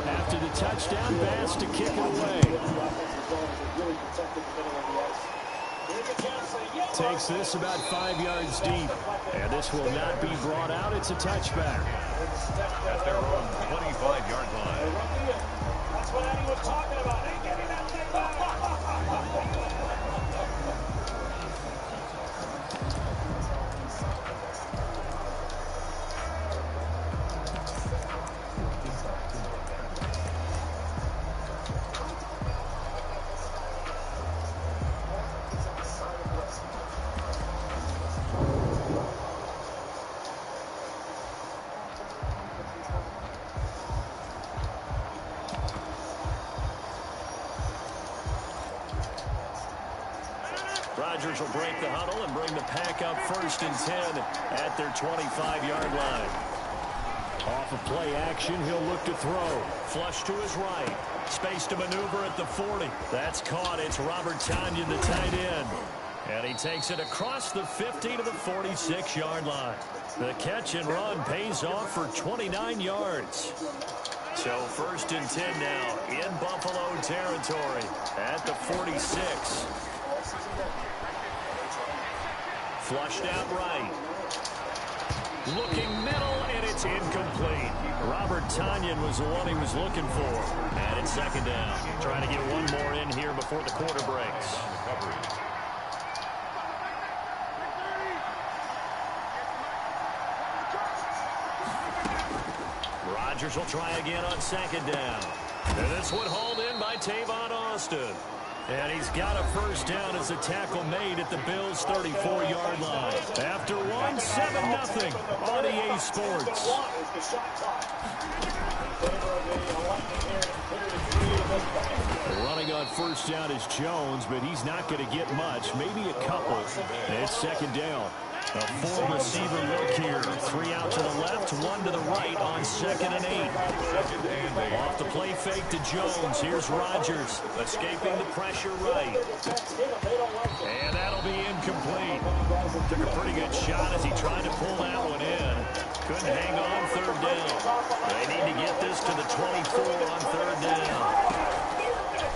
D: After the touchdown, Bass to kick it away. Takes this about 5 yards deep. And this will not be brought out. It's a touchback.
H: At their own 25-yard line.
N: That's what Eddie was talking about. Ain't getting that thing back.
D: Rodgers will break the huddle and bring the pack up 1st and 10 at their 25-yard line. Off of play action, he'll look to throw. Flush to his right. Space to maneuver at the 40. That's caught. It's Robert Tonyan, the tight end. And he takes it across the 50 to the 46-yard line. The catch and run pays off for 29 yards. So 1st and 10 now in Buffalo territory at the 46. Flushed out right. Looking middle, and it's incomplete. Robert Tonyan was the one he was looking for. And it's second down. Trying to get one more in here before the quarter breaks. Rodgers will try again on second down. And this one hauled in by Tavon Austin. And he's got a first down as a tackle made at the Bills' 34-yard line. After one, 7-0 on EA Sports. Running on first down is Jones, but he's not going to get much, maybe a couple. And it's second down. A four-receiver look here. 3 out to the left, 1 to the right on 2nd and 8. Off the play fake to Jones. Here's Rodgers escaping the pressure right. And that'll be incomplete. Took a pretty good shot as he tried to pull that one in. Couldn't hang on third down. They need to get this to the 24 on third down.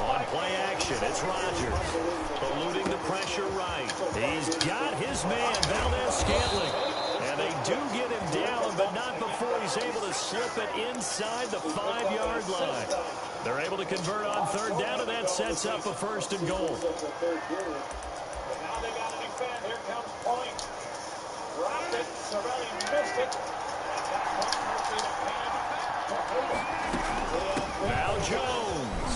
D: On play action, it's Rodgers. Eluding the pressure right. He's got his man, Valdez-Scantling. And they do get him down, but not before he's able to slip it inside the 5-yard line. They're able to convert on third down, and that sets up a first and goal.
N: Now they got to defend. Here comes Point. Dropped it. Sorelli missed it.
D: Now Jones.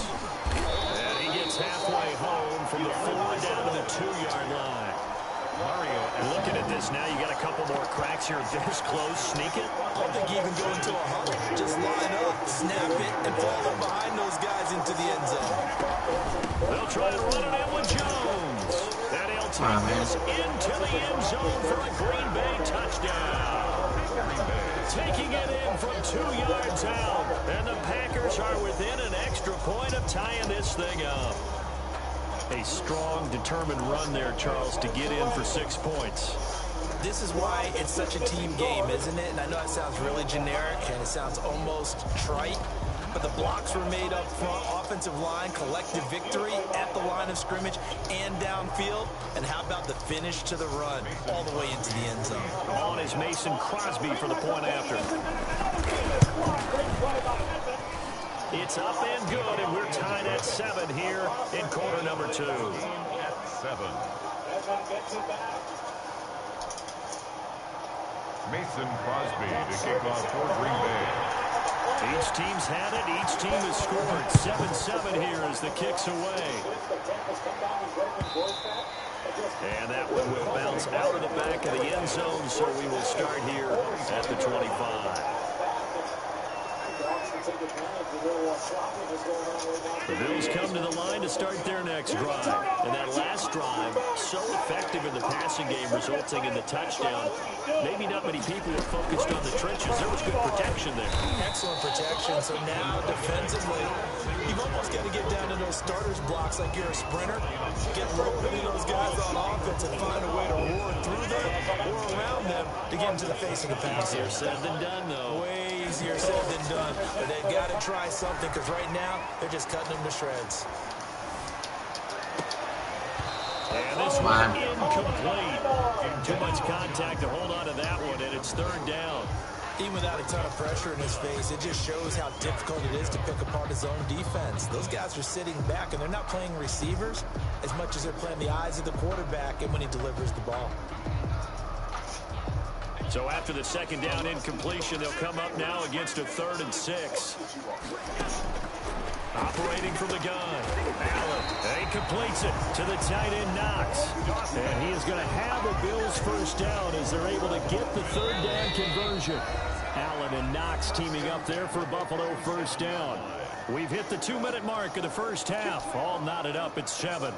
D: And he gets halfway home from the 4 down to the 2-yard line. Mario, looking at this now, you got a couple more cracks here this close. Sneak it.
G: I don't think you even go into a huddle. Just line up, snap it, and fall in behind those guys into the end zone.
D: They'll try to run it in with Jones. And he'll take this into the end zone for a Green Bay touchdown. Taking it in from 2 yards out. And the Packers are within an extra point of tying this thing up. A strong, determined run there, Charles, to get in for 6 points.
G: This is why it's such a team game, isn't it? And I know it sounds really generic and it sounds almost trite, but the blocks were made up front, offensive line, collective victory at the line of scrimmage and downfield. And how about the finish to the run all the way into the end zone?
D: On is Mason Crosby for the point after. It's up and good, and we're tied at 7 here in quarter number 2.
H: 7. Mason Crosby to kick off for Green Bay.
D: Each team's had it. Each team has scored. 7-7 here as the kick's away. And that one will bounce out of the back of the end zone, so we will start here at the 25. The Bills come to the line to start their next drive. And that last drive, so effective in the passing game, resulting in the touchdown. Maybe not many people were focused on the trenches. There was good protection there.
G: Excellent protection. So now, defensively, you've almost got to get down to those starters blocks like you're a sprinter. Get loaded in those guys on offense and find a way to roar through them or around them to get into the face of the pass.
D: Easier said than done, though.
G: Way easier said than done. But they've got to try something because right now, they're just cutting them to shreds.
D: And this one incomplete. Too much contact to hold on to that one, and it's third down.
G: Even without a ton of pressure in his face, it just shows how difficult it is to pick apart his own defense. Those guys are sitting back, and they're not playing receivers as much as they're playing the eyes of the quarterback and when he delivers the ball.
D: So after the second down incompletion, they'll come up now against a 3rd and 6. Operating from the gun. Allen, he completes it to the tight end Knox. And he is going to have a Bills first down as they're able to get the 3rd down conversion. Allen and Knox teaming up there for Buffalo first down. We've hit the 2-minute mark of the first half. All knotted up at 7.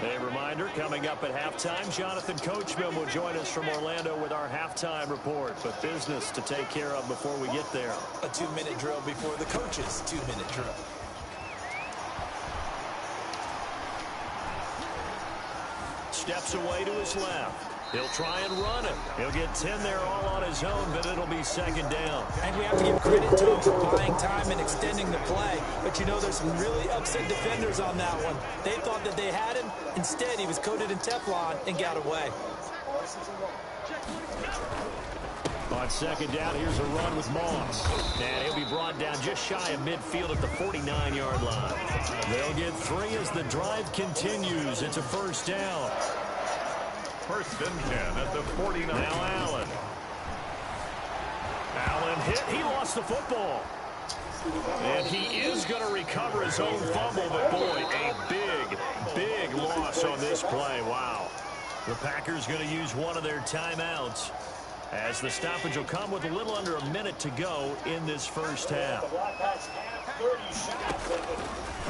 D: A reminder, coming up at halftime, Jonathan Coachman will join us from Orlando with our halftime report. But business to take care of before we get there.
G: A 2-minute drill before the coach's 2-minute drill.
D: Steps away to his left. He'll try and run it. He'll get 10 there all on his own, but it'll be second down.
G: And we have to give credit to him for buying time and extending the play. But, you know, there's some really upset defenders on that one. They thought that they had him. Instead, he was coated in Teflon and got away.
D: On second down, here's a run with Moss. And he'll be brought down just shy of midfield at the 49-yard line. They'll get 3 as the drive continues. It's a first down.
H: First and 10 at the 49.
D: Now Allen. Allen hit. He lost the football. And he is going to recover his own fumble, but boy, a big, big loss on this play. Wow. The Packers going to use one of their timeouts, as the stoppage will come with a little under a minute to go in this first half.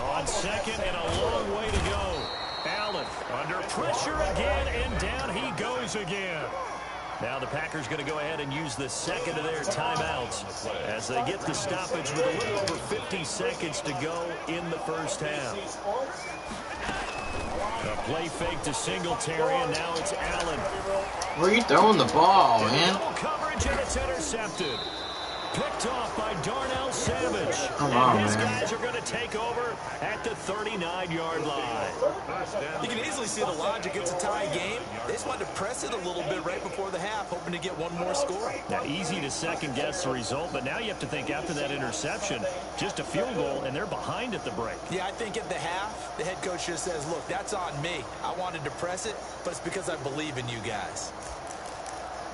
D: On second and a long way to go. Allen under pressure again, and down he goes again. Now the Packers going to go ahead and use the second of their timeouts as they get the stoppage with a little over 50 seconds to go in the first half. A play fake to Singletary, and now it's Allen.
E: Where are you throwing the ball, man?
D: Double coverage, and it's intercepted. Picked off by Darnell Savage.
E: Come on,
D: and his
E: man.
D: guys are going to take over at the 39-yard line.
G: You can easily see the logic. It's a tie game. They just wanted to press it a little bit right before the half, hoping to get one more score.
D: Now, easy to second-guess the result, but now you have to think after that interception, just a field goal, and they're behind at the break.
G: Yeah, I think at the half, the head coach just says, look, that's on me. I wanted to press it, but it's because I believe in you guys.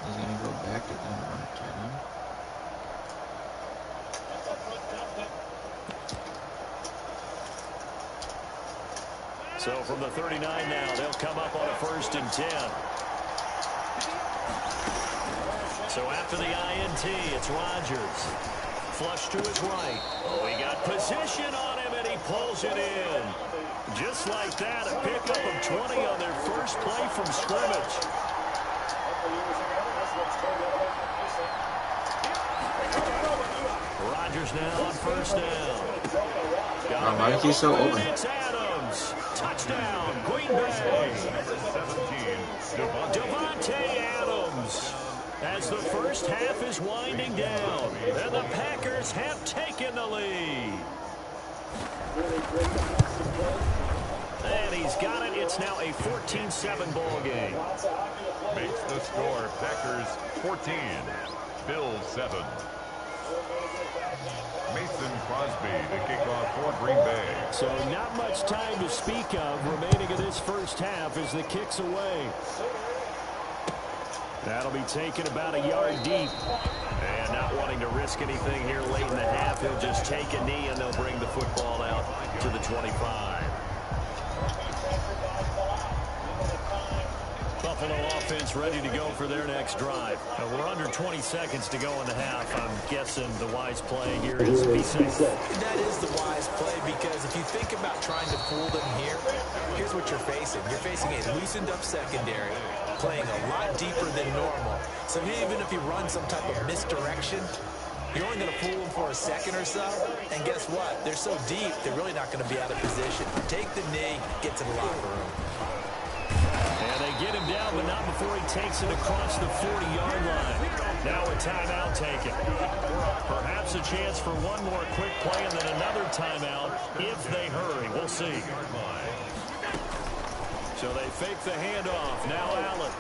E: He's going to go back to them.
D: So from the 39 now, they'll come up on a 1st and 10. So after the INT, it's Rodgers. Flush to his right. Oh, he got position on him, and he pulls it in. Just like that, a pickup of 20 on their first play from scrimmage. Rodgers now on 1st down.
E: Why is he so open?
D: It's Adams. Touchdown, Green Bay. Devontae Adams. As the first half is winding down, and the Packers have taken the lead. And he's got it. It's now a 14-7 ball game.
H: Makes the score Packers 14, Bills 7. Mason Crosby to kick off for Green Bay.
D: So not much time to speak of remaining in this first half as the kick's away. That'll be taken about a yard deep. And not wanting to risk anything here late in the half, he'll just take a knee and they'll bring the football out to the 25. Buffalo offense ready to go for their next drive. We're under 20 seconds to go in the half. I'm guessing the wise play here is be safe.
G: That is the wise play, because if you think about trying to fool them here, here's what you're facing. You're facing a loosened up secondary, playing a lot deeper than normal. So even if you run some type of misdirection, you're only going to fool them for a second or so. And guess what? They're so deep, they're really not going to be out of position. Take the knee, get to the locker room.
D: And they get him down, but not before he takes it across the 40-yard line. Now a timeout taken. Perhaps a chance for one more quick play and then another timeout if they hurry. We'll see. So they fake the handoff. Now Allen.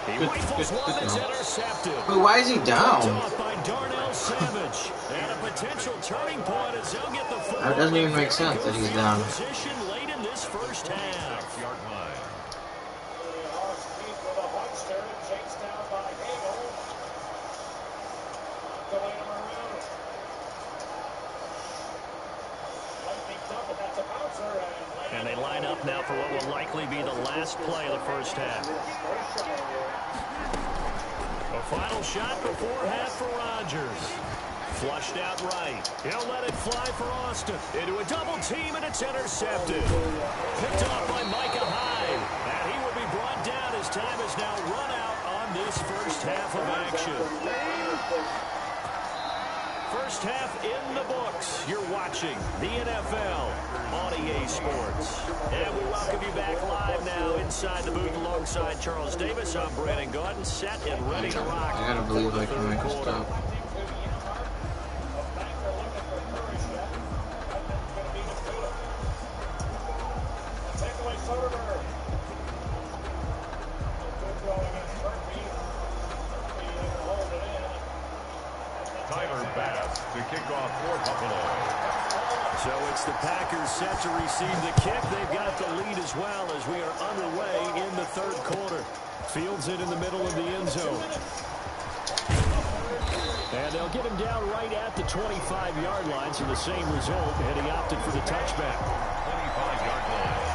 D: He rifles one that's intercepted.
E: But why is he down?
D: Off by Darnell Savage. And a potential turning point as they'll get the football.
E: That doesn't even make sense that he's down.
D: Position late in this first half. And they line up now for what will likely be the last play of the first half. A final shot before half for Rodgers. Flushed out right. He'll let it fly for Austin. Into a double team, and it's intercepted. Picked off by Micah Hyde. And he will be brought down as time has now run out on this first half of action. First half in the books. You're watching the NFL on EA Sports. And we welcome you back live now inside the booth alongside Charles Davis. I'm Brandon Gordon, set and ready to rock.
E: I gotta believe I can make a stop.
H: To kick off for Buffalo.
D: So it's the Packers set to receive the kick. They've got the lead as well as we are underway in the third quarter. Fields it in the middle of the end zone. And they'll get him down right at the 25-yard line, so the same result, and he opted for the touchback.
H: 25-yard line.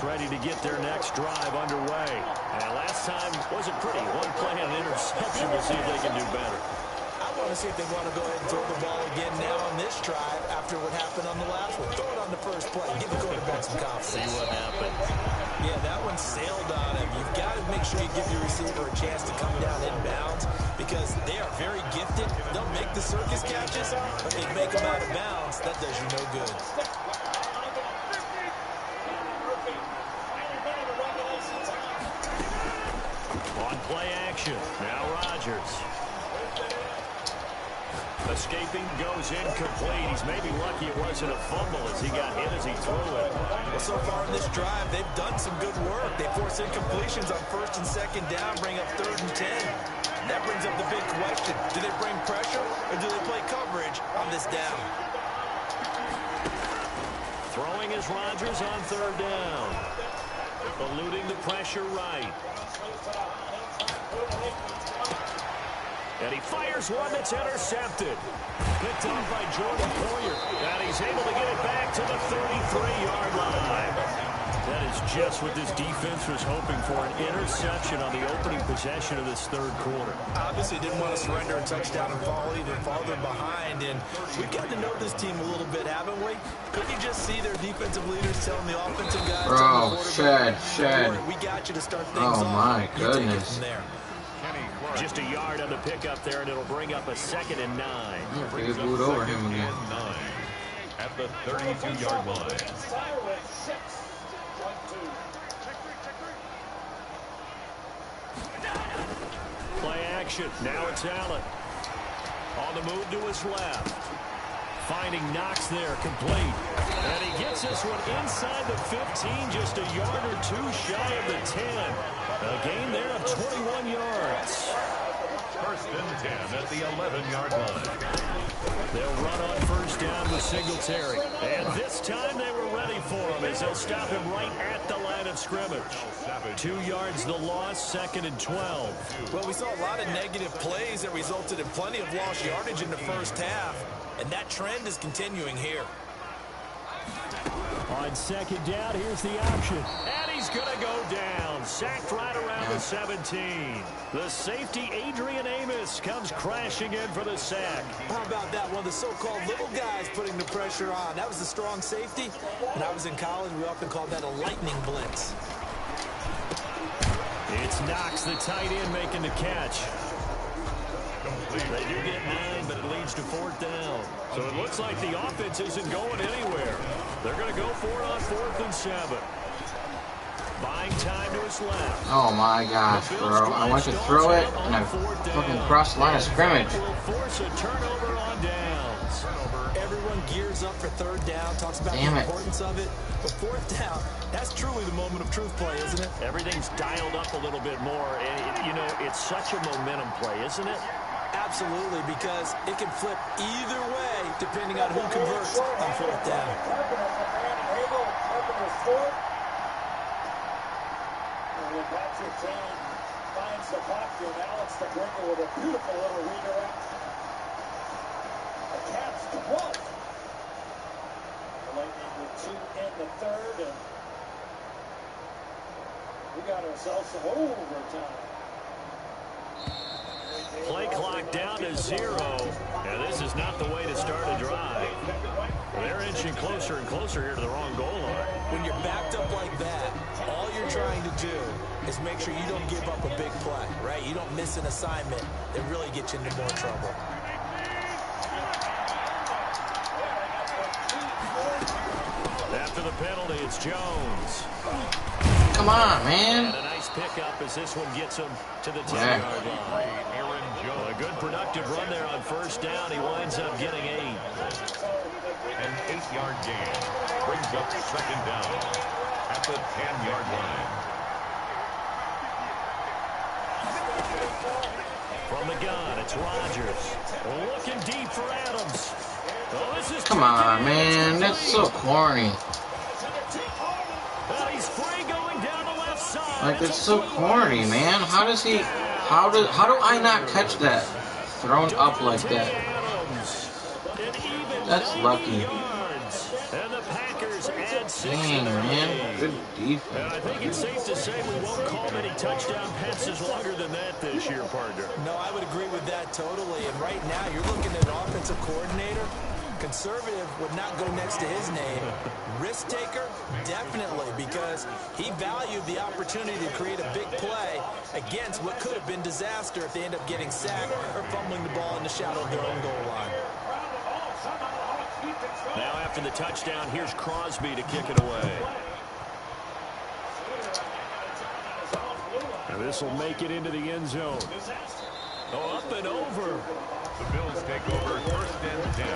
D: Ready to get their next drive underway. And last time wasn't pretty. One play and an interception. We'll see if they can do better.
G: I want to see if they want to go ahead and throw the ball again now on this drive after what happened on the last one. Throw it on the first play. Give the quarterback some confidence.
D: See what happens.
G: Yeah, that one sailed on him. You've got to make sure you give your receiver a chance to come down inbounds because they are very gifted. They'll make the circus catches, but they make them out of bounds. That does you no good.
D: Play action. Now Rodgers. Escaping, goes incomplete. He's maybe lucky it wasn't a fumble as he got hit as he threw it.
G: Well, so far in this drive, they've done some good work. They force incompletions on first and second down, bring up 3rd and 10. That brings up the big question. Do they bring pressure or do they play coverage on this down?
D: Throwing is Rodgers on 3rd down. Eluding the pressure right. And he fires one that's intercepted. Picked off by Jordan Poyer. And he's able to get it back to the 33-yard line. That is just what this defense was hoping for, an interception on the opening possession of this third quarter.
G: Obviously didn't want to surrender a touchdown and fall even farther behind. And we've gotten to know this team a little bit, haven't we? Couldn't you just see their defensive leaders telling the offensive guys,
E: bro, Shed.
G: We got you to start things
E: off.
G: Oh,
E: my goodness.
D: Just a yard on the pickup there, and it'll bring up a 2nd and 9.
E: They booed over him again.
H: At the 32-yard line.
D: Play action. Now it's Allen. On the move to his left. Finding Knox there, complete. And he gets this one inside the 15, just a yard or two shy of the 10. A gain there of 21 yards.
H: 1st and 10 at the 11-yard line.
D: They'll run on 1st down with Singletary. And this time they were ready for him as they'll stop him right at the line of scrimmage. 2 yards the loss, 2nd and 12.
G: Well, we saw a lot of negative plays that resulted in plenty of lost yardage in the first half. And that trend is continuing here.
D: On 2nd down, here's the option. And he's going to go down. Sacked right around the 17. The safety, Adrian Amos, comes crashing in for the sack.
G: How about that? One of the so-called little guys putting the pressure on. That was the strong safety. When I was in college, we often called that a lightning blitz.
D: It's Knox, the tight end, making the catch. They do get 9, but it leads to 4th down. So it looks like the offense isn't going anywhere. They're going to go for it on 4th and 7. Buying time to his left.
E: Oh my gosh, bro. I went to throw it, and I fucking crossed the line of scrimmage.
D: Will force a turnover on downs.
G: Everyone gears up for 3rd down, talks about the importance of it. But 4th down, that's truly the moment of truth play, isn't it?
D: Everything's dialed up a little bit more. And, you know, it's such a momentum play, isn't it?
G: Absolutely, because it can flip either way depending on who converts on 4th down.
N: And the Patrick team finds the backfield. Alex the Bringer with a beautiful little redirect. The Caps 12. The Lightning with 2 in the 3rd. And ourselves some overtime.
D: Play clock down to 0, and this is not the way to start a drive. They're inching closer and closer here to the wrong goal line.
G: When you're backed up like that, all you're trying to do is make sure you don't give up a big play, right? You don't miss an assignment that really gets you into more trouble.
D: After the penalty, it's Jones.
E: Come on, man.
D: And a nice pickup as this one gets him to the 10-yard line. Aaron Jones. A good productive run there on first down. He winds up getting 8.
H: An 8-yard gain brings up second down at the 10-yard line.
D: From the gun, it's Rodgers. Looking deep for Adams. Oh, this is
E: Come on, man. That's so corny.
D: Well, he's free going down the left side.
E: Like, it's so corny, man. How does he... How do I not catch that? Thrown up like that. That's lucky.
D: And the Packers add 6.
E: Dang, man. Good defense.
D: And I think it's safe to say we won't call many touchdown passes longer than that this year, partner.
G: No, I would agree with that totally. And right now, you're looking at an offensive coordinator. Conservative would not go next to his name. Risk taker, definitely, because he valued the opportunity to create a big play against what could have been disaster if they end up getting sacked or fumbling the ball in the shadow of their own goal line.
D: Now after the touchdown, here's Crosby to kick it away. And this will make it into the end zone. Oh, up and over.
H: The Bills take over first and 10.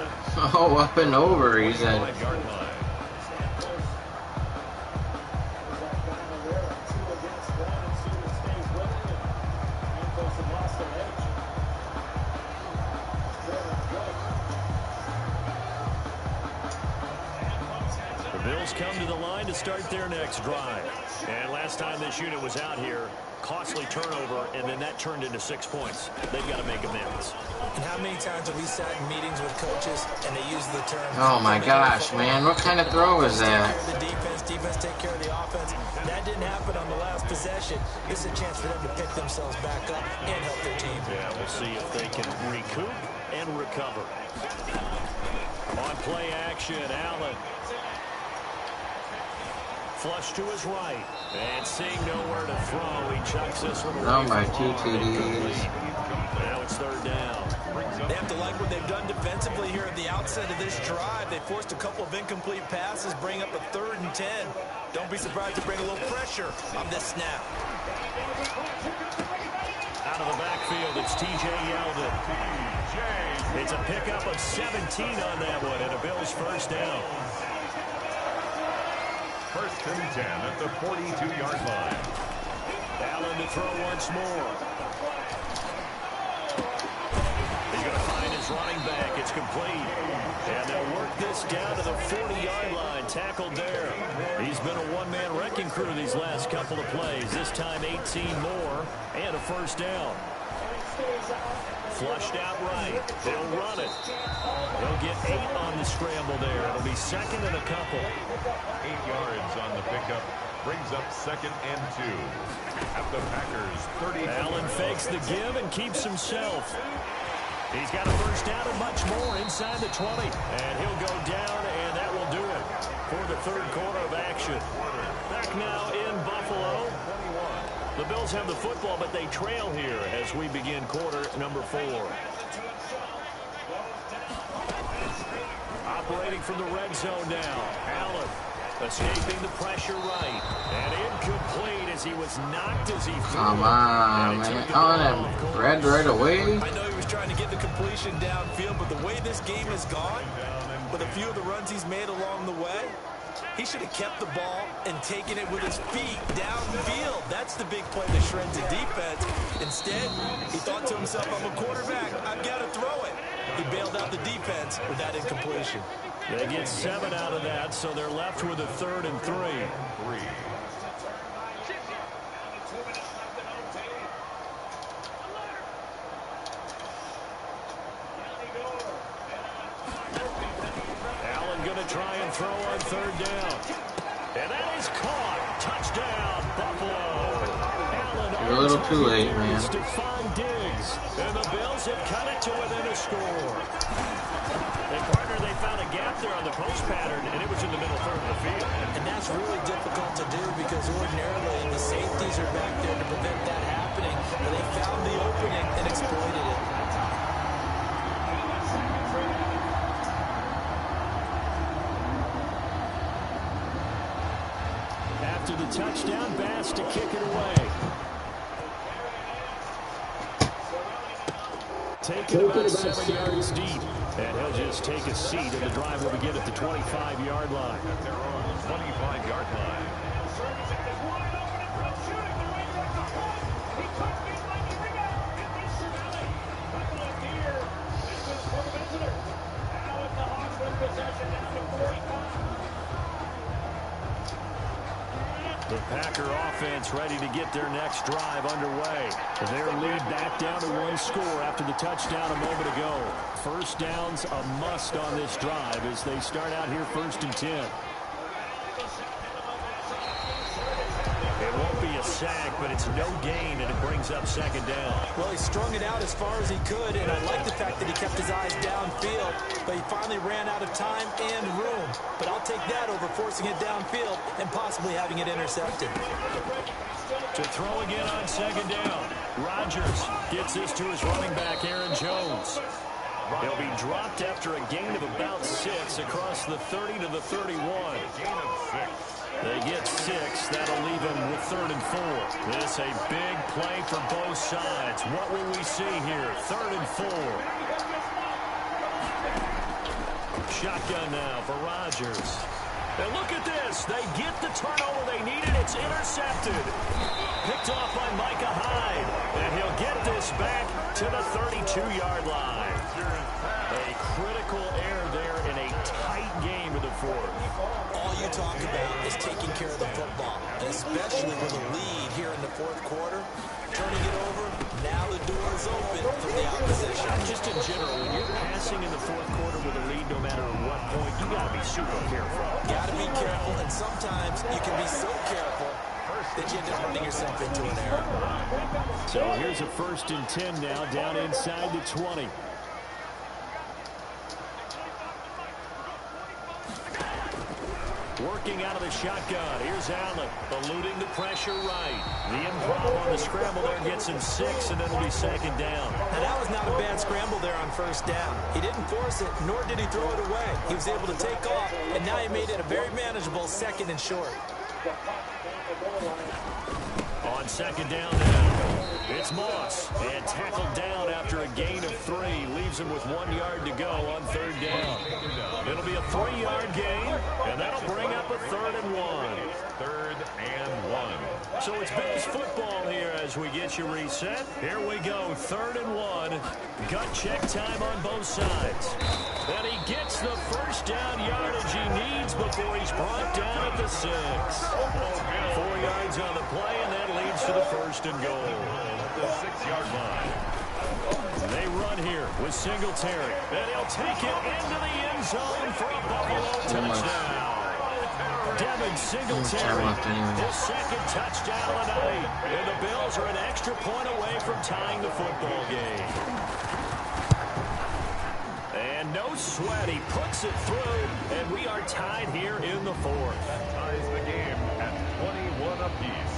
E: Oh, up and over, he said.
H: 5-yard line.
D: The Bills come to the line to start their next drive. And last time this unit was out here, costly turnover, and then that turned into 6 points. They've got to make amends.
G: And how many times have we sat in meetings with coaches and they use the term...
E: Oh, my gosh, man. What kind of throw is that?
G: Take care of the defense take care of the offense. That didn't happen on the last possession. This is a chance for them to pick themselves back up and help their team.
D: Yeah, we'll see if they can recoup and recover. On play action, Allen. Flush to his right. And seeing nowhere to throw, he chucks this one away.
E: Oh, my 2 TDs.
D: Now it's third down.
G: They have to like what they've done defensively here at the outset of this drive. They forced a couple of incomplete passes, bring up a 3rd and 10. Don't be surprised to bring a little pressure on this snap.
D: Out of the backfield, it's T.J. Yeldon. It's a pickup of 17 on that one, and a Bills first down.
H: First and 10 at the 42-yard line.
D: Allen to throw once more. He's going to find his running back. It's complete. And they'll work this down to the 40-yard line. Tackled there. He's been a one-man wrecking crew these last couple of plays. This time 18 more and a first down. Flushed out right. They'll run it. They'll get 8 on the scramble there. It'll be second and a couple.
H: 8 yards on the pickup. Brings up second and 2. At the Packers 30.
D: Allen fakes the give and keeps himself. He's got a first down and much more inside the 20. And he'll go down, and that will do it for the third quarter of action. Back now in Buffalo. The Bills have the football, but they trail here as we begin quarter number 4. Operating from the red zone now. Allen escaping the pressure right. And incomplete as he was knocked as he threw.
E: Come on, man. Oh, that red right away.
G: I know he was trying to get the completion downfield, but the way this game has gone, with a few of the runs he's made along the way, he should have kept the ball and taken it with his feet downfield. That's the big play that shreds the defense. Instead, he thought to himself, I'm a quarterback. I've got to throw it. He bailed out the defense with that incompletion.
D: They get 7 out of that, so they're left with a 3rd and 3. Allen going to try and throw on 3rd down. And that is caught. Touchdown, Buffalo.
E: You're a little too late, man.
D: To find Diggs, and the Bills have cut it to within a score. And partner, they found a gap there on the post pattern, and it was in the middle third of the field.
G: And that's really difficult to do because ordinarily the safeties are back there to prevent that happening. But they found the opening and exploited it.
D: After the touchdown, Bass to kick it away. Taking about 7 yards deep. And he'll just take a seat, and the drive will begin at the 25-yard line.
H: At their own 25-yard line.
D: The Packer offense ready to get their next drive underway. Their lead back down to 1 score after the touchdown a moment ago. First down's a must on this drive as they start out here 1st and 10. It won't be a sack, but it's no gain, and it brings up 2nd down.
G: Well, he strung it out as far as he could, and I like the fact that he kept his eyes downfield, but he finally ran out of time and room. But I'll take that over forcing it downfield and possibly having it intercepted.
D: To throw again on 2nd down. Rodgers gets this to his running back, Aaron Jones. He'll be dropped after a gain of about 6 across the 30 to the 31.
H: Gain of 6.
D: They get 6. That'll leave them with 3rd and 4. This a big play for both sides. What will we see here? 3rd and 4. Shotgun now for Rodgers. And look at this. They get the turnover they needed. It's intercepted. Picked off by Micah Hyde. And he'll get this back to the 32-yard line. A critical error there in a tight game of the 4th.
G: All you talk about is taking care of the football, and especially with a lead here in the 4th quarter. Turning it over, now the door is open for the opposition.
D: Just in general, when you're passing in the 4th quarter with a lead, no matter what point, you got to be super careful.
G: Got to be careful, and sometimes you can be so careful that you end up running yourself into an error.
D: So here's a 1st and 10 now, down inside the 20. Working out of the shotgun. Here's Allen, eluding the pressure right. The improv on the scramble there gets him 6, and it'll be 2nd down.
G: Now, that was not a bad scramble there on 1st down. He didn't force it, nor did he throw it away. He was able to take off, and now he made it a very manageable 2nd and short.
D: On 2nd down now, it's Moss, and tackled down after a gain of 3. Leaves him with 1 yard to go on 3rd down. It'll be a 3-yard gain, and that'll bring up a 3rd and 1.
H: 3rd and 1.
D: So it's Bills football here as we get you reset. Here we go, 3rd and 1. Gut check time on both sides. And he gets the 1st down yardage he needs before he's brought down at the 6. 4 yards on the play, and that leads to the 1st and goal.
H: The 6-yard line.
D: They run here with Singletary, and he'll take it into the end zone for a Buffalo touchdown. Devin Singletary, his 2nd touchdown of the night, and the Bills are an extra point away from tying the football game. And no sweat, he puts it through, and we are tied here in the 4th.
H: Ties the game at 21 apiece.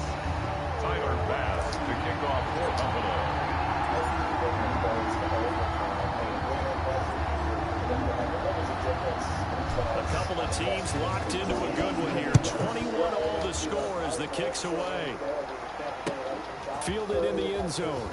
H: Tyler Bass to kick off for Buffalo.
D: A couple of teams locked into a good one here. 21 all to score as the kick's away. Fielded in the end zone.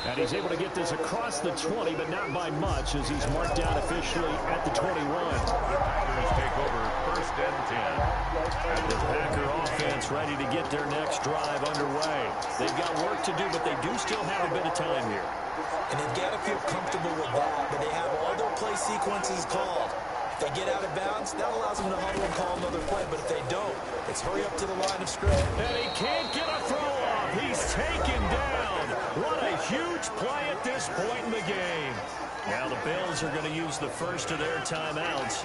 D: And he's able to get this across the 20, but not by much as he's marked down officially at the 21.
H: The Packers take over 1st and 10.
D: The Packer offense ready to get their next drive underway. They've got work to do, but they do still have a bit of time here.
G: And they've got to feel comfortable with that, but they have all their play sequences called. If they get out of bounds, that allows them to huddle and call another play, but if they don't, it's hurry up to the line of scrimmage.
D: And he can't get a throw off. He's taken down. What a huge play at this point in the game. Now the Bills are going to use the first of their timeouts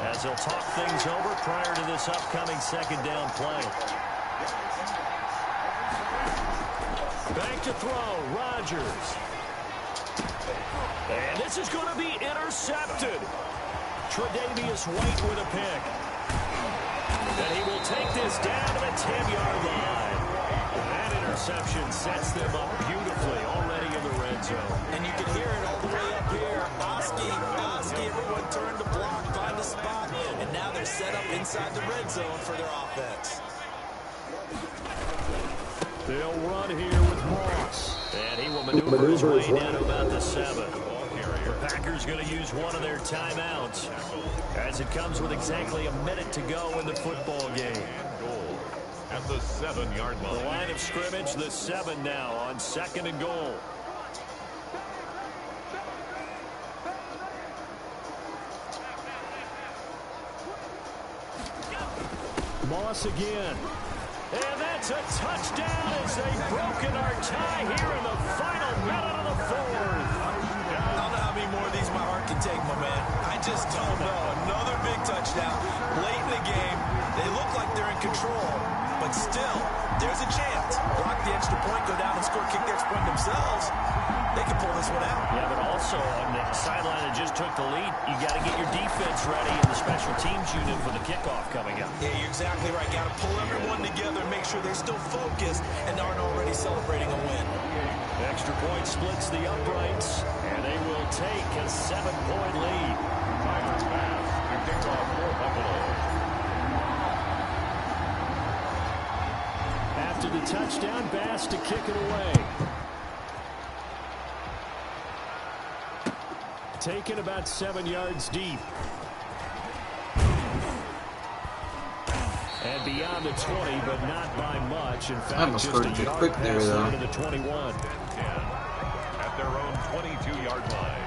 D: as they'll talk things over prior to this upcoming 2nd down play. to throw. Rodgers. And this is going to be intercepted. Tre'Davious White with a pick. And he will take this down to the 10-yard line. That interception sets them up beautifully already in the red zone.
G: And you can hear it all the way up here. Oski, everyone turned to block, find a spot, and now they're set up inside the red zone for their offense.
D: They'll run here with Moss. And he will maneuver his way down to about the 7. The Packers going to use one of their timeouts as it comes with exactly a minute to go in the football game.
H: Goal at the 7-yard line.
D: The line of scrimmage, the 7 now on 2nd and goal. Moss again. And that's a touchdown as they've broken our tie here in the final minute of the 4th.
G: I don't know how many more of these my heart can take, my man. I just don't know. Another big touchdown. Late in the game, they look like they're in control, but still, there's a chance. Block the extra point, go down and score, kick the extra point themselves. They can pull this one out.
D: Yeah, but also on the sideline that just took the lead, you got to get your defense ready in the special teams unit for the kickoff coming up.
G: Yeah, you're exactly right. Got to pull everyone together, make sure they're still focused and aren't already celebrating a win.
D: Extra point splits the uprights, and they will take a 7-point lead.
H: Tyler Bass to kick off for Buffalo.
D: After the touchdown, Bass to kick it away. Taken about 7 yards deep. And beyond the 20, but not by much. In fact, just a yard
E: quick there, though.
D: to the 21.
H: At their own 22-yard line.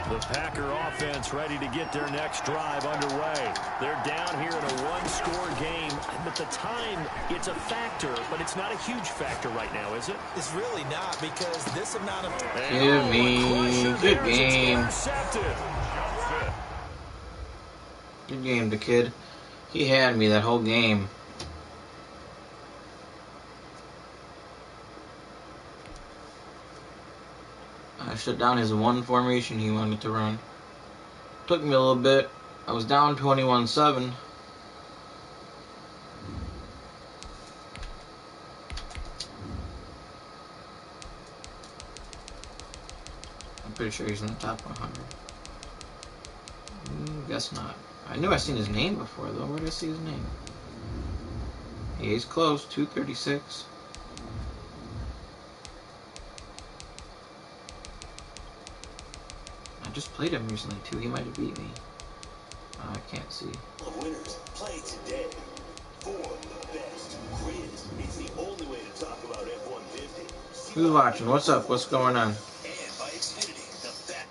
D: The Packer offense ready to get their next drive underway. They're down here in a one-score game. But the time, it's a factor, but it's not a huge factor right now, is it?
G: It's really not, because this amount of...
E: Give me. Good game. Good game, the kid. He had me that whole game. I shut down his one formation he wanted to run. Took me a little bit. I was down 21-7. I'm pretty sure he's in the top 100. Guess not. I knew I seen his name before, though. Where did I see his name? Yeah, he's close. 236. I just played him recently, too. He might have beat me. I can't see.
C: Winners play today for the best quiz. It's the only way to talk about F-150.
E: Who's watching? What's up? What's going on?
C: And by Xfinity, the best.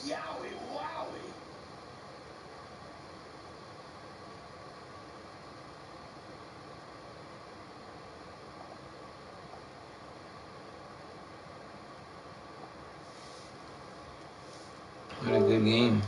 C: Yowie, wowie.
E: What a good game.